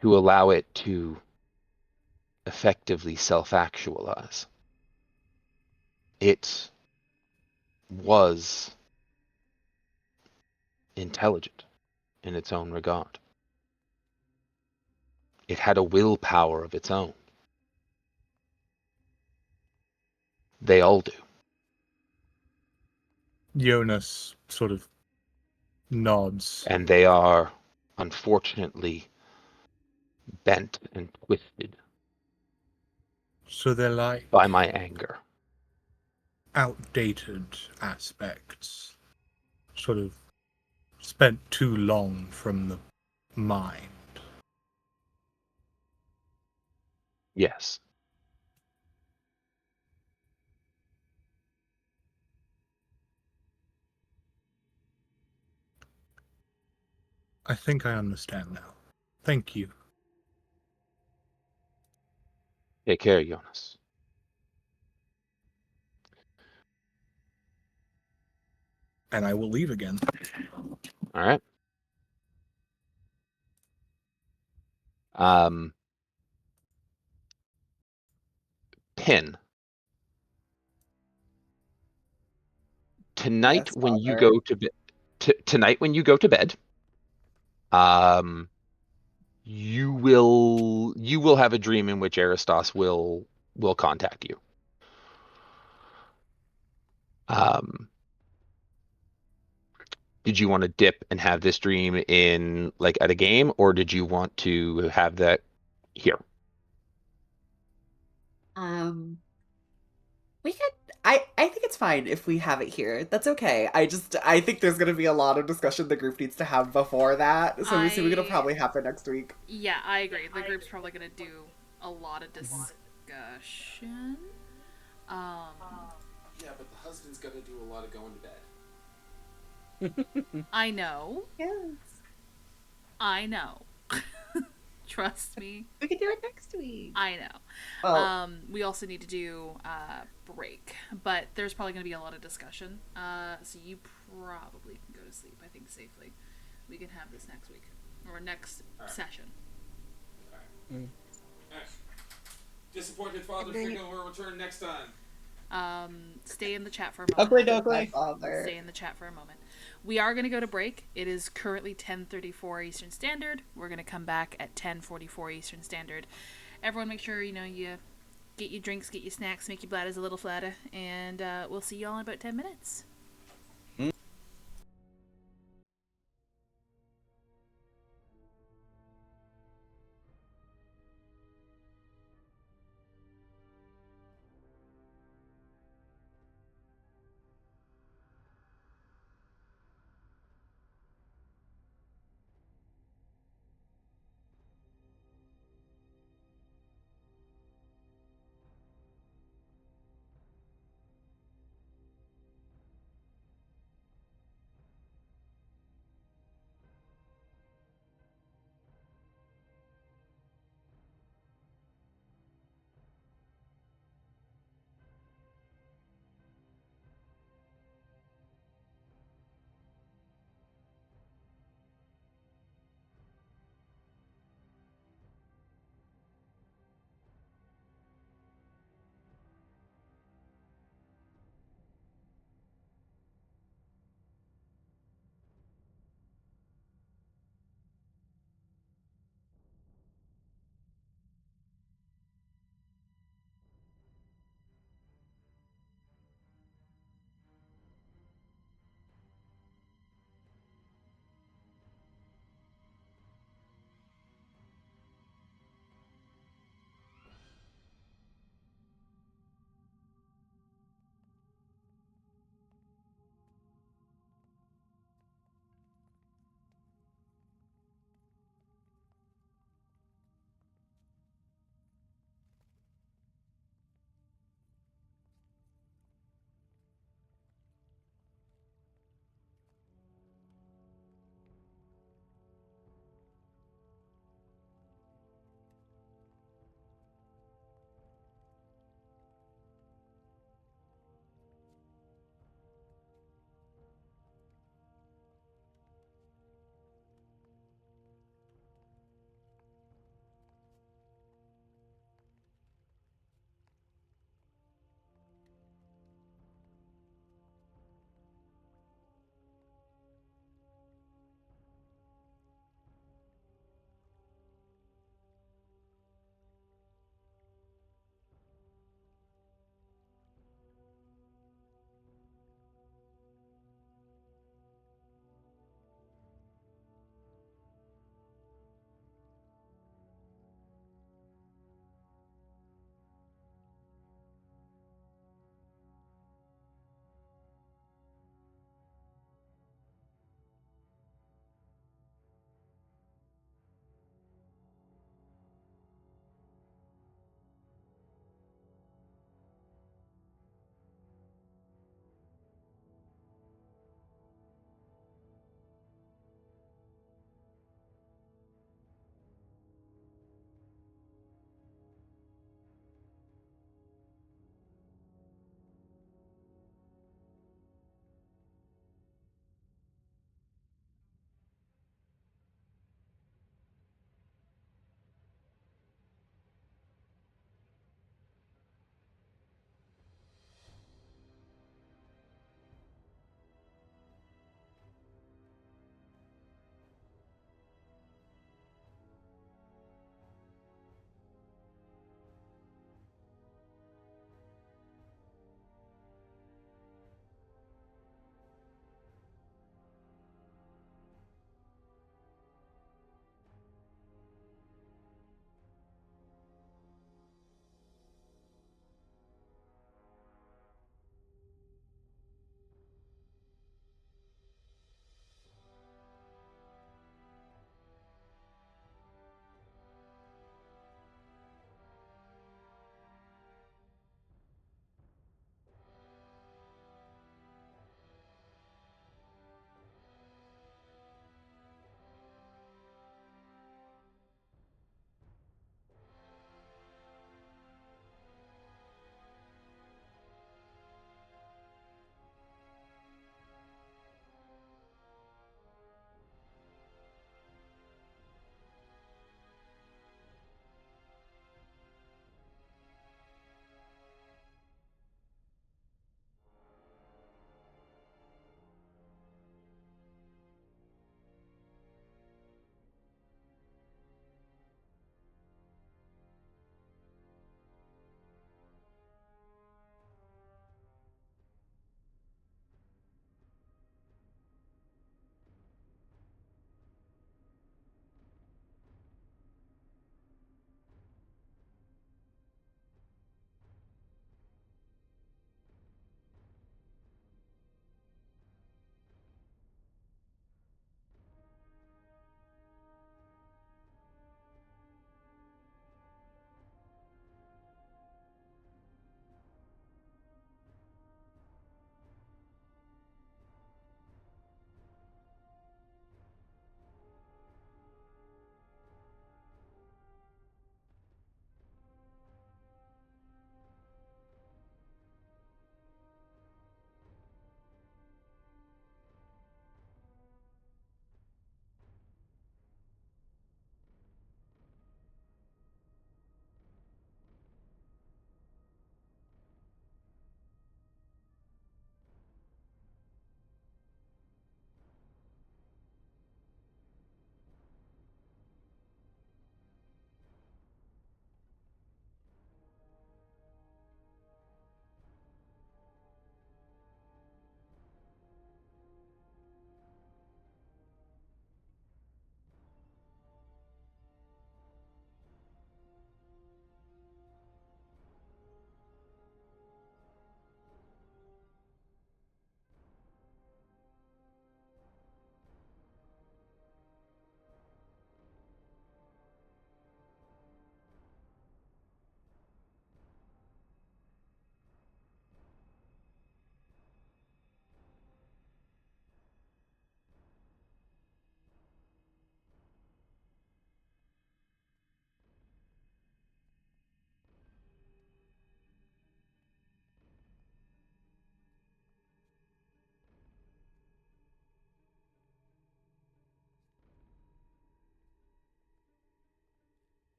to allow it to effectively self-actualize. It was intelligent in its own regard. It had a willpower of its own. They all do. Jonas sort of nods. And they are, unfortunately, bent and twisted So they're like by my anger. outdated aspects. Sort of spent too long from the mind. Yes. I think I understand now. Thank you. Take care, Jonas. And I will leave again. All right. Pin. tonight Yes, when you Father. go to bed, tonight when you go to bed, um, you will have a dream in which Aristos will contact you. Um, did you want to dip and have this dream in like at a game, or did you want to have that here? Um, we could. I think it's fine if we have it here. That's okay. I think there's gonna be a lot of discussion the group needs to have before that. So I'm assuming it'll I probably happen next week. Yeah, I agree. The group's probably gonna do a lot of discussion. Um, Yeah, but the husband's gonna do a lot of going to bed. I know. Yes. I know. Trust me. We can do it next week. I know. Well, We also need to do break, but there's probably going to be a lot of discussion. So you probably can go to sleep. I think safely. We can have this next week or next session. Alright. Disappointed father figure will return next time. Stay in the chat for a moment. Ugly my duckly. father. Stay in the chat for a moment. We are going to go to break. It is currently 10:34 Eastern Standard. We're going to come back at 10:44 Eastern Standard. Everyone make sure, you get your drinks, get your snacks, make your bladders a little flatter, and we'll see you all in about 10 minutes.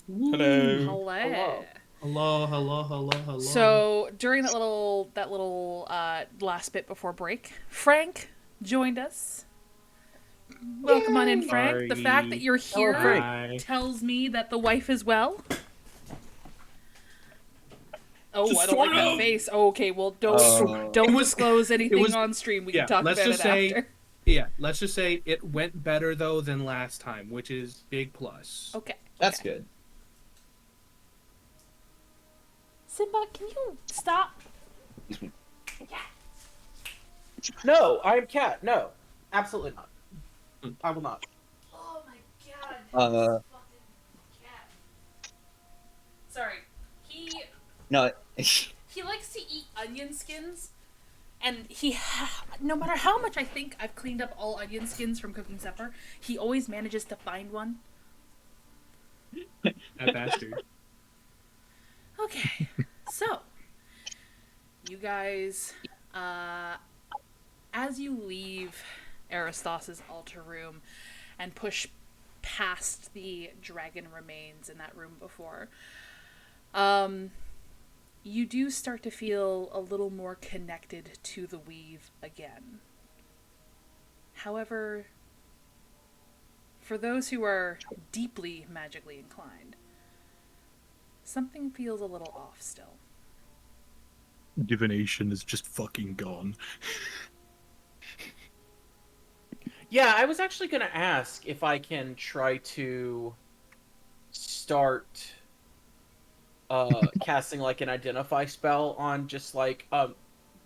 Hello. Hello. Hello. So during that little last bit before break, Frank joined us. Welcome on in, Frank. The fact that you're here Hi. tells me that the wife is well. Oh, Just I don't like sort that of. face. Oh, okay, well, don't It was- disclose anything was- on stream. We can yeah, talk let's about just it say- after. Yeah, let's just say it went better though than last time, which is big plus. Okay. That's good. Simba, can you stop? No, I am cat. No, absolutely not. I will not. Oh my god. Fucking cat. Sorry. No. He likes to eat onion skins, and no matter how much I think I've cleaned up all onion skins from cooking supper, he always manages to find one. That bastard. Okay, so you guys, as you leave Aristos' altar room and push past the dragon remains in that room before, you do start to feel a little more connected to the weave again. However, for those who are deeply magically inclined, something feels a little off still. Divination is just fucking gone. Yeah, I was actually going to ask if I can try to start casting like an identify spell on just like a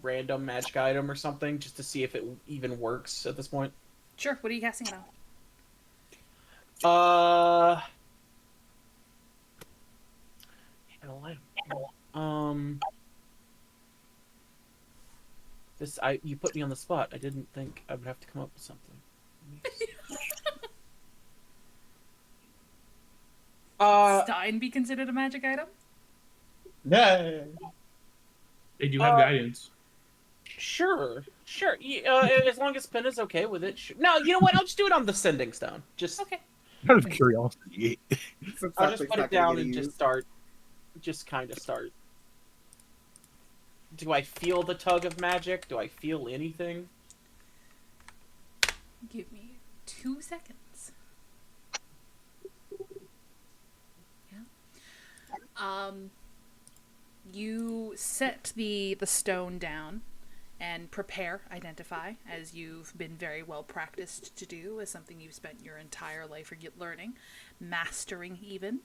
random magic item or something, just to see if it even works at this point. Sure, what are you casting it on? You put me on the spot. I didn't think I would have to come up with something. Stein be considered a magic item? Yeah. They do have guidance. Sure. As long as Pin is okay with it. Sure. No, you know what? I'll just do it on the sending stone. Just okay. Out of curiosity. I'll just put it down and just start. Just kind of start. Do I feel the tug of magic? Do I feel anything? Give me 2 seconds. Yeah. You set the stone down and prepare identify, as you've been very well practiced to do, as something you've spent your entire life learning, mastering even.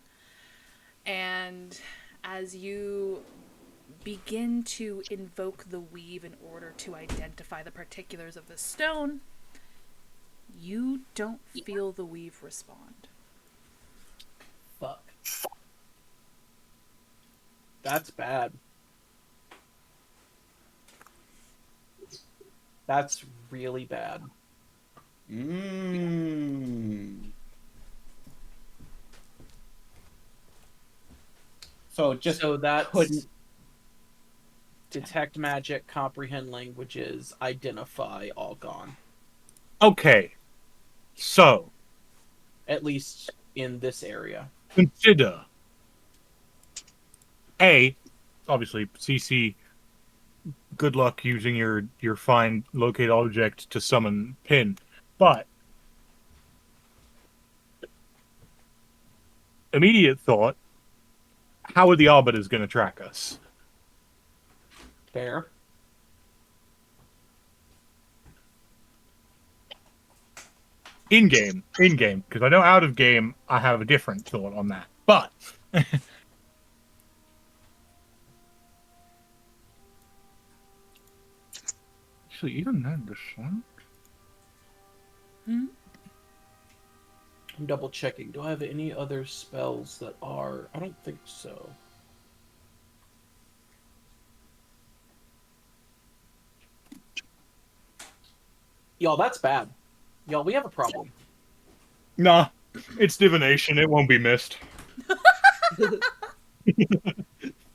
And as you begin to invoke the weave in order to identify the particulars of the stone, you don't feel the weave respond. Fuck. That's bad. That's really bad. So that's couldn't... detect magic, comprehend languages, identify, all gone. Okay. So, At least in this area. consider obviously CC, good luck using your find locate object to summon Pin, but immediate thought, how are the arbiters going to track us? Fair. In game, because I know out of game I have a different thought on that, but actually, even then, the sun. I'm double checking. Do I have any other spells that are... I don't think so. Y'all, that's bad. Y'all, we have a problem. Nah, it's divination. It won't be missed.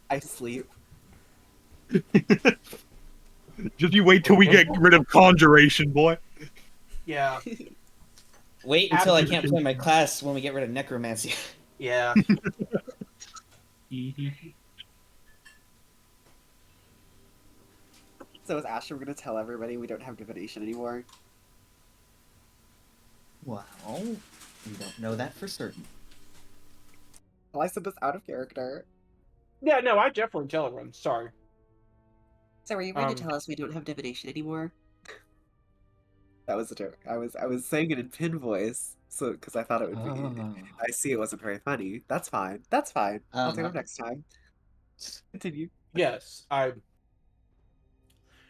I sleep. Just you wait till we get rid of conjuration, boy. Yeah. Wait until I can't play my class when we get rid of necromancy. Yeah. So is Asher going to tell everybody we don't have divination anymore? Well, we don't know that for certain. Well, I said this out of character. Yeah, no, I definitely tell everyone. Sorry. So are you going to tell us we don't have divination anymore? That was a joke. I was saying it in pin voice, so because I thought it would be. Oh. I see it wasn't very funny. That's fine. That's fine. I'll do it next time. Continue. Yes,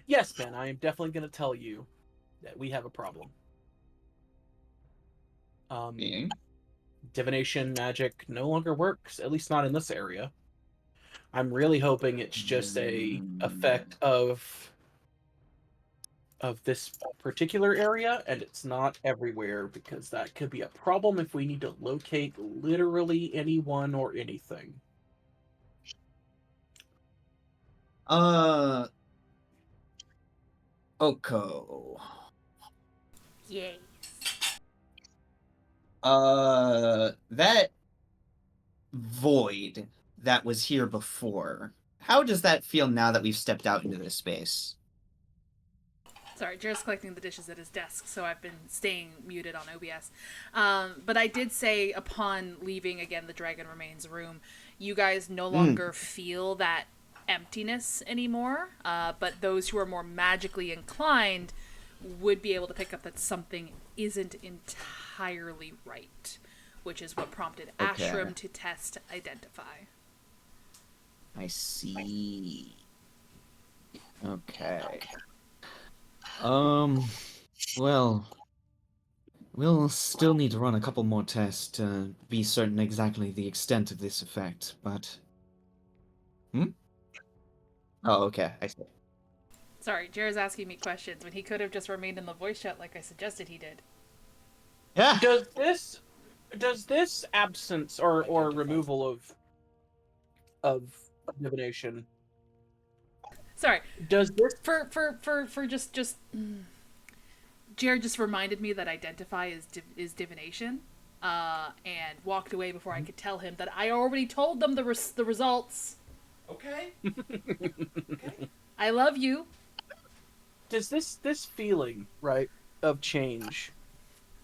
Yes, Ben, I am definitely going to tell you that we have a problem. Divination magic no longer works, at least not in this area. I'm really hoping it's just a effect of this particular area, and it's not everywhere, because that could be a problem if we need to locate literally anyone or anything. Oko. Yay. That void that was here before, how does that feel now that we've stepped out into this space? Sorry, Jared's collecting the dishes at his desk, so I've been staying muted on OBS. But I did say, upon leaving again the Dragon Remains room, you guys no longer feel that emptiness anymore. But those who are more magically inclined would be able to pick up that something isn't entirely right, which is what prompted Ashram to test Identify. I see. Okay. Well, we'll still need to run a couple more tests to be certain exactly the extent of this effect, but... Oh, okay, I see. Sorry, Jared's asking me questions when he could have just remained in the voice chat like I suggested he did. Yeah. Does this absence or removal of divination, Sorry, does this for just Jared just reminded me that Identify is divination, and walked away before I could tell him that I already told them the results. Okay. Okay. I love you. does this feeling, right, of change,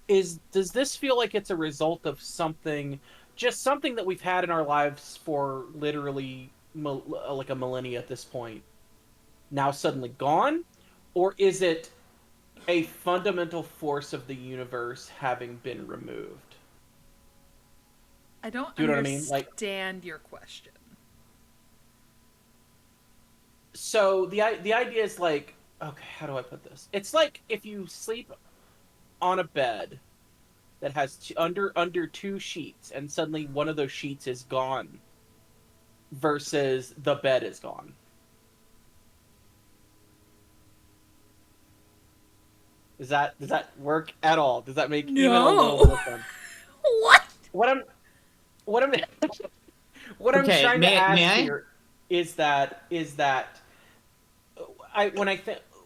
does this feel like it's a result of something, just something that we've had in our lives for literally like a millennia at this point, now suddenly gone, or is it a fundamental force of the universe having been removed? I don't Do you know what I mean? understand your question. So the idea is like, okay, how do I put this? It's like if you sleep on a bed that has under two sheets, and suddenly one of those sheets is gone, versus the bed is gone. Does that work at all? Does that make even a little bit of sense? What? What I'm what I'm Okay, trying to ask may I? here is that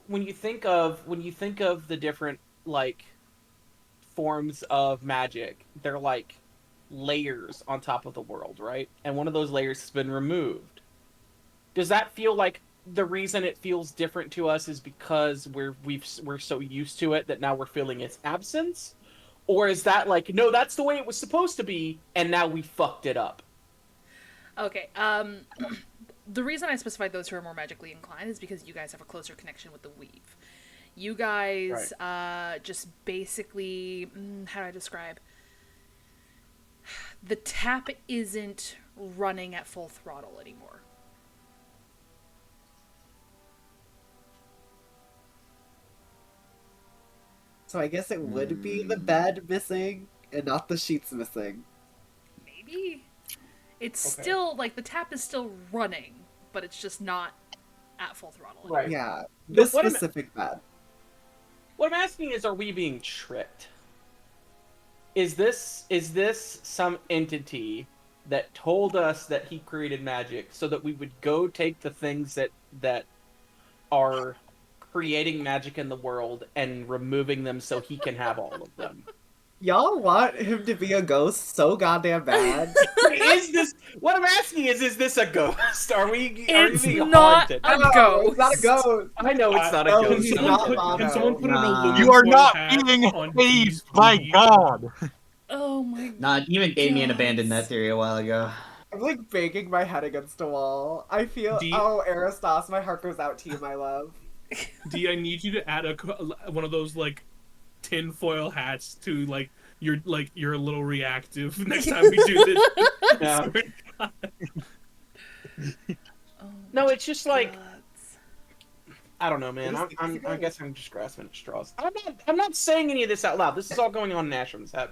when you think of the different, like, forms of magic, they're like layers on top of the world, right? And one of those layers has been removed. Does that feel like the reason it feels different to us is because we're so used to it that now we're feeling its absence? Or is that like, no, that's the way it was supposed to be, and now we fucked it up? Okay, the reason I specified those who are more magically inclined is because you guys have a closer connection with the weave. You guys, just basically, how do I describe? The tap isn't running at full throttle anymore. So I guess it would be the bed missing and not the sheets missing. Maybe? It's still, like, the tap is still running, but it's just not at full throttle anymore. Right. Yeah, this specific bed. What I'm asking is, are we being tricked? Is this some entity that told us that he created magic so that we would go take the things that are creating magic in the world and removing them so he can have all of them? Y'all want him to be a ghost so goddamn bad. Is this what I'm asking? Is this a ghost? Are we It's being not haunted? a No, ghost. it's not a ghost. I know it's not a No, ghost. he's Can not someone, can Mono. someone put an Nah. aluminum You are foil not hat being on saved, D's my booty? god! Oh my Nah, even Damien abandoned that gods. theory a while ago. I'm like banging my head against a wall. I feel. D- Oh, Aristos, my heart goes out to you, my love. D, I need you to add one of those like tinfoil hats to like you're a little reactive next time we do this. Yeah. Oh No, it's just like gods. I don't know, man. What is I this? guess I'm just grasping at straws. I'm not saying any of this out loud. This is all going on in Ashram's head.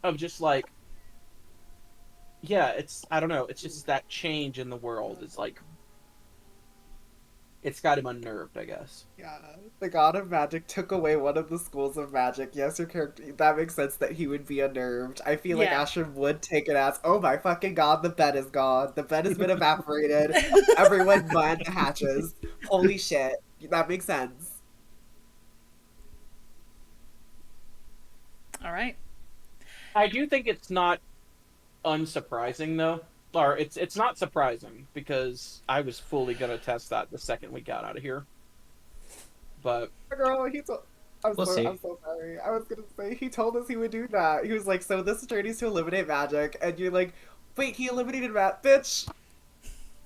Of just like, yeah, I don't know. It's just that change in the world is like, it's got him unnerved, I guess. Yeah, the god of magic took away one of the schools of magic. Yes, your character. That makes sense that he would be unnerved. I feel like Yeah. Ashram would take it as, oh my fucking god, the bed is gone. The bed has been evaporated. Everyone mind the hatches. Holy shit. That makes sense. All right. I do think it's not unsurprising though. Or it's not surprising because I was fully gonna test that the second we got out of here. But Girl, he told. We'll see. I'm so sorry. I was gonna say he told us he would do that. He was like, "So this journey's to eliminate magic," and you're like, "Wait, he eliminated bitch."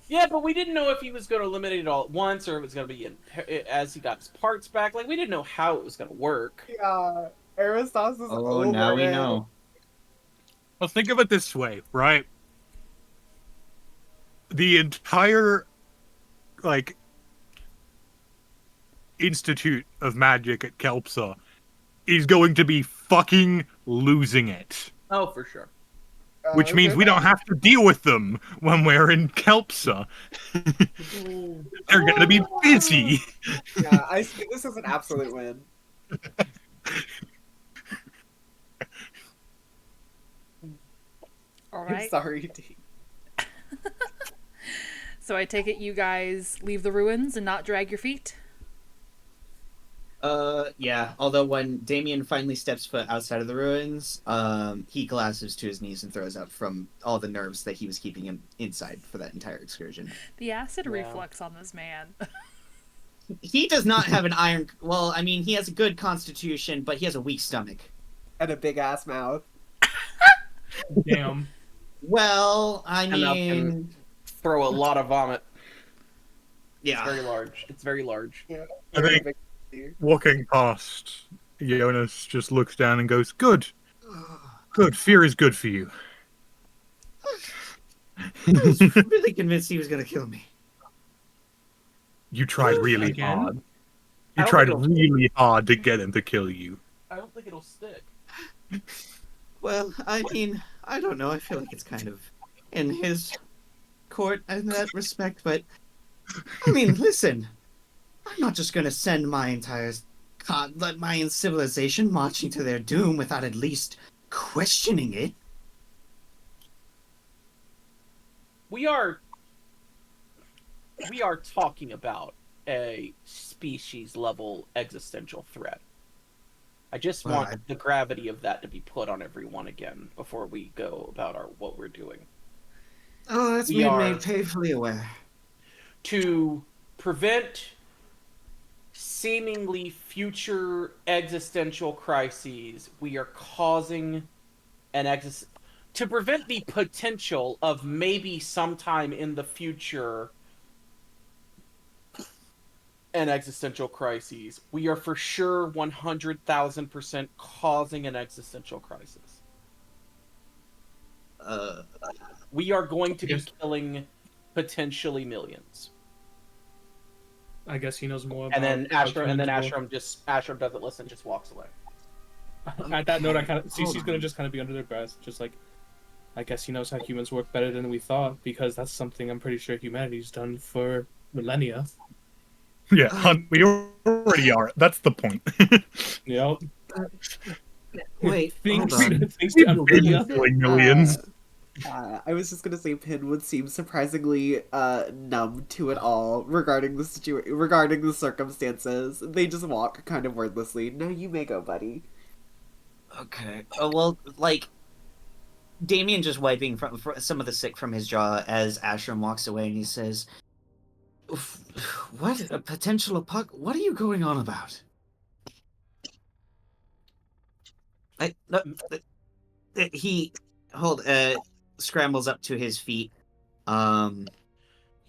yeah, but we didn't know if he was going to eliminate it all at once or if it was going to be as he got his parts back. Like we didn't know how it was going to work. Yeah, Aristos is Oh, over now we it. know. Well, think of it this way, right? The entire, like, Institute of Magic at Kelpsa is going to be fucking losing it. Oh, for sure. Which means we don't have to deal with them when we're in Kelpsa. They're gonna be busy. Yeah, I see this as an absolute win. All I'm right. sorry, D. So I take it you guys leave the ruins and not drag your feet? Yeah. Although when Damien finally steps foot outside of the ruins, he collapses to his knees and throws up from all the nerves that he was keeping inside for that entire excursion. The acid Yeah. reflux on this man. He does not have an iron. Well, I mean, he has a good constitution, but he has a weak stomach. And a big ass mouth. Damn. Well, I Enough mean, can throw a lot of vomit. It's yeah. very large. It's very large. Yeah. I think- Big- Walking past, Jonas just looks down and goes, "Good. Good. Fear is good for you." I was really convinced he was gonna kill me. You tried really Again? hard. I You don't tried think it'll- really hard to get him to kill you. I don't think it'll stick. Well, I mean, I don't know. I feel like it's kind of in his court in that respect, but I mean, listen, I'm not just gonna send my entire civilization marching to their doom without at least questioning it. We are talking about a species level existential threat. I just Well, want the gravity of that to be put on everyone again before we go about what we're doing. Oh, that's We me are- made painfully aware. To prevent seemingly future existential crises, we are causing to prevent the potential of maybe sometime in the future an existential crisis. We are for sure 100,000% causing an existential crisis. We are going to be Yes. killing potentially millions. I guess he knows more about And then how Ashram doesn't listen, just walks away. At that note, I kind of Cece's gonna just kind of be under their breath, just like, I guess he knows how humans work better than we thought, because that's something I'm pretty sure humanity's done for millennia. Yeah, we already are. That's the point. You know, Wait, things hold on. things down Been millennia. killing millions. I was just gonna say Pin would seem surprisingly numb to it all regarding regarding the circumstances. They just walk kind of wordlessly. No, you may go, buddy. Okay. Well, like, Damien just wiping some of the sick from his jaw as Ashram walks away, and he says, "What a potential What are you going on about?" He scrambles up to his feet. You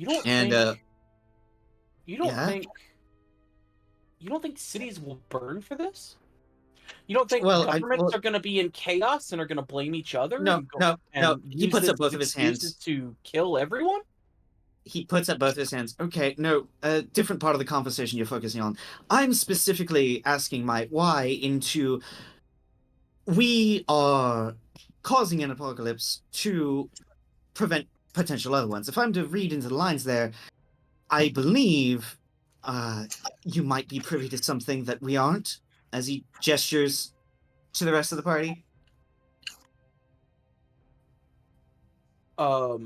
don't And think you don't yeah. think you don't think cities will burn for this? You don't think Well, governments are going to be in chaos and are going to blame each other no, and no. He use puts this up both as of his excuses hands. to kill everyone? He puts up both of his hands. Okay, no, different part of the conversation you're focusing on. I'm specifically asking my why into we are causing an apocalypse to prevent potential other ones. If I'm to read into the lines there, I believe you might be privy to something that we aren't, as he gestures to the rest of the party. I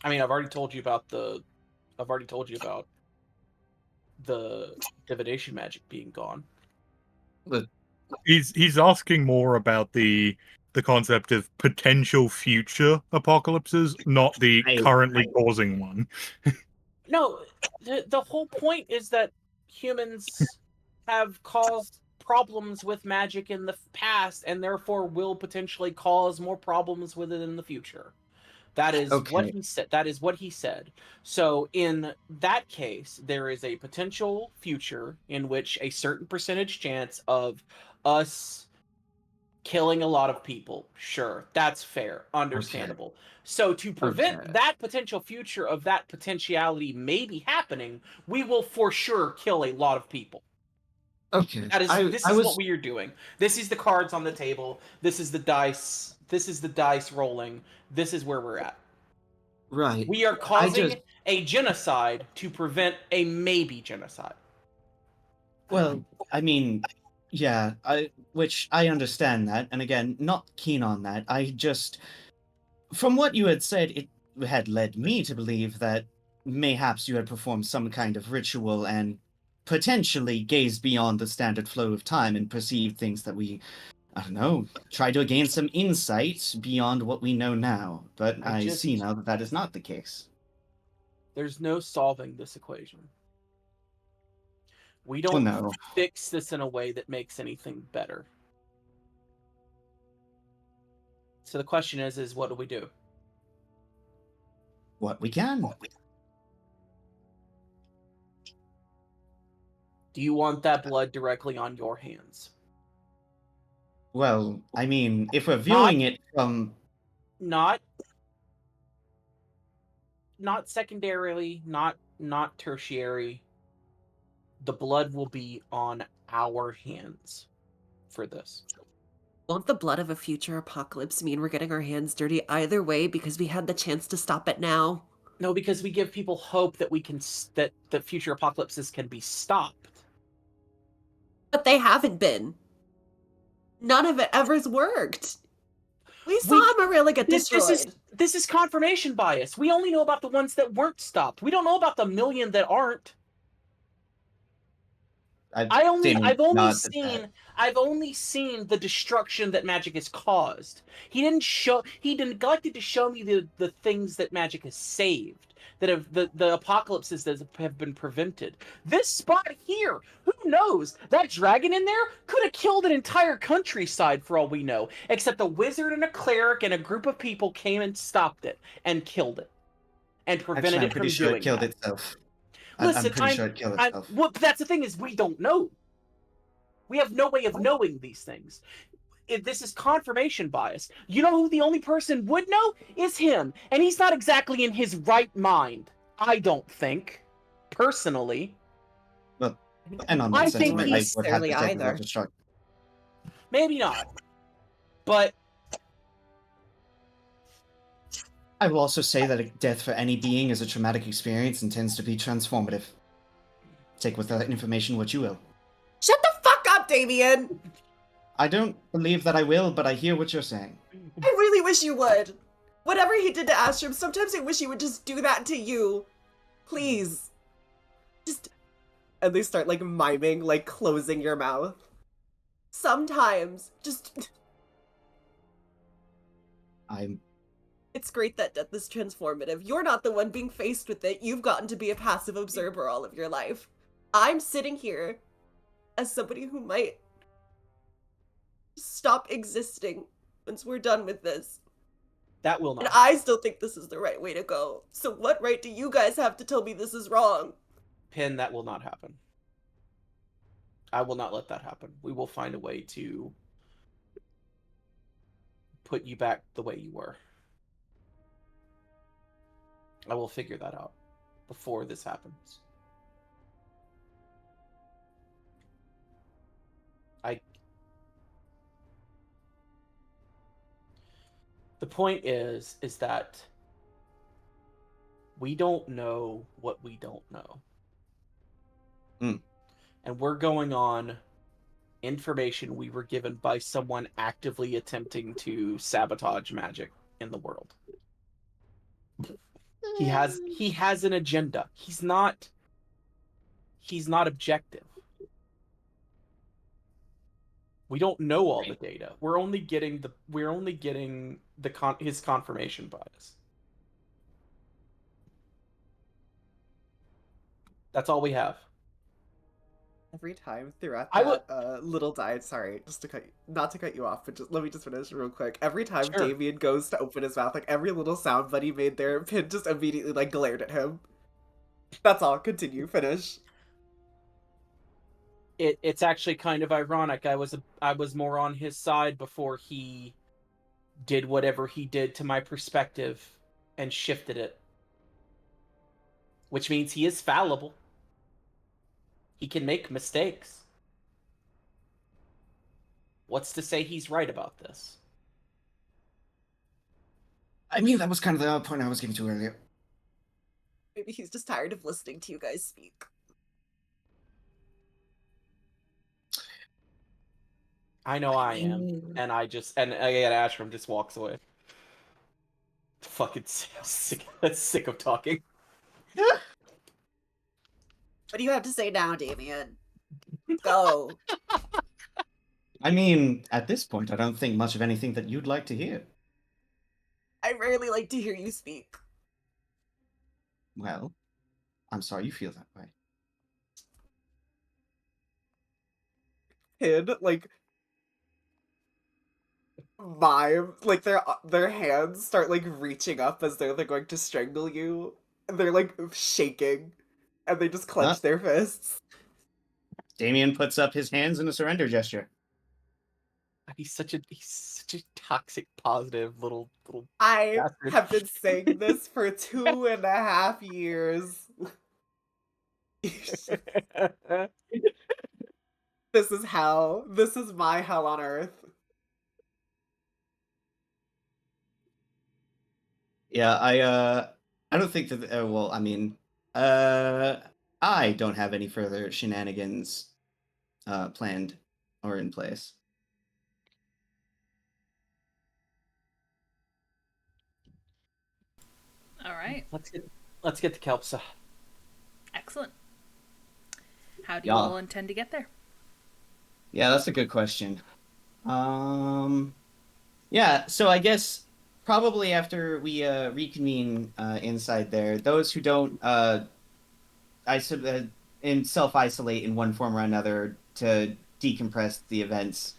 mean, I've already told you about the divination magic being gone. But He's asking more about the concept of potential future apocalypses, not the currently causing one. No, the whole point is that humans have caused problems with magic in the past and therefore will potentially cause more problems with it in the future. That is what he said. That is what he said. So in that case, there is a potential future in which a certain percentage chance of us killing a lot of people. Sure, that's fair, understandable. So to prevent that potential future of that potentiality maybe happening, we will for sure kill a lot of people. Okay. This is what we are doing. This is the cards on the table. This is the dice. This is the dice rolling. This is where we're at. Right. We are causing a genocide to prevent a maybe genocide. Well, I mean, yeah, which I understand that, and again, not keen on that. I just, from what you had said, it had led me to believe that mayhaps you had performed some kind of ritual and potentially gazed beyond the standard flow of time and perceived things that we, I don't know, try to gain some insight beyond what we know now. But I see now that that is not the case. There's no solving this equation. We don't fix this in a way that makes anything better. So the question is what do we do? What we can. Do you want that blood directly on your hands? Well, I mean, if we're viewing it from... Not secondarily, not tertiary. The blood will be on our hands for this. Won't the blood of a future apocalypse mean we're getting our hands dirty either way because we had the chance to stop it now? No, because we give people hope that that future apocalypses can be stopped. But they haven't been. None of it ever's worked. We saw Marilla get destroyed. This is confirmation bias. We only know about the ones that weren't stopped. We don't know about the million that aren't. I've only seen the destruction that magic has caused. He neglected to show me the things that magic has saved, that have the apocalypses that have been prevented. This spot here, who knows? That dragon in there could have killed an entire countryside for all we know, except a wizard and a cleric and a group of people came and stopped it and killed it and prevented it from doing it killed that. Itself. Listen, I'm pretty sure it killed itself. Well, that's the thing is we don't know. We have no way of knowing these things. This is confirmation bias. You know who the only person would know? Is him. And he's not exactly in his right mind. I don't think. Personally. Well, and on that I sense, think I he's would have to fairly take either. Maybe not. But I will also say that a death for any being is a traumatic experience and tends to be transformative. Take with that information what you will. Shut the fuck up, Damien! I don't believe that I will, but I hear what you're saying. I really wish you would. Whatever he did to Astrum, sometimes I wish he would just do that to you. Please. Just. And they start, like, miming, like, closing your mouth. Sometimes. Just. I'm. It's great that death is transformative. You're not the one being faced with it. You've gotten to be a passive observer all of your life. I'm sitting here as somebody who might stop existing once we're done with this. That will not. And I still think this is the right way to go. So what right do you guys have to tell me this is wrong? Pin, that will not happen. I will not let that happen. We will find a way to put you back the way you were. I will figure that out before this happens. The point is that we don't know what we don't know. And we're going on information we were given by someone actively attempting to sabotage magic in the world. He has an agenda. He's not objective. We don't know all the data. We're only getting his confirmation bias. That's all we have. Every time throughout I would- that little dive, sorry, just to not to cut you off, but just let me just finish real quick. Every time Sure. Damien goes to open his mouth, like every little sound Buddy made there, Pin just immediately like glared at him. That's all. Continue. Finish. It's actually kind of ironic. I was more on his side before he did whatever he did to my perspective and shifted it. Which means he is fallible. He can make mistakes. What's to say he's right about this? I mean, that was kind of the point I was getting to earlier. Maybe he's just tired of listening to you guys speak. I know I am. And again, Ashram just walks away. Fucking sick of talking. What do you have to say now, Damien? Go. I mean, at this point, I don't think much of anything that you'd like to hear. I rarely like to hear you speak. Well, I'm sorry you feel that way. Pin, like, mime, like their hands start like reaching up as though they're going to strangle you, and they're like shaking, and they just clench their fists. Damien puts up his hands in a surrender gesture. He's such a toxic, positive little. I bastard. have been saying this for 2.5 years. This is hell. This is my hell on earth. Yeah, I don't think that. Well, I mean, I don't have any further shenanigans planned or in place. All right. Let's get to Kelpsa. Excellent. How do you Yeah. all intend to get there? Yeah, that's a good question. Yeah, so I guess probably after we reconvene inside there, those who don't self-isolate in one form or another to decompress the events.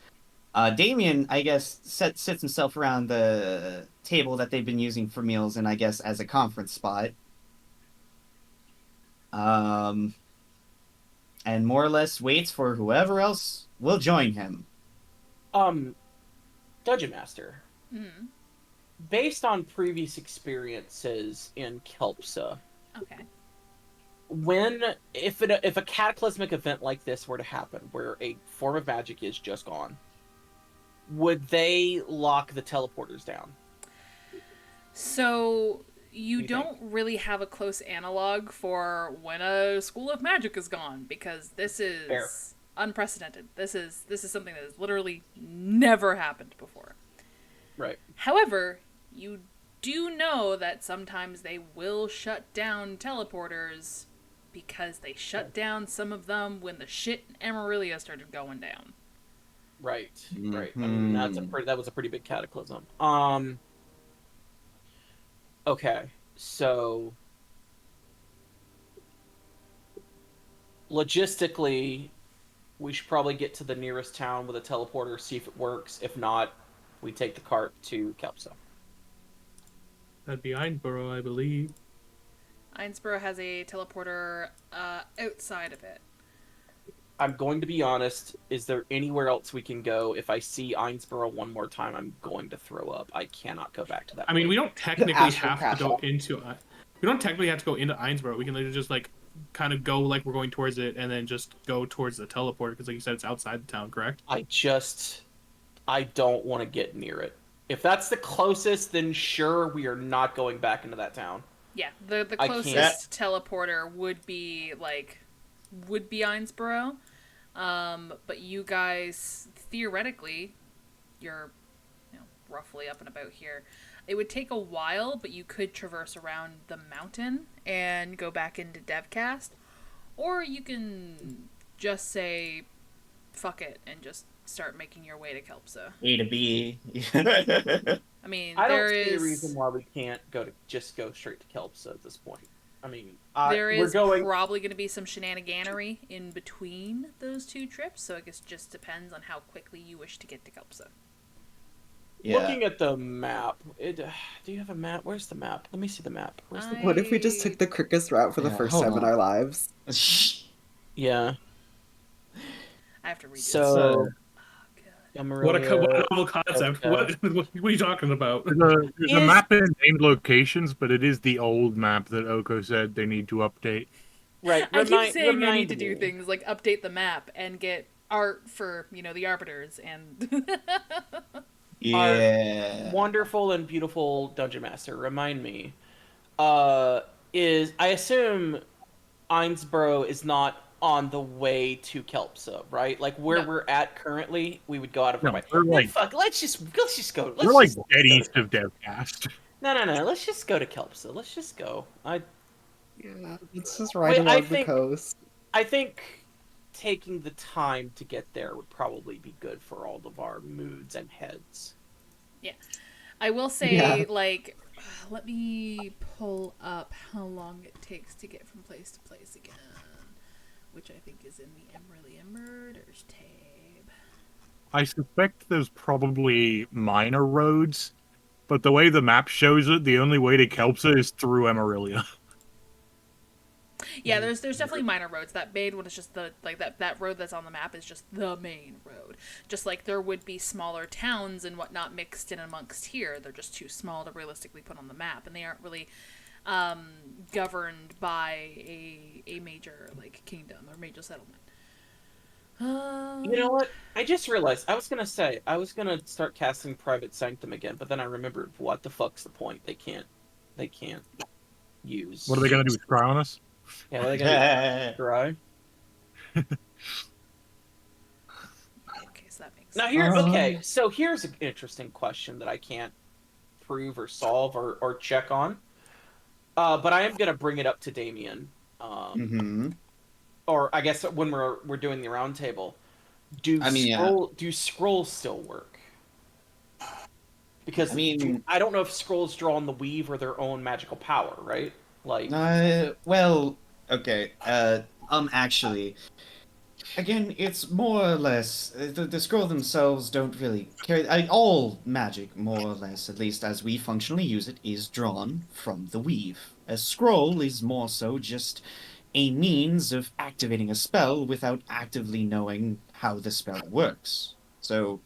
Damien, I guess, sits himself around the table that they've been using for meals and I guess as a conference spot. And more or less waits for whoever else will join him. Dungeon Master. Mm. Based on previous experiences in Kelpsa, Okay. If a cataclysmic event like this were to happen, where a form of magic is just gone, would they lock the teleporters down? So you don't really have a close analog for when a school of magic is gone, because this is Fair. unprecedented. This is something that has literally never happened before. Right. However, you do know that sometimes they will shut down teleporters because they shut down some of them when the shit in Amarillia started going down. Right. Right. I mean, Mhm. that was a pretty big cataclysm. Okay. So logistically, we should probably get to the nearest town with a teleporter, see if it works. If not, we take the cart to Kelpso. That'd be Einborough, I believe. Einsborough has a teleporter outside of it. I'm going to be honest. Is there anywhere else we can go? If I see Einsborough one more time, I'm going to throw up. I cannot go back to that I mean, place. we don't technically astral have to crash. go into. We don't technically have to go into Einsborough. We can literally just like kind of go like we're going towards it, and then just go towards the teleporter because, like you said, it's outside the town. Correct? I don't want to get near it. If that's the closest, then sure, we are not going back into that town. Yeah, the I can't. closest teleporter would be Einsborough. But you guys theoretically, you're roughly up and about here. It would take a while, but you could traverse around the mountain and go back into Devcast, or you can just say fuck it and just start making your way to Kelpsa. A to B. I mean, I don't there see a is reason why we can't go straight to Kelpsa at this point. I mean, there we're is going. probably going to be some shenaniganery in between those two trips, so I guess it just depends on how quickly you wish to get to Kelpsa. Yeah. Looking at the map, do you have a map? Where's the map? Let me see the map. Where's the What if we just took the quickest route for the Yeah, first hold time in on. our lives? Yeah. I have to read So, What a Amarillo, novel concept! Devcast. What are you talking about? There's a Is- map in named locations, but it is the old map that Oko said they need to update. Right. I keep saying I need to remind do me. things like update the map and get art for, the arbiters and Yeah. Wonderful and beautiful Dungeon Master, remind me. Is I assume Einsborough is not on the way to Kelpsa, right? Like where No. we're at currently, we would go out of our No, way. we're like Fuck, let's just go. we're like dead east of Devcast. No. Let's just go to Kelpsa. Let's just go. Yeah, let's just ride Wait, along the coast. I think taking the time to get there would probably be good for all of our moods and heads. I will say, Yeah. let me pull up how long it takes to get from place to place again, which I think is in the Amarillia Murders tab. I suspect there's probably minor roads, but the way the map shows it, the only way to Kelpsa is through Amarillia. Yeah, there's definitely minor roads. That main one is just that road that's on the map is just the main road. Just like there would be smaller towns and whatnot mixed in amongst here. They're just too small to realistically put on the map, and they aren't really governed by a major kingdom or major settlement. You know what? I just realized I was gonna start casting Private Sanctum again, but then I remembered what the fuck's the point? They can't use. What are they gonna do? Scry on us? Yeah, what are they gonna do? Dry? Okay, so that makes Now so here's an interesting question that I can't prove or solve or check on. But I am gonna bring it up to Damien. Or I guess when we're doing the round table. Do scrolls still work? Because I don't know if scrolls draw on the weave or their own magical power, right? Well, okay. Actually, again, it's more or less the scroll themselves don't really carry. All magic, more or less, at least as we functionally use it, is drawn from the weave. A scroll is more so just a means of activating a spell without actively knowing how the spell works. So,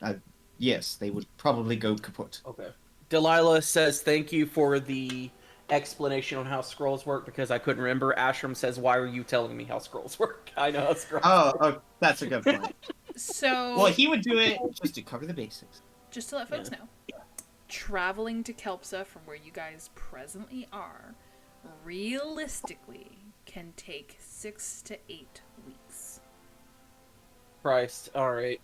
yes, they would probably go kaput. Okay. Delilah says thank you for the explanation on how scrolls work because I couldn't remember. Ashram says, why are you telling me how scrolls work? I know how scrolls work. Oh, that's a good point. So well, he would do it just to cover the basics. Just to let folks know, traveling to Kelpsa from where you guys presently are, realistically, can take 6 to 8 weeks. Christ. All right.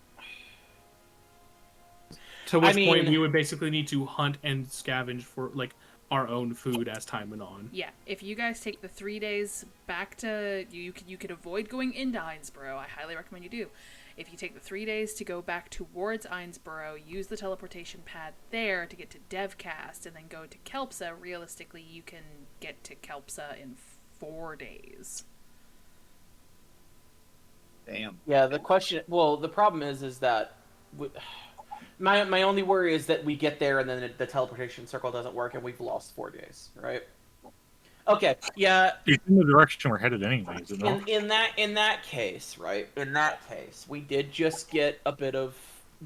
To I which point mean- we would basically need to hunt and scavenge for like our own food as time went on. Yeah, if you guys take the 3 days back to you could avoid going into Ainsborough. I highly recommend you do. If you take the 3 days to go back towards Ainsborough, use the teleportation pad there to get to Devcast, and then go to Kelpsa. Realistically, you can get to Kelpsa in 4 days. Damn. Yeah, the problem is that my only worry is that we get there and then the teleportation circle doesn't work and we've lost 4 days, right? Okay, yeah. It's in the direction we're headed anyway, is it not? In that case, right? In that case, we did just get a bit of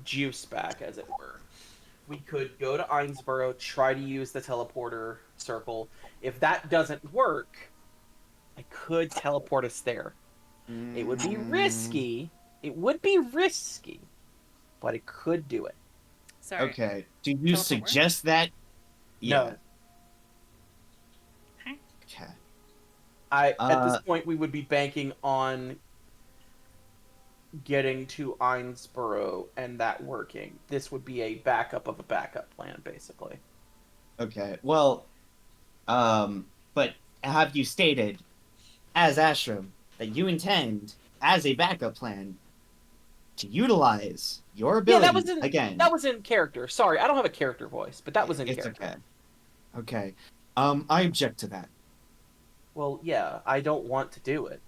juice back, as it were. We could go to Ainsborough, try to use the teleporter circle. If that doesn't work, I could teleport us there. It would be risky. It would be risky, but it could do it. Sorry. Okay. Do you Teleport suggest that? No. Okay. At this point, we would be banking on getting to Ainsborough and that working. This would be a backup of a backup plan, basically. Okay. Well, but have you stated, as Ashram, that you intend, as a backup plan, to utilize your ability again? That was in character. Sorry, I don't have a character voice, but that was in It's character. okay. I object to that. Well, yeah, I don't want to do it.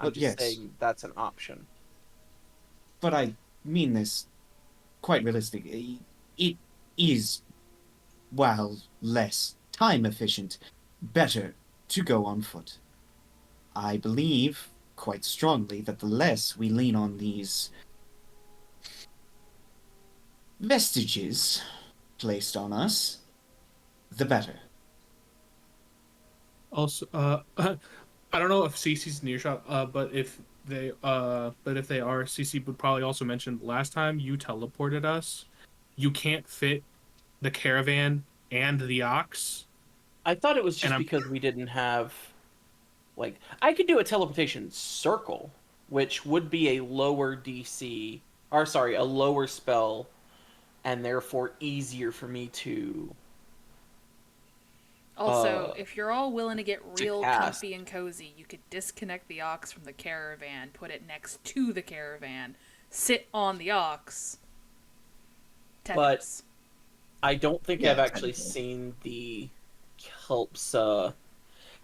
I'm Well, just yes. saying that's an option. But I mean this quite realistically. It is, while less time efficient, better to go on foot. I believe quite strongly that the less we lean on these vestiges placed on us, the better. Also, I don't know if CC's near shot, but if they are, CC would probably also mention last time you teleported us, you can't fit the caravan and the ox. I thought it was just because we didn't have, like, I could do a teleportation circle, which would be a lower DC, or sorry, a lower spell, and therefore easier for me to. Also, if you're all willing to get real cast. comfy and cozy, you could disconnect the ox from the caravan, put it next to the caravan, sit on the ox. But I don't think Yeah, I've actually seen the Kelpsa.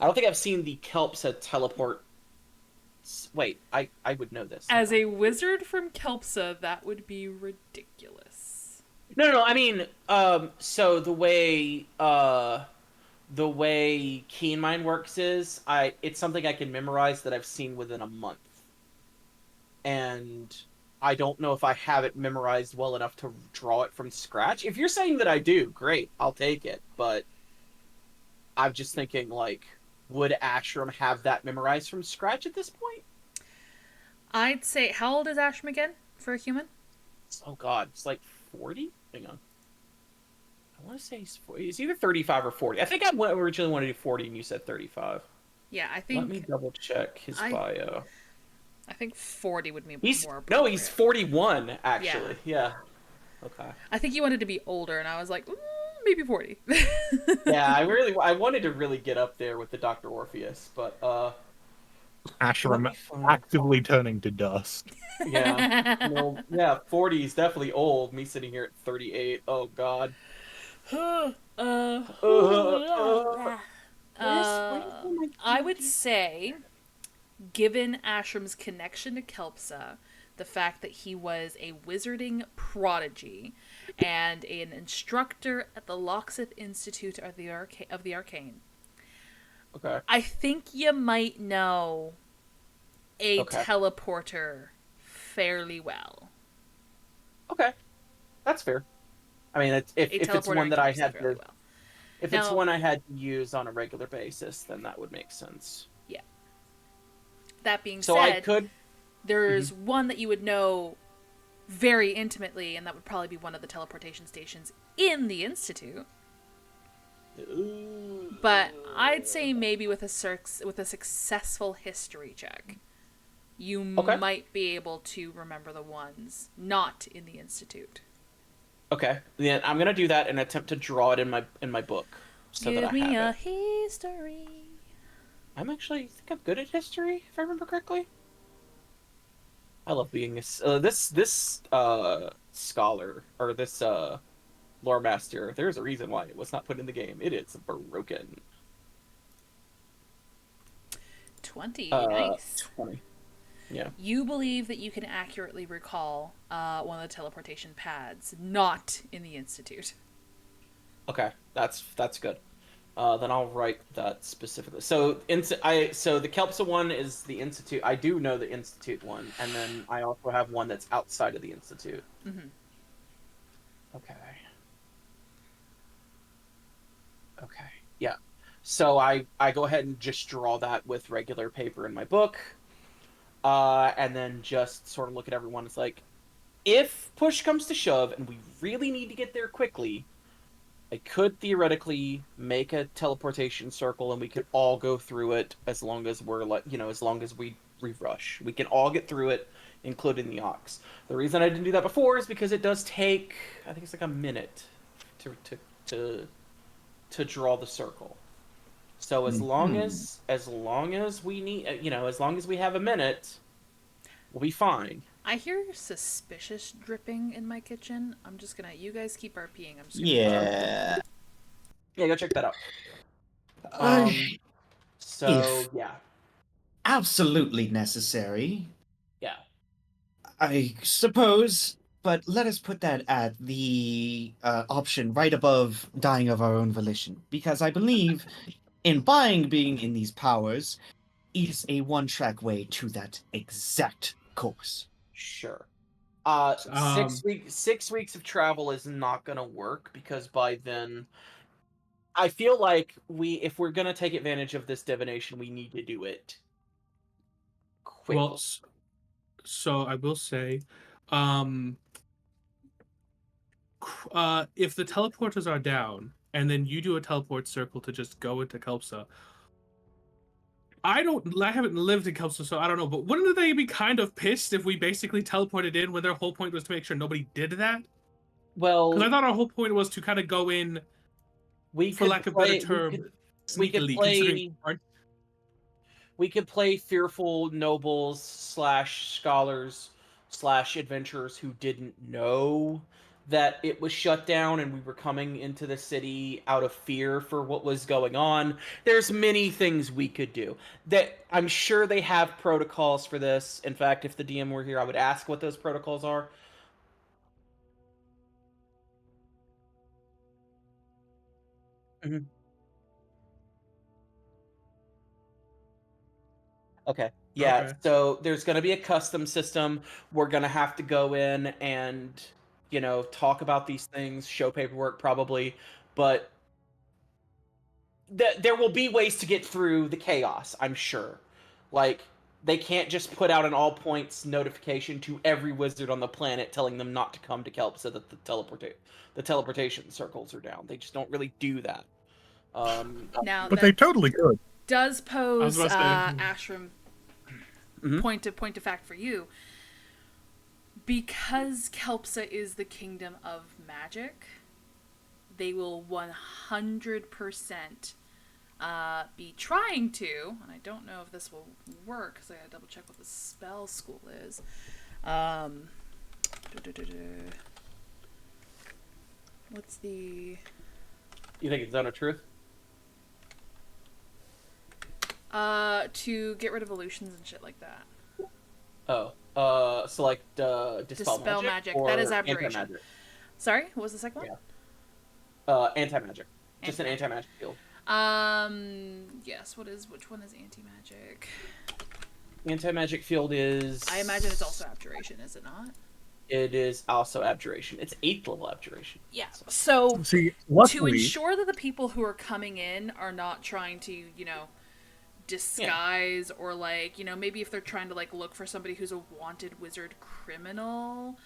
I don't think I've seen the Kelpsa teleport. Wait, I would know this. As a wizard from Kelpsa, that would be ridiculous. No. I mean, so the way Keen Mind works is it's something I can memorize that I've seen within a month. And I don't know if I have it memorized well enough to draw it from scratch. If you're saying that I do, great, I'll take it. But I'm just thinking, like, would Ashram have that memorized from scratch at this point? I'd say, how old is Ashram again for a human? Oh god, it's like 40? Hang on. I want to say he's 40. He's either 35 or 40. I think I originally wanted to do 40 and you said 35. Yeah, I think... Let me double check his bio. I think 40 would be more appropriate. No, he's 41, actually. Yeah. Okay. I think you wanted to be older, and I was like, maybe 40. Yeah, I wanted to really get up there with the Dr. Orpheus, but, Ashram actively turning to dust. yeah. No, yeah, 40 is definitely old. Me sitting here at 38. Oh, God. I would say, given Ashram's connection to Kelpsa, the fact that he was a wizarding prodigy and an instructor at the Locksmith Institute of the Arcane, Okay. I think you might know a teleporter fairly well. Okay. That's fair. I mean, if it's one that I had to, if it's one I had to use on a regular basis, then that would make sense. Yeah. That being So said, I could. There's one that you would know very intimately, and that would probably be one of the teleportation stations in the Institute. But I'd say maybe with a successful history check, you Okay. might be able to remember the ones not in the Institute. Okay, then I'm gonna do that and attempt to draw it in my book so that Give I me have a it. history. I'm actually think I'm good at history, if I remember correctly. I love being this scholar or this lore master. There's a reason why it was not put in the game. It is broken. 20. Nice. 20. Yeah. You believe that you can accurately recall one of the teleportation pads not in the Institute. Okay, that's good. Then I'll write that specifically. So so the Kelpsa one is the Institute. I do know the Institute one, and then I also have one that's outside of the Institute. Mm-hmm. Okay. Okay. Yeah. So I go ahead and just draw that with regular paper in my book, and then just sort of look at everyone. It's like, if push comes to shove and we really need to get there quickly, I could theoretically make a teleportation circle and we could all go through it as long as we're like, as long as we rush. We can all get through it, including the Ox. The reason I didn't do that before is because it does take, I think it's like a minute to draw the circle. So as long as we need, as long as we have a minute, we'll be fine. I hear suspicious dripping in my kitchen. I'm just gonna. You guys keep RPing. I'm just gonna. Yeah. Yeah, go check that out. Uh, So if yeah, absolutely necessary, yeah. I suppose, but let us put that at the option right above dying of our own volition, because I believe in buying being in these powers is a one-track way to that exact course. Sure. Um, 6 weeks of travel is not gonna work because by then, I feel like if we're gonna take advantage of this divination, we need to do it quickly. well, so I will say, um, if the teleporters are down and then you do a teleport circle to just go into Kelpsa, I haven't lived in Kelpsa, so I don't know, but wouldn't they be kind of pissed if we basically teleported in when their whole point was to make sure nobody did that? Well, Because I thought our whole point was to kind of go in, we for could lack of a better play. term, We could sneakily, considering play. We could play fearful nobles slash scholars slash adventurers who didn't know that it was shut down and we were coming into the city out of fear for what was going on. There's many things we could do. That I'm sure they have protocols for this. In fact, if the DM were here, I would ask what those protocols are. Mhm. Okay. Yeah, Okay. so there's going to be a custom system. We're going to have to go in and, talk about these things, show paperwork probably, but there will be ways to get through the chaos, I'm sure. Like, they can't just put out an all points notification to every wizard on the planet telling them not to come to Kelp so that the teleportation circles are down. They just don't really do that. Now But that they totally could. does I was pose about to say, Ashram Mhm. point of fact for you. Because Kelpsa is the kingdom of magic, they will 100% be trying to, and I don't know if this will work because I gotta double check what the spell school is. What's the You think it's Zone of Truth? to get rid of illusions and shit like that. Oh, so like dispel magic, or That is abjuration. anti-magic. Sorry, what was the second one? Yeah. Anti-magic. Just an Anti-magic. anti-magic field. Yes. Which one is anti-magic? Anti-magic field is. I imagine it's also abjuration, is it not? It is also abjuration. It's 8th level abjuration. Yeah. So See, to luckily, ensure that the people who are coming in are not trying to, disguise or maybe if they're trying to look for somebody who's a wanted wizard criminal,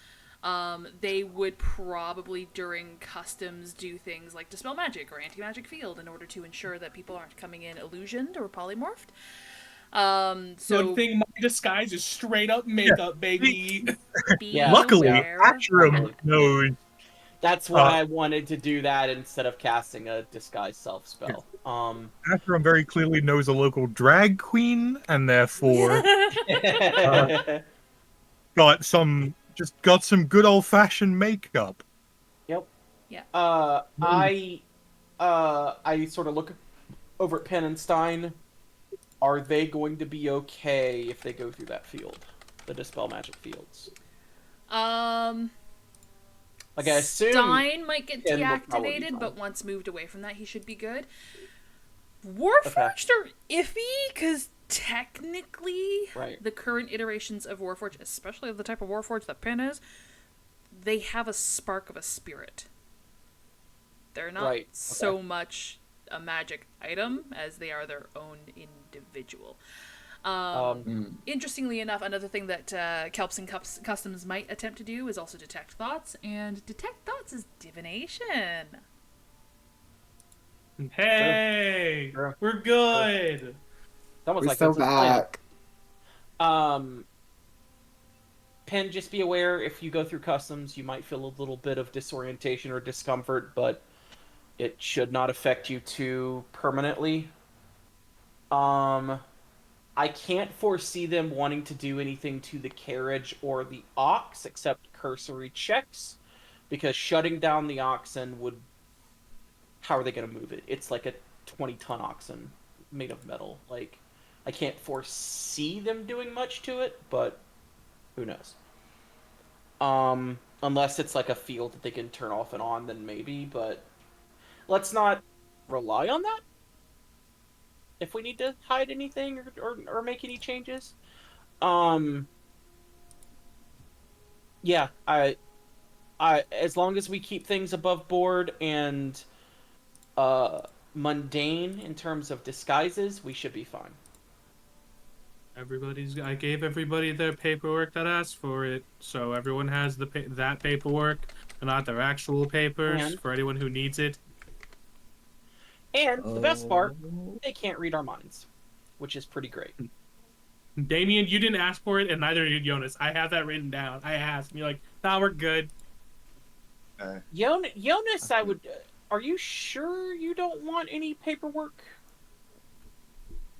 they would probably during customs do things like dispel magic or anti-magic field in order to ensure that people aren't coming in illusioned or polymorphed. Good So thing my disguise is straight up makeup, baby. be Yeah. Luckily, aware. Atrum knows. That's why I wanted to do that instead of casting a disguise self spell. Atrum very clearly knows a local drag queen, and therefore got some good old fashioned makeup. Yep. Yeah. I sort of look over at Penn and Stein. Are they going to be okay if they go through that field, the dispel magic fields? Like I assume Stein might get Ken will probably be deactivated, fine. but once moved away from that, he should be good. Warforged are iffy, because technically, Right. the current iterations of Warforged, especially of the type of Warforged that Pin is, they have a spark of a spirit. They're not Right, so much a magic item as they are their own individual. Interestingly enough, another thing that Kelps and Customs might attempt to do is also detect thoughts, and detect thoughts is divination. Hey, Sure. we're good. Someone's We're like, so "Let's explain it." back. Pen, just be aware if you go through customs, you might feel a little bit of disorientation or discomfort, but it should not affect you too permanently. I can't foresee them wanting to do anything to the carriage or the ox except cursory checks, because shutting down the oxen would... How are they going to move it? It's like a 20-ton oxen made of metal. Like, I can't foresee them doing much to it, but who knows? Unless it's like a field that they can turn off and on, then maybe, but let's not rely on that if we need to hide anything or make any changes. Yeah, I as long as we keep things above board and mundane in terms of disguises, we should be fine. I gave everybody their paperwork that asked for it, so everyone has that paperwork, and not their actual papers And- for anyone who needs it. And the best part, they can't read our minds, which is pretty great. Damien, you didn't ask for it, and neither did Jonas. I have that written down. I asked, and you're like, "Nah, we're good." Jonas, I would. Are you sure you don't want any paperwork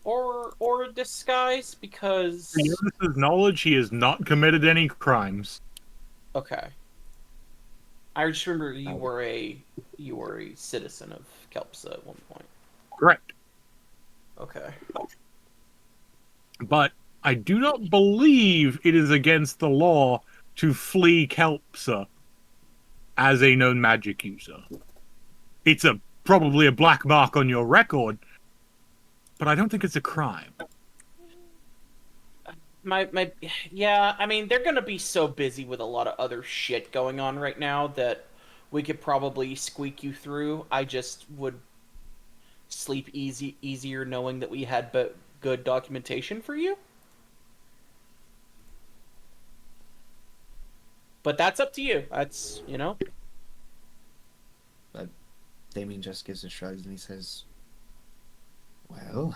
or a disguise? Because To Jonas's knowledge, he has not committed any crimes. okay, I just remember you were a citizen of Kelpsa at one point. Correct. Okay. But I do not believe it is against the law to flee Kelpsa as a known magic user. It's probably a black mark on your record, but I don't think it's a crime. Yeah, I mean, they're gonna be so busy with a lot of other shit going on right now that we could probably squeak you through. I just would sleep easier knowing that we had good documentation for you. But that's up to you. That's, you know. But Damien just gives a shrug and he says, well,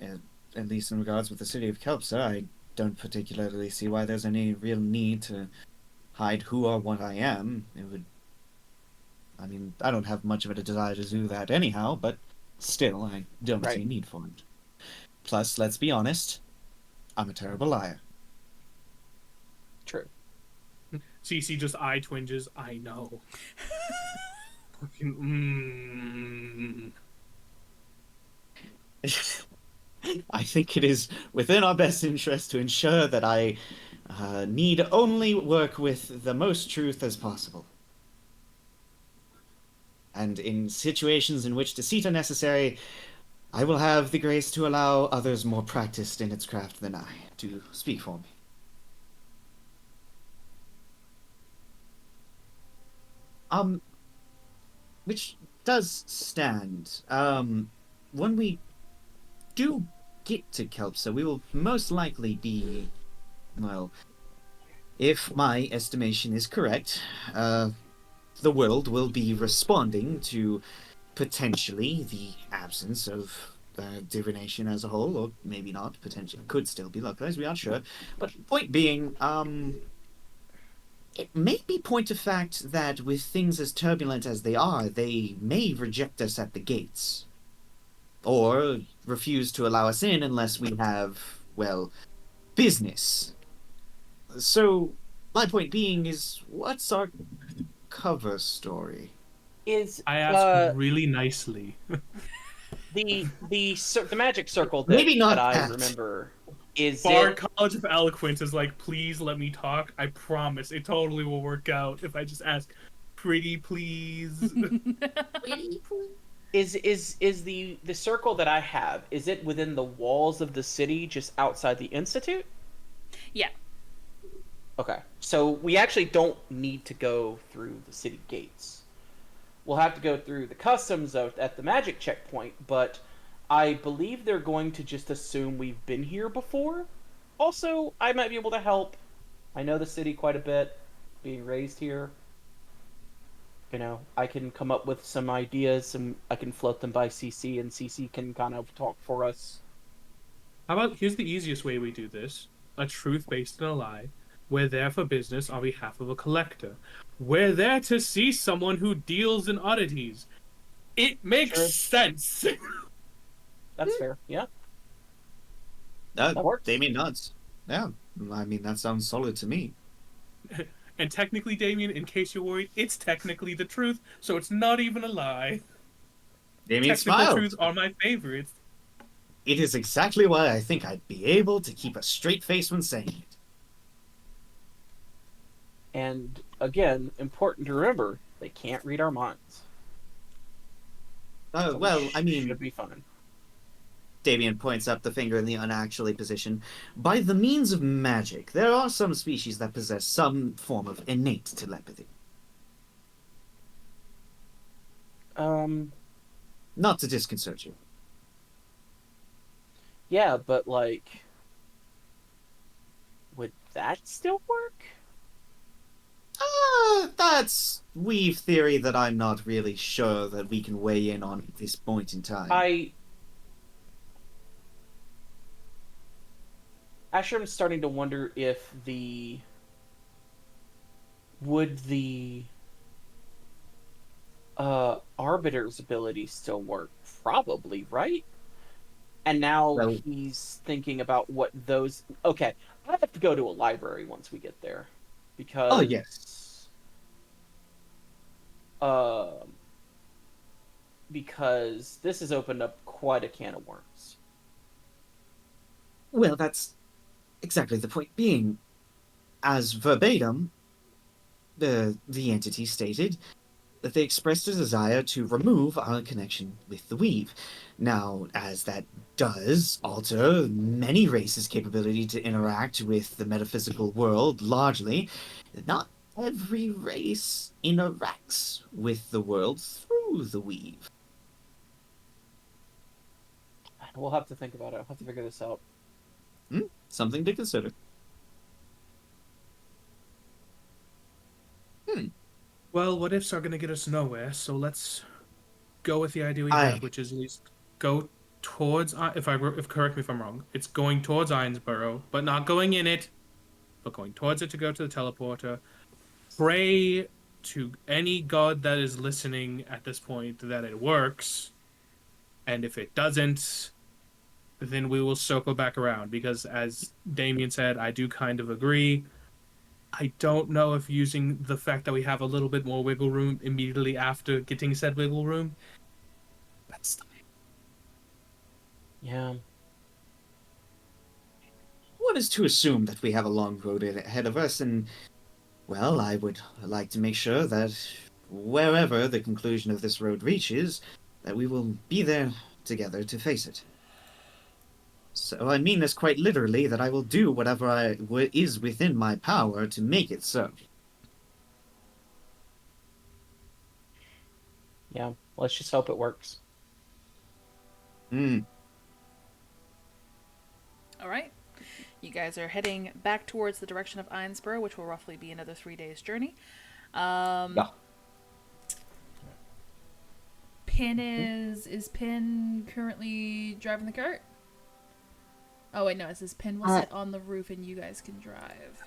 at least in regards with the city of Kelpsa, I don't particularly see why there's any real need to hide who or what I am. I mean, I don't have much of a desire to do that anyhow, but still, I don't see a need for it. Plus, let's be honest, I'm a terrible liar. True. CC just eye twinges. I know. I think it is within our best interest to ensure that I need only work with the most truth as possible. And in situations in which deceit are necessary, I will have the grace to allow others more practiced in its craft than I to speak for me. Which does stand. When we do get to Kelpsa, we will most likely be, well, if my estimation is correct, the world will be responding to potentially the absence of divination as a whole, or maybe not, potentially could still be localized, we aren't sure. But point being, it may be point of fact that with things as turbulent as they are, they may reject us at the gates. Or refuse to allow us in unless we have, well, business. So, my point being is, what's our cover story? Is I asked really nicely. the magic circle Maybe that not I that. remember, is Bar it College of Eloquence is like, please let me talk. I promise it totally will work out if I just ask pretty please. is the circle that I have, is it within the walls of the city just outside the institute? Yeah. Okay. So we actually don't need to go through the city gates. We'll have to go through the customs at the magic checkpoint, but I believe they're going to just assume we've been here before. Also, I might be able to help. I know the city quite a bit, being raised here. You know, I can come up with some ideas and I can float them by CC, and CC can kind of talk for us. How about here's the easiest way we do this: a truth based in a lie. We're there for business on behalf of a collector. We're there to see someone who deals in oddities. It makes Sure. sense. That's fair. Yeah. That works. Damien nods. Yeah, I mean, that sounds solid to me. And technically, Damien, in case you're worried, it's technically the truth, so it's not even a lie. Damien Technical smiled. truths are my favorites. It is exactly why I think I'd be able to keep a straight face when saying it. And again, important to remember, they can't read our minds. So Well, I mean, should be fine. Damien points up the finger in the unactually position. By the means of magic, there are some species that possess some form of innate telepathy. Not to disconcert you. Yeah, but like, would that still work? That's weave theory that I'm not really sure that we can weigh in on at this point in time. Actually, I'm starting to wonder if the Arbiter's ability still work? Probably, right? And now Well, he's thinking about what those. Okay, I have to go to a library once we get there, because. oh yes. Because this has opened up quite a can of worms. Well, that's exactly the point being. As verbatim, the entity stated that they expressed a desire to remove our connection with the weave. Now, as that does alter many races' capability to interact with the metaphysical world largely, not every race interacts with the world through the weave. We'll have to think about it. I'll have to figure this out. Something to consider. Well, what ifs are going to get us nowhere, so let's go with the idea we have, which is at least go towards, if correct me if I'm wrong, it's going towards Ironsborough, but not going in it, but going towards it to go to the teleporter. Pray to any god that is listening at this point that it works, and if it doesn't, then we will circle back around, because as Damien said, I do kind of agree. I don't know if using the fact that we have a little bit more wiggle room immediately after getting said wiggle room, that's the way. Yeah. One is to assume that we have a long road ahead of us, and, well, I would like to make sure that wherever the conclusion of this road reaches, that we will be there together to face it. So I mean this quite literally, that I will do whatever is within my power to make it so. Yeah, let's just hope it works. All right. You guys are heading back towards the direction of Ironsborough, which will roughly be another 3 days' journey. Yeah. Pin is Pin currently driving the cart? Oh wait, no, it says Pin will sit on the roof and you guys can drive.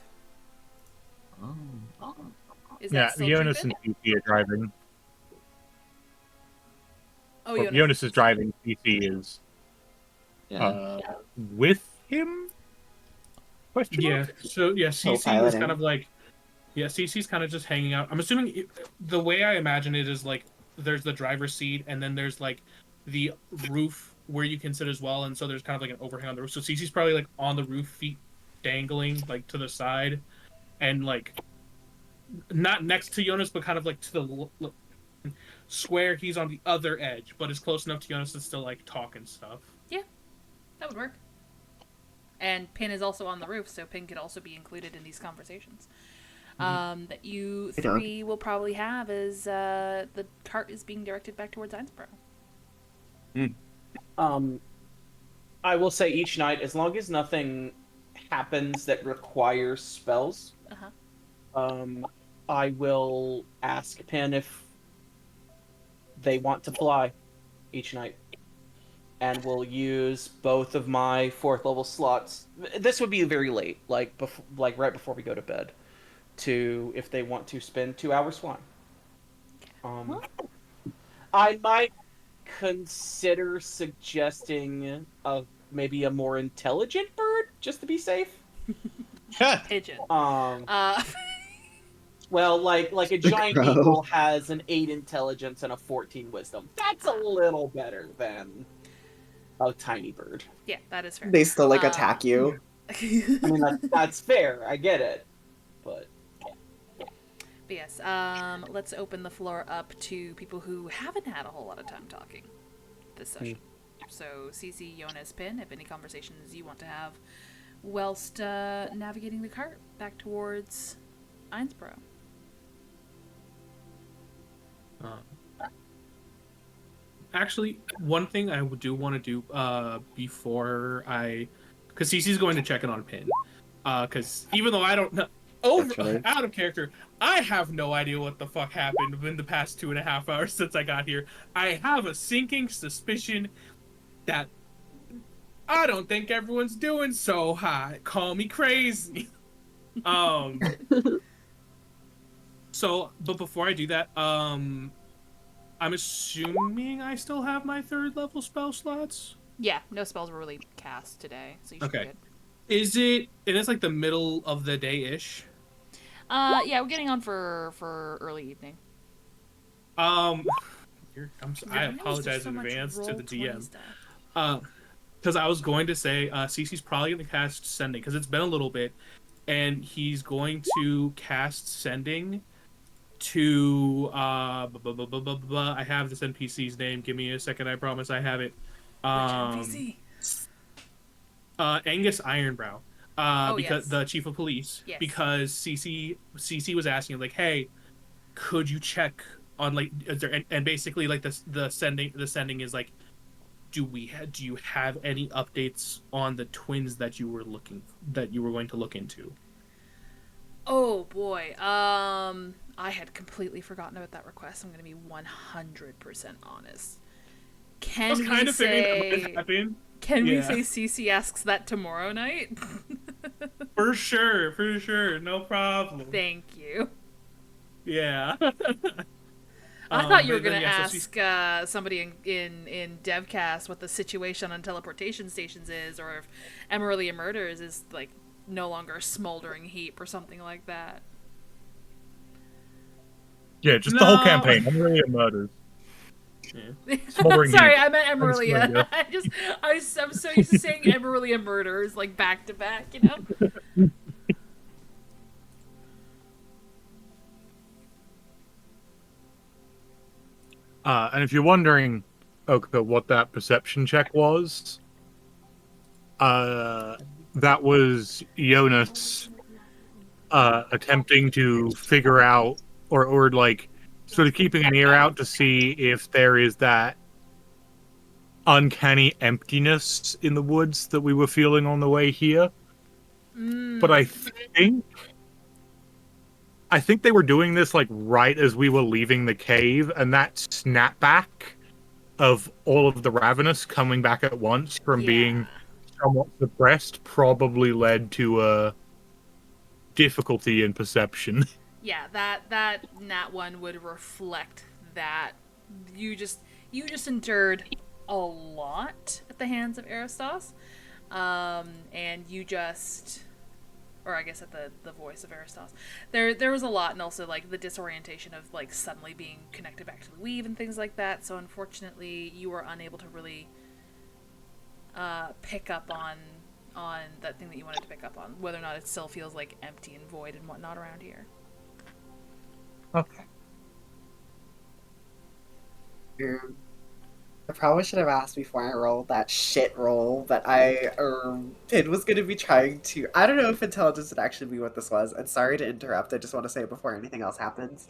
Is that still true, Jonas Pin? and CC are driving. Oh, Well, Jonas is driving. CC is with him. Question mark? So yeah, CC is Co-piloting. kind of like, yeah, CC's kind of just hanging out. I'm assuming the way I imagine it is like there's the driver's seat and then there's like the roof where you can sit as well, and so there's kind of like an overhang on the roof. So CC's probably like on the roof, feet dangling like to the side, and like not next to Jonas, but kind of like to the square. He's on the other edge, but is close enough to Jonas to still like talk and stuff. Yeah, that would work. And Pin is also on the roof, so Pin could also be included in these conversations. That you three will probably have as the cart is being directed back towards Einsborough. I will say each night, as long as nothing happens that requires spells, I will ask Pin if they want to fly each night. And we'll use both of my 4th level slots. This would be very late, like right before we go to bed, to if they want to spend 2 hours flying. I might consider suggesting maybe a more intelligent bird, just to be safe. Pigeon. Well, like a giant eagle has an 8 intelligence and a 14 wisdom. That's a little better than a tiny bird. Yeah, that is fair. They still like attack you. I mean, that's fair. I get it, but yes, let's open the floor up to people who haven't had a whole lot of time talking this session. So, CC, Jonas, Pin, if any conversations you want to have whilst navigating the cart back towards Einsborough. Actually, one thing I do want to do before because CC's going to check in on Pin, because even though I don't know, out of character, I have no idea what the fuck happened in the past 2.5 hours since I got here. I have a sinking suspicion that I don't think everyone's doing so hot. Call me crazy. So, but before I do that, I'm assuming I still have my 3rd level spell slots? Yeah, no spells were really cast today, so you should be good. It is like the middle of the day-ish? Yeah, we're getting on for early evening. I apologize in advance to the DM. Because I was going to say, Cece's probably going to cast Sending, because it's been a little bit, and he's going to cast Sending to I have this NPC's name. Give me a second. I promise I have it. Which NPC? Angus Ironbrow. Because the chief of police. Yes. Because CC was asking like, hey, could you check on like is there and basically like the sending is like, do you have any updates on the twins that you were going to look into? Oh boy. I had completely forgotten about that request. I'm going to be 100% honest. Can we say CC asks that tomorrow night? For sure. No problem. Thank you. Yeah. I thought you were going to ask somebody in DevCast what the situation on teleportation stations is, or if Emerald Murders is like no longer a smoldering heap or something like that. Yeah, just the whole campaign. Emerald Murders. Yeah. Sorry, I meant Emerlia. I'm so used to saying Emerlia Murders like back to back, you know. And if you're wondering, Oka, what that perception check was, that was Jonas attempting to figure out, or like, sort of keeping an ear out to see if there is that uncanny emptiness in the woods that we were feeling on the way here. But I think they were doing this like right as we were leaving the cave, and that snapback of all of the Ravenous coming back at once from Yeah. being somewhat suppressed probably led to a difficulty in perception. Yeah, that nat one would reflect that you just endured a lot at the hands of Aristos, and you just, or I guess at the voice of Aristos, there was a lot, and also like the disorientation of like suddenly being connected back to the weave and things like that. So unfortunately, you were unable to really pick up on that thing that you wanted to pick up on, whether or not it still feels like empty and void and whatnot around here. Okay. I probably should have asked before I rolled that shit roll, but Pin was going to be trying to. I don't know if intelligence would actually be what this was. And sorry to interrupt. I just want to say it before anything else happens.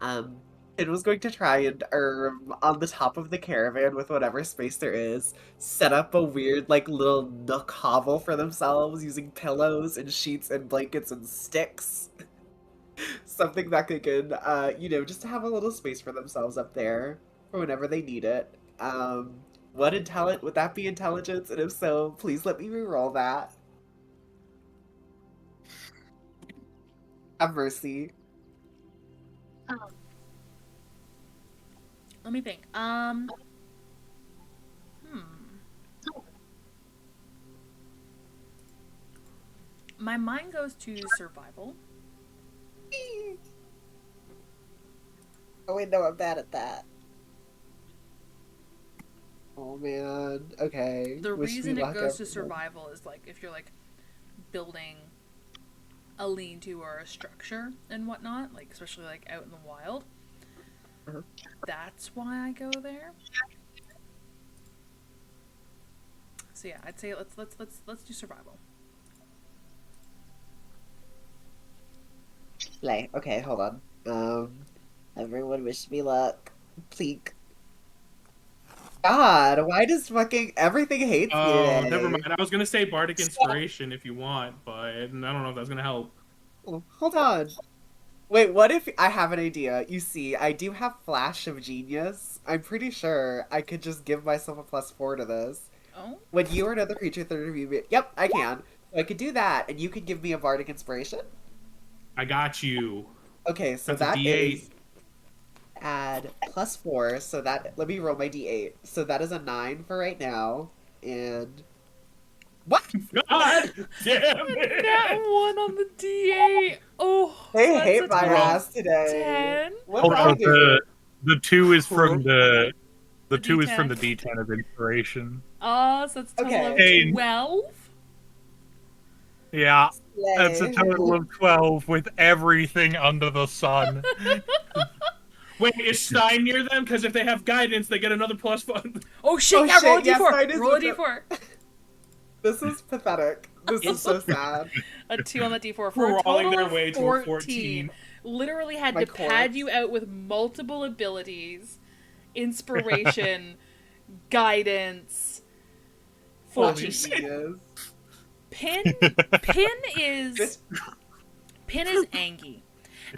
Pin was going to try and on the top of the caravan with whatever space there is, set up a weird like little nook hovel for themselves using pillows and sheets and blankets and sticks. Something that they could, just to have a little space for themselves up there for whenever they need it. Would that be intelligence? And if so, please let me reroll that. Have mercy. Let me think. My mind goes to survival. Oh wait, no, I'm bad at that. Oh man. Okay. The Wish me reason it luck, goes to everyone. survival is like if you're like building a lean-to or a structure and whatnot, like especially like out in the wild. Mhm. That's why I go there. So yeah, I'd say let's do survival. Okay, hold on. Everyone wish me luck. Please. God, why does fucking everything hates me Oh, today? never mind. I was gonna say Bardic Inspiration if you want, but I don't know if that's gonna help. Oh, hold on. Wait, what if I have an idea? You see, I do have Flash of Genius. I'm pretty sure I could just give myself a +4 to this. Oh, When you or another creature third review, yep, I can. So I could do that, and you could give me a Bardic Inspiration. I got you. Okay, so That's a that D8. is add +4. So that let me roll my D8. So that is a 9 for right now, and what? God damn it! that one on the D8. Oh, They so that's hate a my total ass of today. 10. What Oh did no, I do? the 2 is from the The 2 is from D10. the D10 of inspiration. Oh, so that's a total of Okay. 12. Yeah, that's a Slay. total of 12 with everything under the sun. Wait, is Stein near them? Because if they have guidance, they get another +1. Oh shit, Oh yeah, roll a shit, yes, D4. mine is Roll a with the- D4. This is pathetic. This is so sad. A 2 on the D4 for a Crawling total their of way to a 14. 14. Literally had My to pad corpse. you out with multiple abilities, inspiration, guidance. 14. Flash of Genius. Pin is Angie.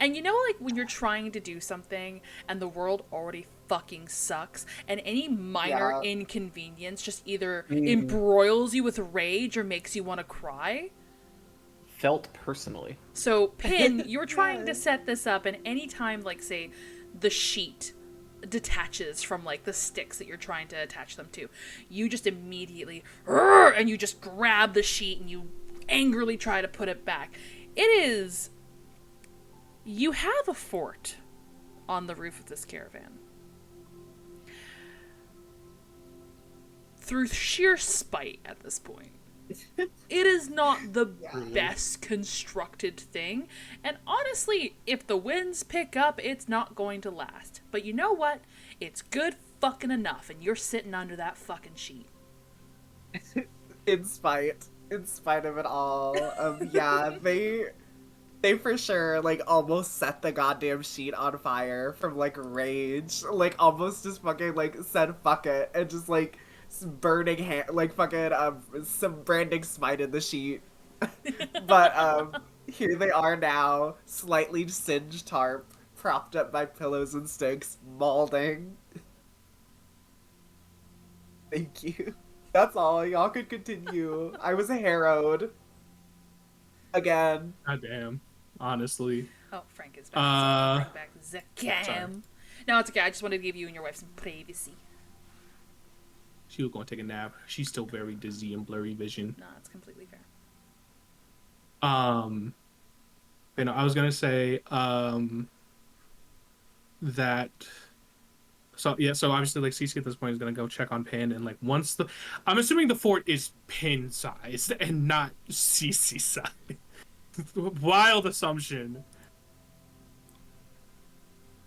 And you know, like when you're trying to do something and the world already fucking sucks, and any minor Yeah. inconvenience just either embroils you with rage or makes you want to cry? Felt personally. So, Pin, you're trying to Yes. set this up, and anytime, like, say, the sheet detaches from, like, the sticks that you're trying to attach them to, you just immediately, and you just grab the sheet and you angrily try to put it back. It is. You have a fort on the roof of this caravan. Through sheer spite at this point. It is not the best constructed thing, and honestly, if the winds pick up, it's not going to last. But you know what? It's good fucking enough, and you're sitting under that fucking sheet. In spite of it all. Yeah, they for sure like almost set the goddamn sheet on fire from like rage. Like almost just fucking like said fuck it and just like burning like fucking some branding smite in the sheet. But here they are now, slightly singed tarp, propped up by pillows and sticks, maulding. Thank you. That's all. Y'all could continue. I was harrowed. Again. God damn. Honestly. Oh, Frank is back. So I'll Uh, bring back the cam. sorry. No, it's okay. I just wanted to give you and your wife some privacy. She was going to take a nap. She's still very dizzy and blurry vision. No, it's completely fair. You know, I was gonna say, that. So yeah, so obviously, like CC at this point is gonna go check on Pin, and like once the, I'm assuming the fort is Pin sized and not CC sized. Wild assumption.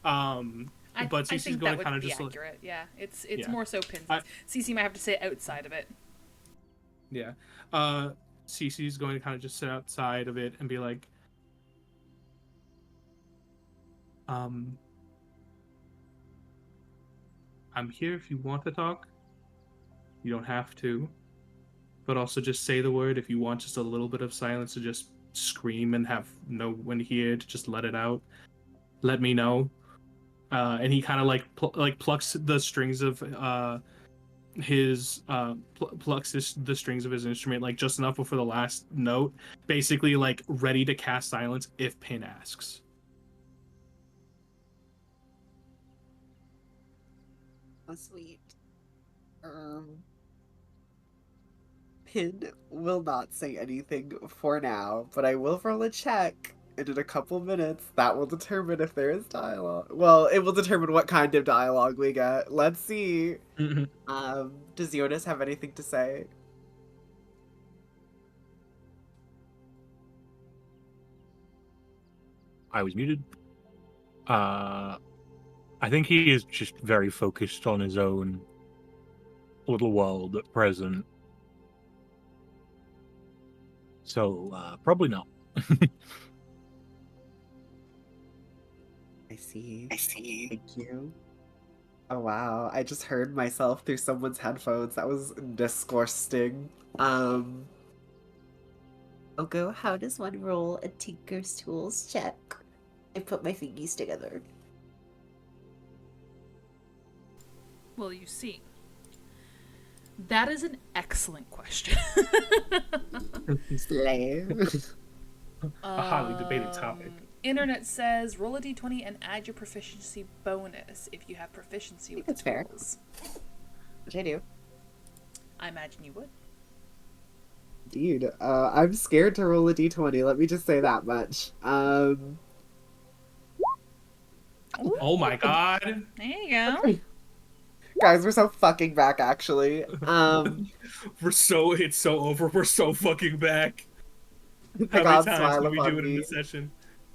But I CC's think going that kind would of be just accurate. Yeah, it's Yeah. more so pins. CC might have to sit outside of it. yeah. CC's going to kind of just sit outside of it and be like, I'm here if you want to talk. You don't have to, but also just say the word if you want just a little bit of silence to just scream and have no one here to just let it out. Let me know. And he kind of like plucks the strings of the strings of his instrument like just enough before the last note, basically like ready to cast silence if Pin asks. Oh, sweet. Pin will not say anything for now, but I will roll a check. And in a couple minutes, that will determine if there is dialogue. Well, it will determine what kind of dialogue we get. Let's see. Does Jonas have anything to say? I was muted. I think he is just very focused on his own little world at present. So, probably not. I see. Thank you. Oh wow, I just heard myself through someone's headphones. That was disgusting. Oko, how does one roll a Tinker's Tools check? I put my fingies together. Well, you see, that is an excellent question. Slay. A hotly debated topic. Internet says roll a d20 and add your proficiency bonus if you have proficiency with that's the fair. tools. Which I do. I imagine you would. Dude, I'm scared to roll a d20, let me just say that much. Oh my god. There you go. Guys, we're so fucking back, actually. It's so over. We're so fucking back. The How many gods times smile did we do upon it in me. the session?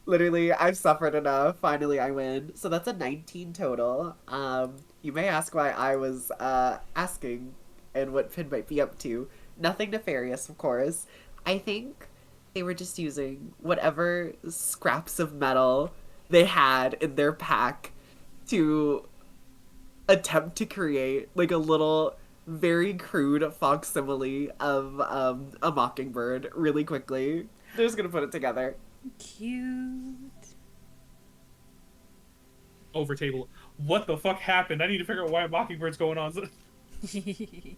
Literally, I've suffered enough. Finally, I win. So that's a 19 total. You may ask why I was asking and what Finn might be up to. Nothing nefarious, of course. I think they were just using whatever scraps of metal they had in their pack to attempt to create like a little very crude facsimile of a mockingbird really quickly. They're just gonna put it together. Cute. Over table. What the fuck happened? I need to figure out why a mockingbird's going on. It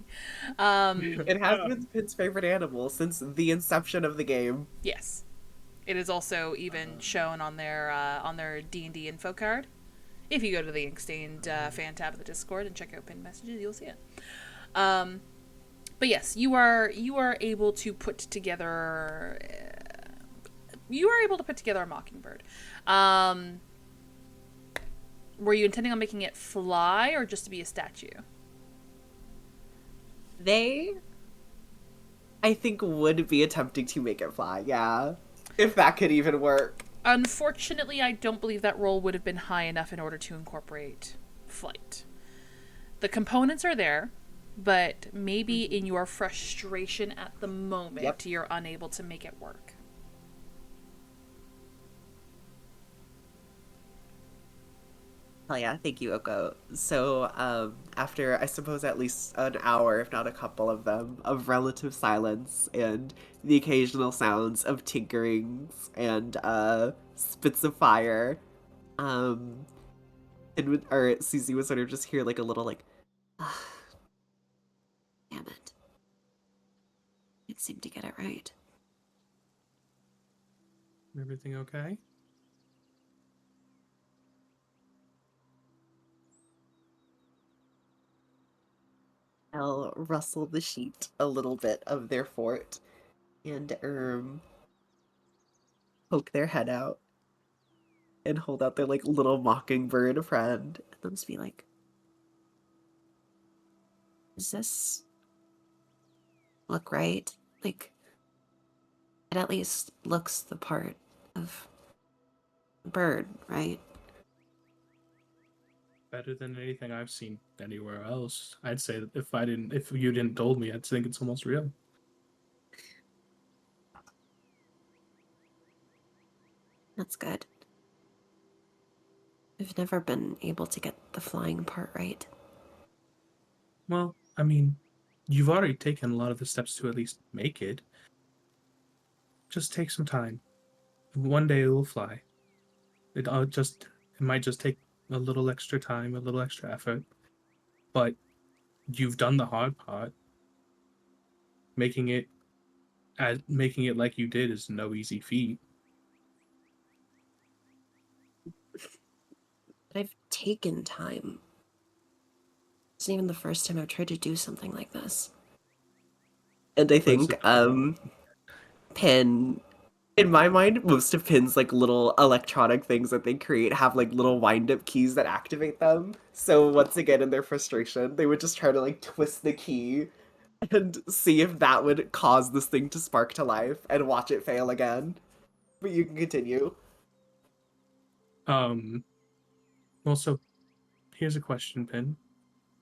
has been Pitt's favorite animal since the inception of the game. Yes. It is also even shown on their D&D info card. If you go to the Inkstained fan tab of the Discord and check out pinned messages, you'll see it. But yes, you are able to put together. You are able to put together a mockingbird. Were you intending on making it fly or just to be a statue? They, I think, would be attempting to make it fly, yeah. If that could even work. Unfortunately, I don't believe that roll would have been high enough in order to incorporate flight. The components are there, but maybe in your frustration at the moment, you're unable to make it work. Oh yeah, thank you, Oko. So, after, I suppose, at least an hour, if not a couple of them, of relative silence and the occasional sounds of tinkerings and, spits of fire, CC would sort of just hear, like, a little, like, Can't seem to get it right. Everything okay? I'll rustle the sheet a little bit of their fort and poke their head out and hold out their like little mockingbird friend and then just be like, does this look right? Like, it at least looks the part of a bird, right? Better than anything I've seen anywhere else. I'd say that if you didn't told me, I'd think it's almost real. That's good. I've never been able to get the flying part right. Well, I mean, you've already taken a lot of the steps to at least make it. Just take some time. One day it will fly. It might just take a little extra time, a little extra effort. But you've done the hard part. Making it like you did is no easy feat. But I've taken time. It's not even the first time I've tried to do something like this. And I think Pin, in my mind, most of Pin's like little electronic things that they create have like little wind-up keys that activate them. So once again, in their frustration, they would just try to like twist the key and see if that would cause this thing to spark to life and watch it fail again. But you can continue. Also, here's a question, Pin.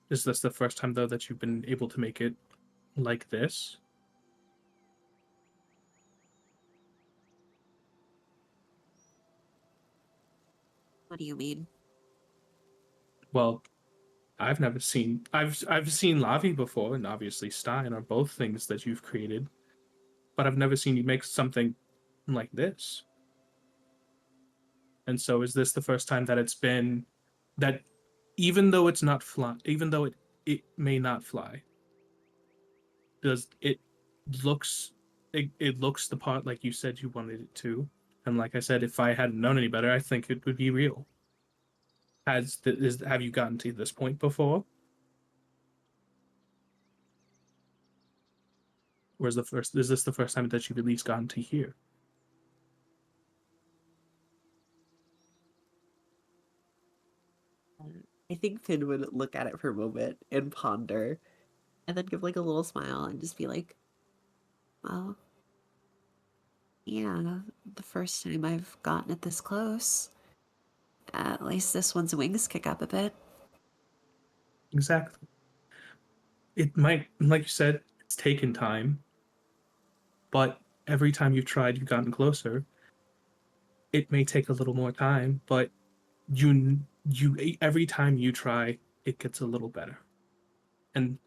Is this the first time though that you've been able to make it like this? What do you mean? Well, I've seen Lavi before, and obviously Stein are both things that you've created, but I've never seen you make something like this. And so, is this the first time that it's been that, even though it's not fly, even though it may not fly, does it looks it looks the part like you said you wanted it to, and like I said, if I hadn't known any better, I think it would be real. Have you gotten to this point before? Or is this the first time that you've at least gotten to here? I think Finn would look at it for a moment and ponder, and then give like a little smile and just be like, Well, yeah, the first time I've gotten it this close. At least this one's wings kick up a bit. Exactly. It might, like you said, it's taken time, but every time you've tried, you've gotten closer. It may take a little more time, but you every time you try, it gets a little better. And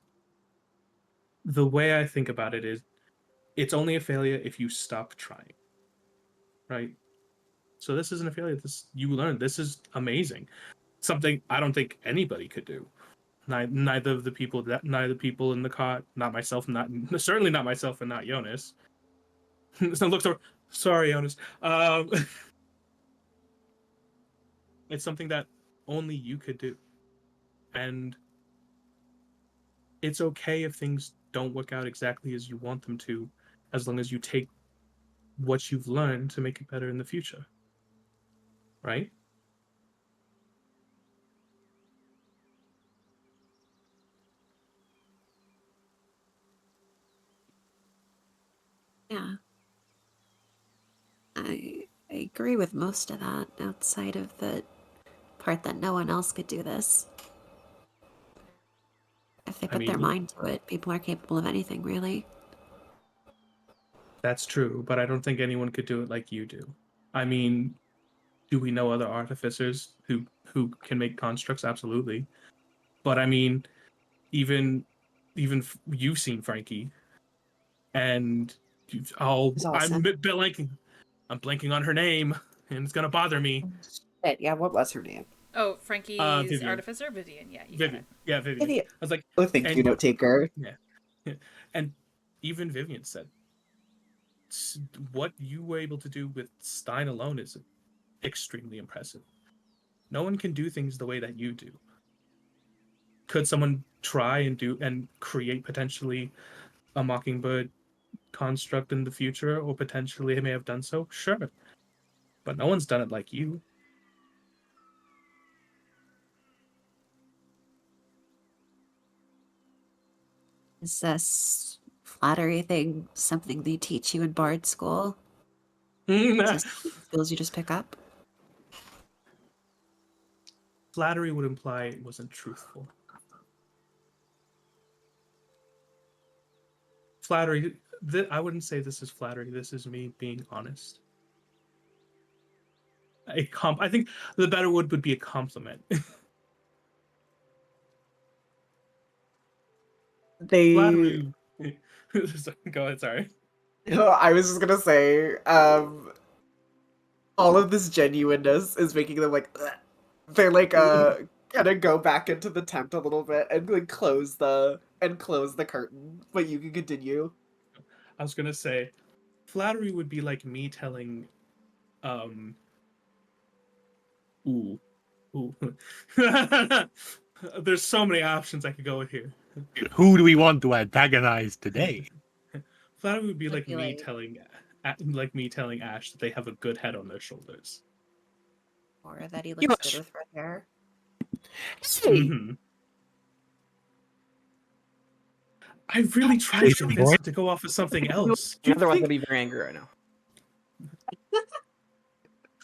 the way I think about it is, it's only a failure if you stop trying, right? So this isn't a failure. You learned. This is amazing. Something I don't think anybody could do. Neither the people in the cart, not myself, certainly not myself, and not Jonas. So look, sorry, Jonas. It's something that only you could do, and it's okay if things don't work out exactly as you want them to, as long as you take what you've learned to make it better in the future, right? Yeah. I agree with most of that, outside of the part that no one else could do this. If they put their mind to it, people are capable of anything, really. That's true, but I don't think anyone could do it like you do. I mean, do we know other artificers who can make constructs? Absolutely. But I mean, even you've seen Frankie, and I'm blanking on her name, and it's gonna bother me. Yeah, what was her name? Oh, Frankie's Vivian. artificer? Vivian, yeah, you Vivian. got it. Yeah, Vivian. I was like, oh, thank you, note taker. Yeah. And even Vivian said, what you were able to do with Stein alone is extremely impressive. No one can do things the way that you do. Could someone try and create potentially a Mockingbird construct in the future, or potentially may have done so? Sure. But no one's done it like you. Is this flattery thing something they teach you in Bard school? Is this skills you just pick up? Flattery would imply it wasn't truthful. Flattery, I wouldn't say this is flattery. This is me being honest. I think the better word would be a compliment. Flattery. Go ahead, sorry. I was just gonna say, all of this genuineness is making them like, ugh. They're like, kind of go back into the tent a little bit and like close the curtain, but you can continue. I was gonna say, flattery would be like me telling, ooh. There's so many options I could go with here. Who do we want to antagonize today? Flattery would be like me telling Ash that they have a good head on their shoulders. Or that he looks good with red hair. I really tried to convince him to go off of something else. Otherwise, I'd be very angry right now.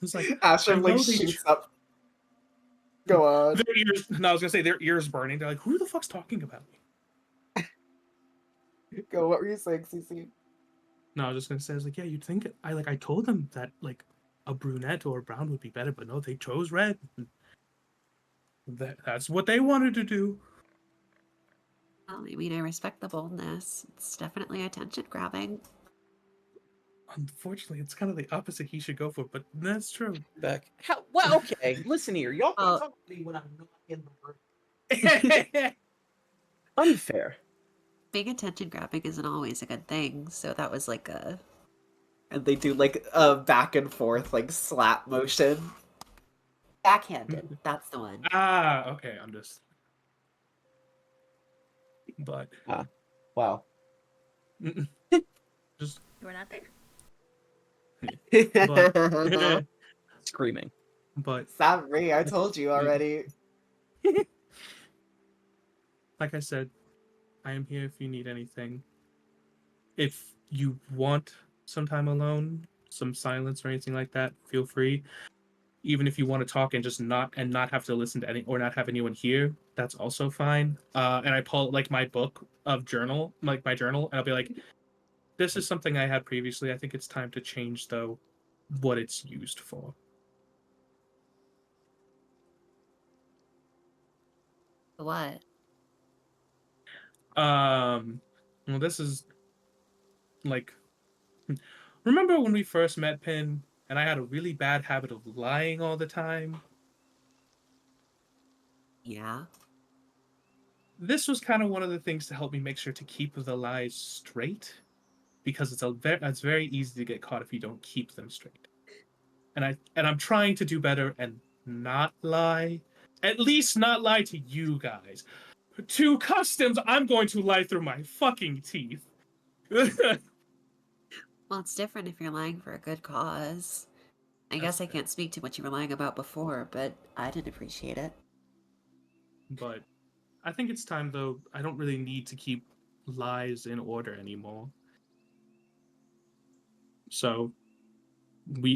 It's like Ashram like shoots up. Go on. Their ears, no, I was gonna say their ears burning. They're like, "Who the fuck's talking about me?" Go. What were you saying, CC? No, I was just gonna say, I was like, yeah, you'd think I told them that like a brunette or a brown would be better, but no, they chose red. That's what they wanted to do. Well, I mean, I respect the boldness. It's definitely attention grabbing. Unfortunately, it's kind of the opposite he should go for, but that's true. Beck. Well, okay. Listen here. Y'all can talk to me when I'm not in the room. Unfair. Being attention grabbing isn't always a good thing, so that was like a... And they do like a back and forth like slap motion. Backhanded. That's the one. Ah, okay, I'm just... But... Wow. Just... We're not there. But... Screaming. But... Sorry, I told you already. Like I said, I am here if you need anything. If you want some time alone, some silence or anything like that, feel free. Even if you want to talk and just not have to listen to any or not have anyone here, that's also fine. And I pull like my book of journal, like my journal, and I'll be like, this is something I had previously. I think it's time to change though what it's used for. What? Well, this is like, remember when we first met, Pin, and I had a really bad habit of lying all the time? Yeah. This was kind of one of the things to help me make sure to keep the lies straight, because it's very easy to get caught if you don't keep them straight. And I'm trying to do better and not lie. At least not lie to you guys. To customs, I'm going to lie through my fucking teeth. Well, it's different if you're lying for a good cause. I guess I can't speak to what you were lying about before, but I didn't appreciate it. But I think it's time, though. I don't really need to keep lies in order anymore. So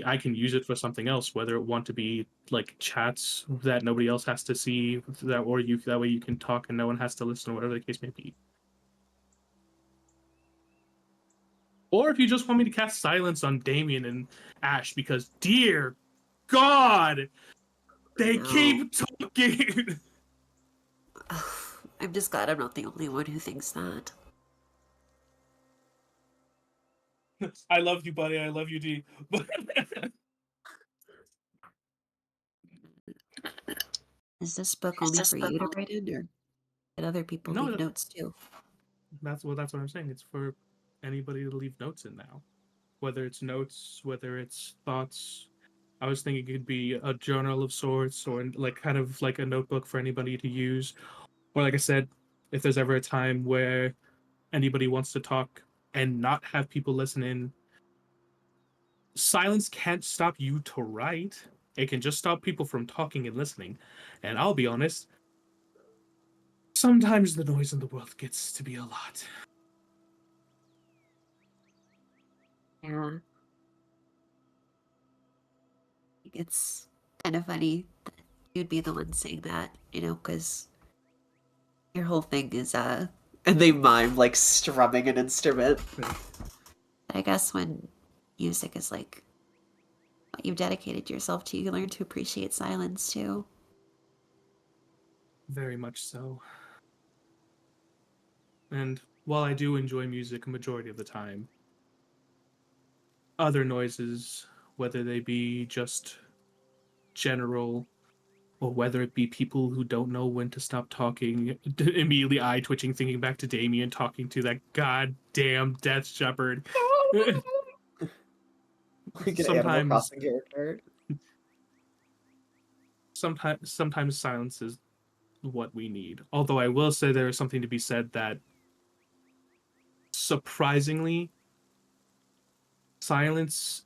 I can use it for something else, whether it want to be like chats that nobody else has to see, that way you can talk and no one has to listen, or whatever the case may be. Or if you just want me to cast silence on Damien and Ash, because dear God, they keep talking. I'm just glad I'm not the only one who thinks that. I love you, buddy. I love you, D. Is this book only for you to write in, or did other people leave notes too? That's what I'm saying. It's for anybody to leave notes in now. Whether it's notes, whether it's thoughts. I was thinking it could be a journal of sorts, or like kind of like a notebook for anybody to use. Or like I said, if there's ever a time where anybody wants to talk and not have people listen in, silence can't stop you to write. It can just stop people from talking and listening. And I'll be honest, sometimes the noise in the world gets to be a lot. Yeah. It's kind of funny that you'd be the one saying that, because your whole thing is and they mime like strumming an instrument. I guess when music is like what you've dedicated yourself to, you learn to appreciate silence too. Very much so. And while I do enjoy music a majority of the time, other noises, whether they be just general or whether it be people who don't know when to stop talking, immediately eye twitching, thinking back to Damien talking to that goddamn Death Shepherd. Like an Animal sometimes, Crossing character. sometimes silence is what we need. Although I will say there is something to be said that surprisingly, silence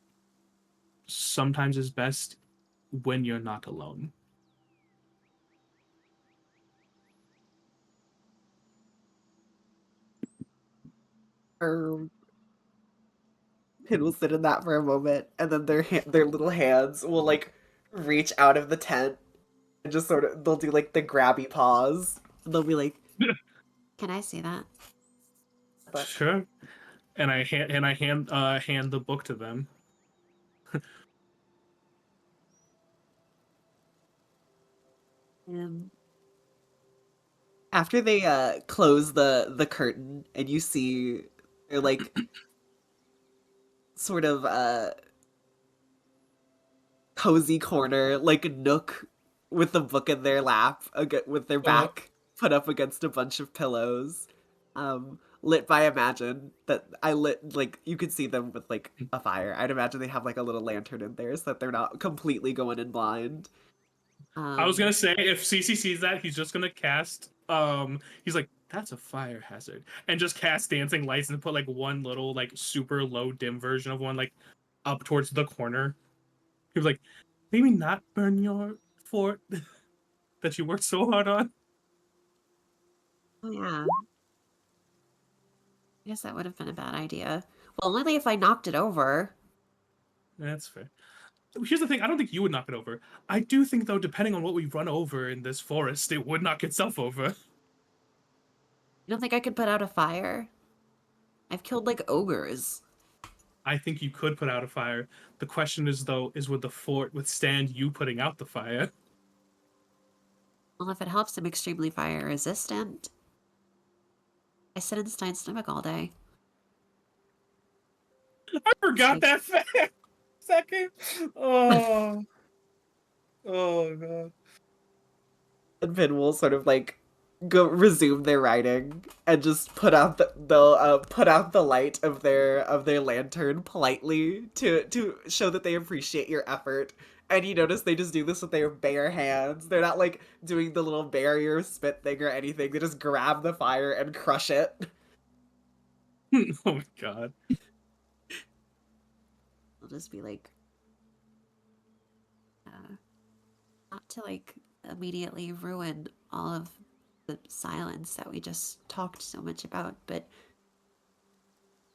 sometimes is best when you're not alone. Pin will sit in that for a moment, and then their little hands will like reach out of the tent and just sort of they'll do like the grabby paws. And they'll be like, Can I see that? but Sure. And I hand the book to them. after they close the curtain and you see they're like sort of cozy corner, like nook with the book in their lap, with their back put up against a bunch of pillows, lit by Imagine. That I lit like you could see them with like a fire. I'd imagine they have like a little lantern in there so that they're not completely going in blind. I was gonna say if CC sees that, he's just gonna cast. He's like, that's a fire hazard, and just cast dancing lights and put like one little like super low dim version of one like up towards the corner. He was like, maybe not burn your fort that you worked so hard on. Oh yeah. I guess that would have been a bad idea. Well, only if I knocked it over. That's fair. Here's the thing: I don't think you would knock it over. I do think, though, depending on what we run over in this forest, it would knock itself over. You don't think I could put out a fire? I've killed like ogres. I think you could put out a fire. The question is, though, is would the fort withstand you putting out the fire? Well, if it helps, I'm extremely fire resistant. I sit in Stein's stomach all day. I forgot that fact. Second. Oh. Oh god. And Finn will sort of like go resume their writing and just they'll put out the light of their lantern politely to show that they appreciate your effort. And you notice they just do this with their bare hands. They're not like doing the little barrier spit thing or anything. They just grab the fire and crush it. Oh my god. I'll just be like, not to like immediately ruin all of the silence that we just talked so much about, but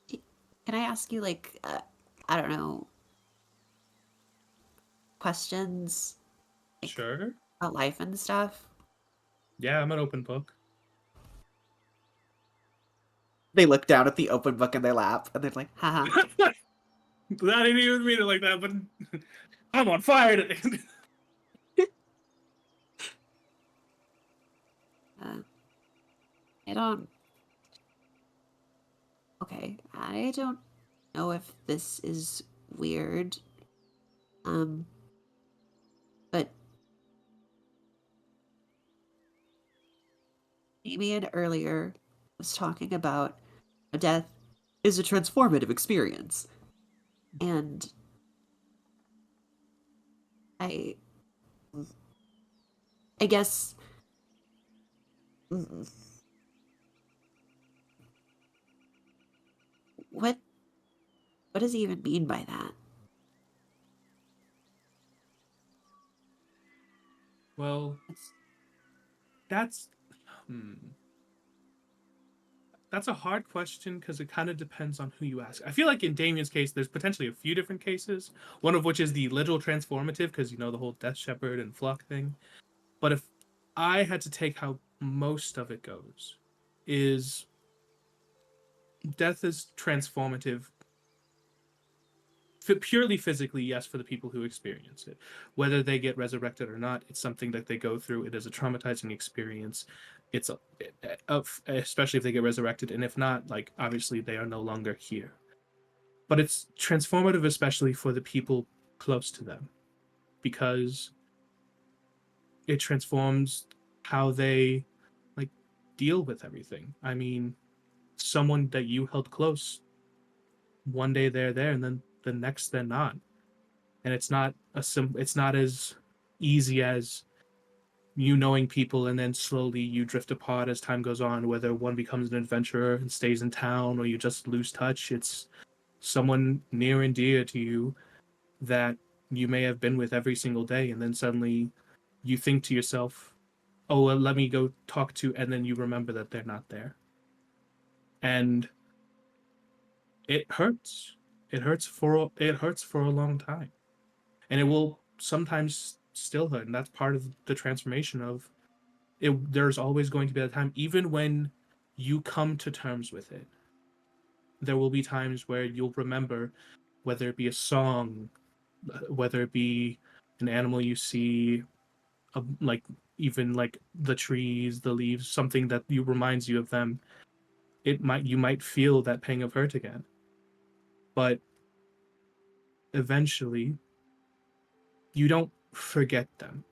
can I ask you like, I don't know, questions Sure. about life and stuff? Yeah, I'm an open book. They look down at the open book in their lap and they're like, Haha. I didn't even mean it like that, but I'm on fire today. I don't. Okay, I don't know if this is weird. But Damien earlier was talking about death is a transformative experience. And I guess what does he even mean by that? Well, that's that's a hard question because it kind of depends on who you ask. I feel like in Damien's case, there's potentially a few different cases. One of which is the literal transformative, because you know the whole Death Shepherd and Flock thing. But if I had to take how most of it goes, is death is transformative purely physically, yes, for the people who experience it. Whether they get resurrected or not, it's something that they go through. It is a traumatizing experience. It's especially if they get resurrected, and if not, like obviously they are no longer here. But it's transformative, especially for the people close to them, because it transforms how they like deal with everything. I mean, someone that you held close, one day they're there, and then the next they're not, and it's not as easy as you knowing people and then slowly you drift apart as time goes on, whether one becomes an adventurer and stays in town or you just lose touch. It's someone near and dear to you that you may have been with every single day, and then suddenly you think to yourself, oh well, let me go talk to, and then you remember that they're not there, and it hurts. It hurts for a long time, and it will sometimes still hurt, and that's part of the transformation of it. There's always going to be a time, even when you come to terms with it, there will be times where you'll remember, whether it be a song, whether it be an animal you see, like even like the trees, the leaves, something that you reminds you of them. You might feel that pang of hurt again, but eventually you don't forget them,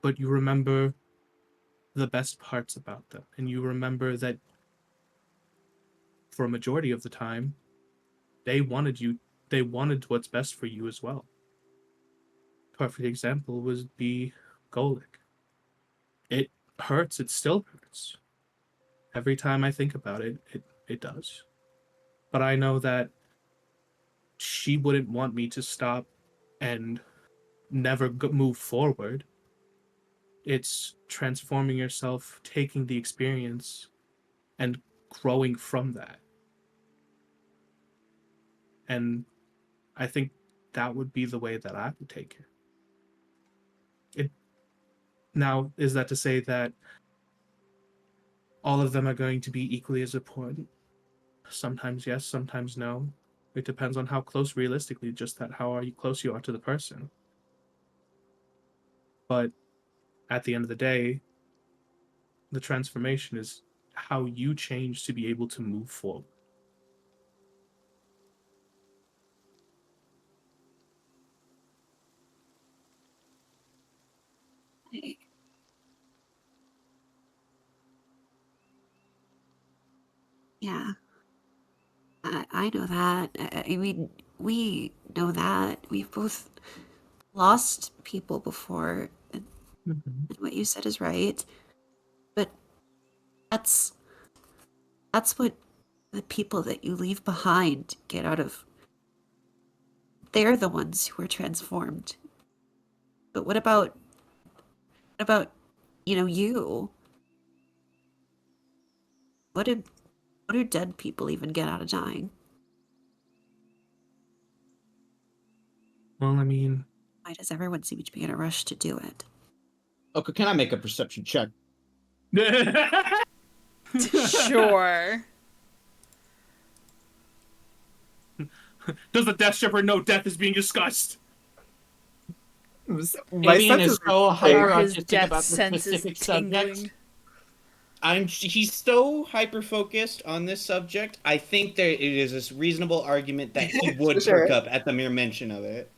but you remember the best parts about them, and you remember that for a majority of the time they wanted you, they wanted what's best for you as well. Perfect example would be Golik. It hurts, it still hurts. Every time I think about it, it does. But I know that she wouldn't want me to stop and never move forward. It's transforming yourself, taking the experience, and growing from that. And I think that would be the way that I would take it. Now, is that to say that all of them are going to be equally as important? Sometimes yes, sometimes no. It depends on how close, realistically, just that how are you close you are to the person. But at the end of the day, the transformation is how you change to be able to move forward. Yeah, I know that. I mean, we know that. We've both lost people before, and what you said is right. But that's what the people that you leave behind get out of. They're the ones who are transformed. But what about you? What do dead people even get out of dying? Well, I mean, Why does everyone seem to be in a rush to do it? Okay, can I make a perception check? Sure. Does the Death Shepherd know death is being discussed? My Damien is so hyper Are his autistic death about the senses specific tingling? subject. He's so hyper focused on this subject. I think there it is a reasonable argument that he would Sure. perk up at the mere mention of it.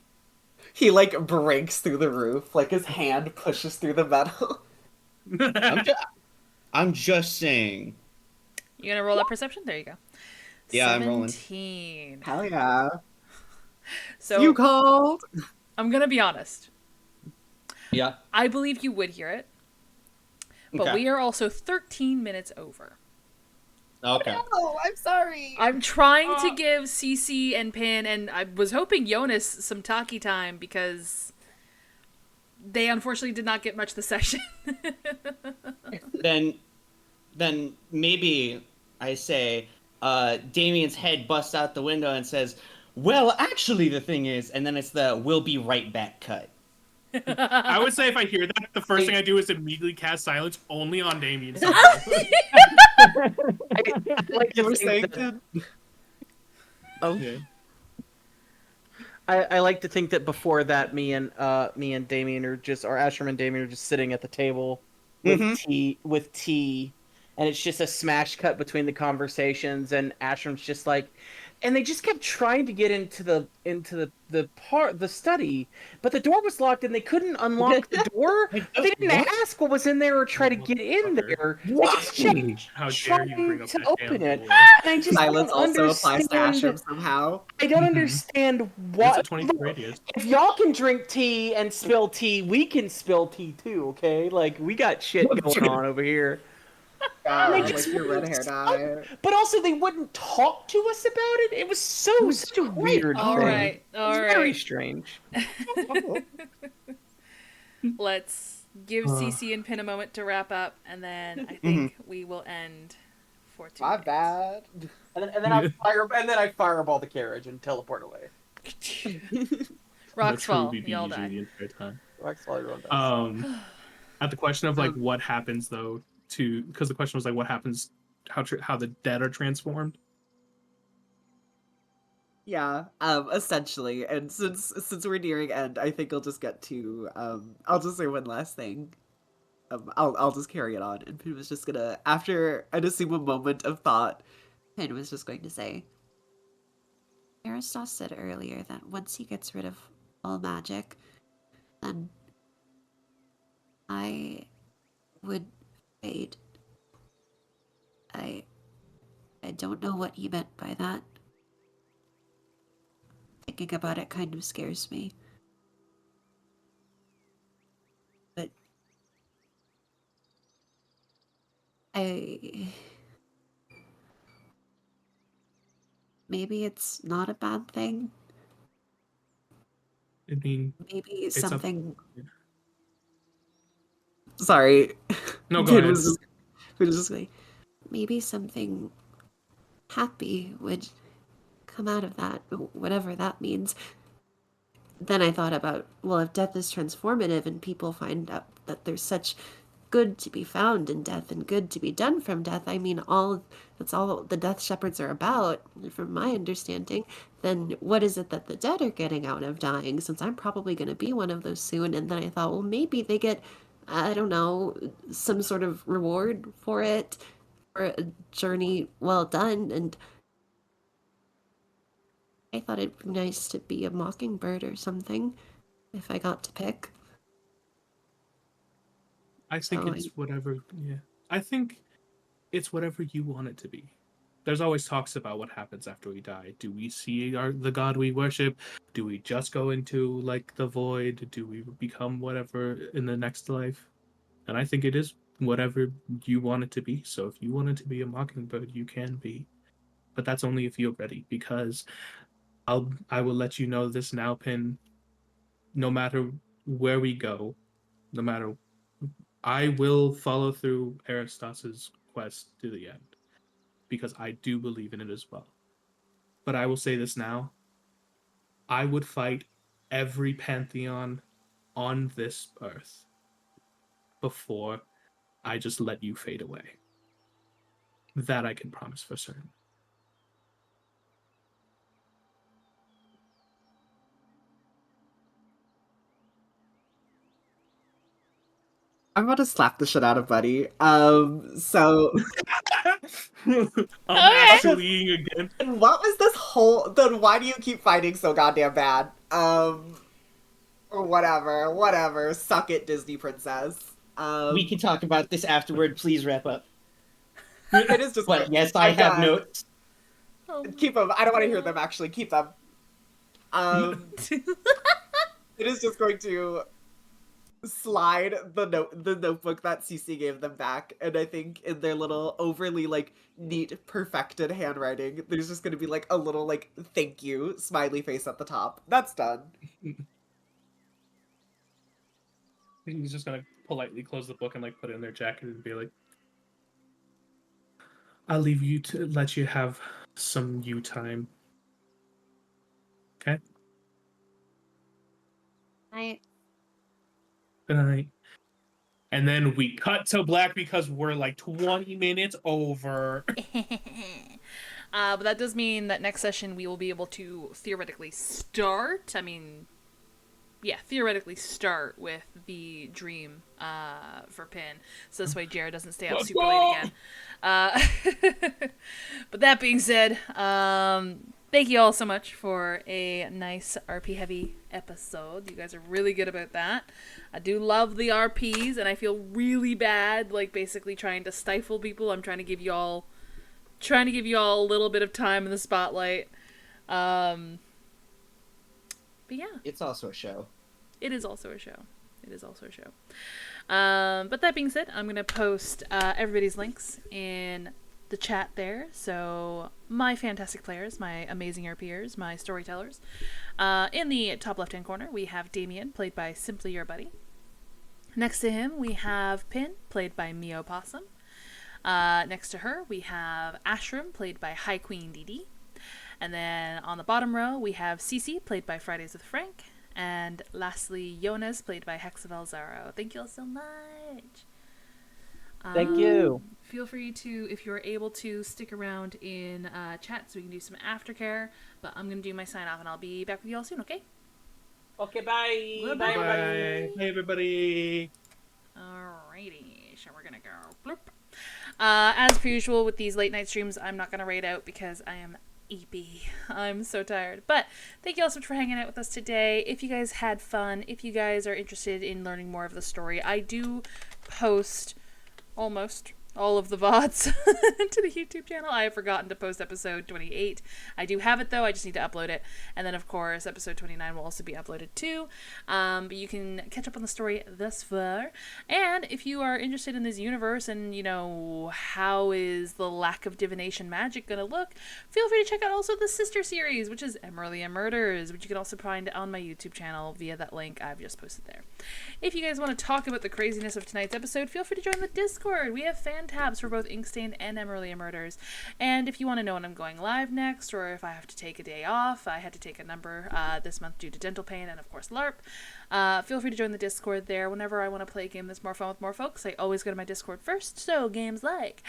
He like breaks through the roof, like his hand pushes through the metal. I'm just saying. You gonna roll that perception? There you go. Yeah, I'm rolling. 17. Hell yeah. So You called. I'm gonna be honest. Yeah. I believe you would hear it, but Okay. we are also 13 minutes over. Okay. Oh, I'm sorry. I'm trying to give Cece and Pin, and I was hoping Jonas some talkie time because they unfortunately did not get much this session. Then maybe I say, Damien's head busts out the window and says, "Well, actually, the thing is," and then it's the "we'll be right back" cut. I would say if I hear that, the first thing I do is immediately cast silence only on Damien. Like You were to think saying that- I like to think that before that, me and Damien or Ashram and Damien are just sitting at the table with tea, and it's just a smash cut between the conversations, and Ashram's just like, and they just kept trying to get into the study, but the door was locked and they couldn't unlock the door. They didn't ask what was in there or try to get in there. They just kept How dare you bring trying up to that open damn it. door. And I just Silence don't also applies to understand- Ashram somehow. I don't understand It's what. a 20 radius. If y'all can drink tea and spill tea, we can spill tea too, okay? Like, we got shit going on over here. Like just your red hair dye. But also, they wouldn't talk to us about it. It was such a weird All thing. right, all It's very right. strange. Let's give Cece and Pin a moment to wrap up, and then I think we will end for today. My bad. And then I fireball the carriage and teleport away. Rocks fall. BBG Y'all the die. entire time. Rocks fall, everyone dies. At the question of like what happens though because the question was like what happens how the dead are transformed. Yeah, essentially, and since we're nearing end, I think I'll just get to I'll just say one last thing. I'll just carry it on, and Pin was just gonna, after I'd assume a moment of thought, Pin was just going to say, Aristos said earlier that once he gets rid of all magic, then I would fade. I don't know what he meant by that. Thinking about it kind of scares me. But maybe it's not a bad thing. I mean, Maybe it's something. sorry. No, go Pin ahead. was just like, Maybe something happy would come out of that, whatever that means. Then I thought about, well, if death is transformative and people find out that there's such good to be found in death and good to be done from death, I mean, that's all the Death Shepherds are about, from my understanding, then what is it that the dead are getting out of dying, since I'm probably going to be one of those soon? And then I thought, well, maybe they get, I don't know, some sort of reward for it, for a journey well done, and I thought it'd be nice to be a mockingbird or something, if I got to pick. I think So it's whatever. Yeah, I think it's whatever you want it to be. There's always talks about what happens after we die. Do we see the god we worship? Do we just go into like the void? Do we become whatever in the next life? And I think it is whatever you want it to be. So if you want it to be a mockingbird, you can be. But that's only if you're ready, because I will let you know this now, Pin. No matter where we go, no matter, I will follow through Aristos's quest to the end, because I do believe in it as well. But I will say this now: I would fight every pantheon on this earth before I just let you fade away. That I can promise for certain. I'm about to slap the shit out of Buddy. So Actually, again. and what was this whole? Then why do you keep fighting so goddamn bad? Or whatever. Suck it, Disney princess. We can talk about this afterward. Please wrap up. It is just. But yes, I have got- notes. Keep them. I don't want to hear them, actually. Keep them. It is just going to slide the notebook that Cece gave them back, and I think in their little overly like neat perfected handwriting there's just going to be like a little like thank you smiley face at the top. That's done. He's just gonna politely close the book and like put it in their jacket and be like, I'll leave you to let you have some you time. Okay? I Good night. And then we cut to black because we're like 20 minutes over. But that does mean that next session we will be able to theoretically start. I mean, yeah, theoretically start with the dream for Pin. So this way Jared doesn't stay up super late again. But that being said, thank you all so much for a nice RP heavy episode. You guys are really good about that. I do love the RPs, and I feel really bad, like basically trying to stifle people. I'm trying to give you all a little bit of time in the spotlight. But yeah. It's also a show. It is also a show. But that being said, I'm going to post everybody's links in the chat there. So my fantastic players, my amazing RPers, my storytellers. In the top left-hand corner, we have Damien, played by Simply Your Buddy. Next to him, we have Pin, played by Mio Possum. Next to her, we have Ashram, played by High Queen Dee. And then on the bottom row, we have Cece, played by Fridays with Frank. And lastly, Jonas, played by Hexavel Zaro. Thank you all so much. Thank you. Feel free to, if you're able to, stick around in chat so we can do some aftercare. But I'm going to do my sign off and I'll be back with you all soon, okay? Okay, bye. Bye-bye. Bye, everybody. Hey, everybody. Alrighty, so we're gonna go bloop. As per usual with these late night streams, I'm not gonna raid out because I am EP. I'm so tired. But thank you all so much for hanging out with us today. If you guys had fun, if you guys are interested in learning more of the story, I do post almost all of the VODs to the YouTube channel. I have forgotten to post episode 28. I do have it though, I just need to upload it. And then of course episode 29 will also be uploaded too. But you can catch up on the story thus far. And if you are interested in this universe and, you know, how is the lack of divination magic gonna look, feel free to check out also the sister series, which is Emerlia Murders, which you can also find on my YouTube channel via that link I've just posted there. If you guys want to talk about the craziness of tonight's episode, feel free to join the Discord. We have fan tabs for both Inkstained and Emerlia Murders. And if you want to know when I'm going live next, or if I have to take a day off, I had to take a number this month due to dental pain and of course LARP, feel free to join the Discord there. Whenever I want to play a game that's more fun with more folks, I always go to my Discord first. So games like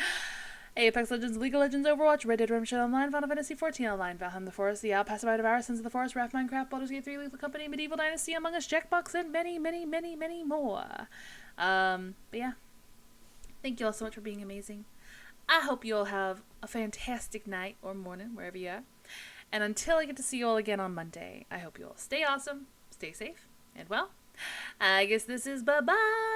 Apex Legends, League of Legends, Overwatch, Red Dead Redemption Online, Final Fantasy XIV Online, Valheim the Forest, The Outpass of Devour, Sins of the Forest, Raft, Minecraft, Baldur's Gate 3, Lethal Company, Medieval Dynasty, Among Us, Jackbox, and many, many, many, many more. But yeah. Thank you all so much for being amazing. I hope you all have a fantastic night or morning, wherever you are. And until I get to see you all again on Monday, I hope you all stay awesome, stay safe, and well, I guess this is bye-bye.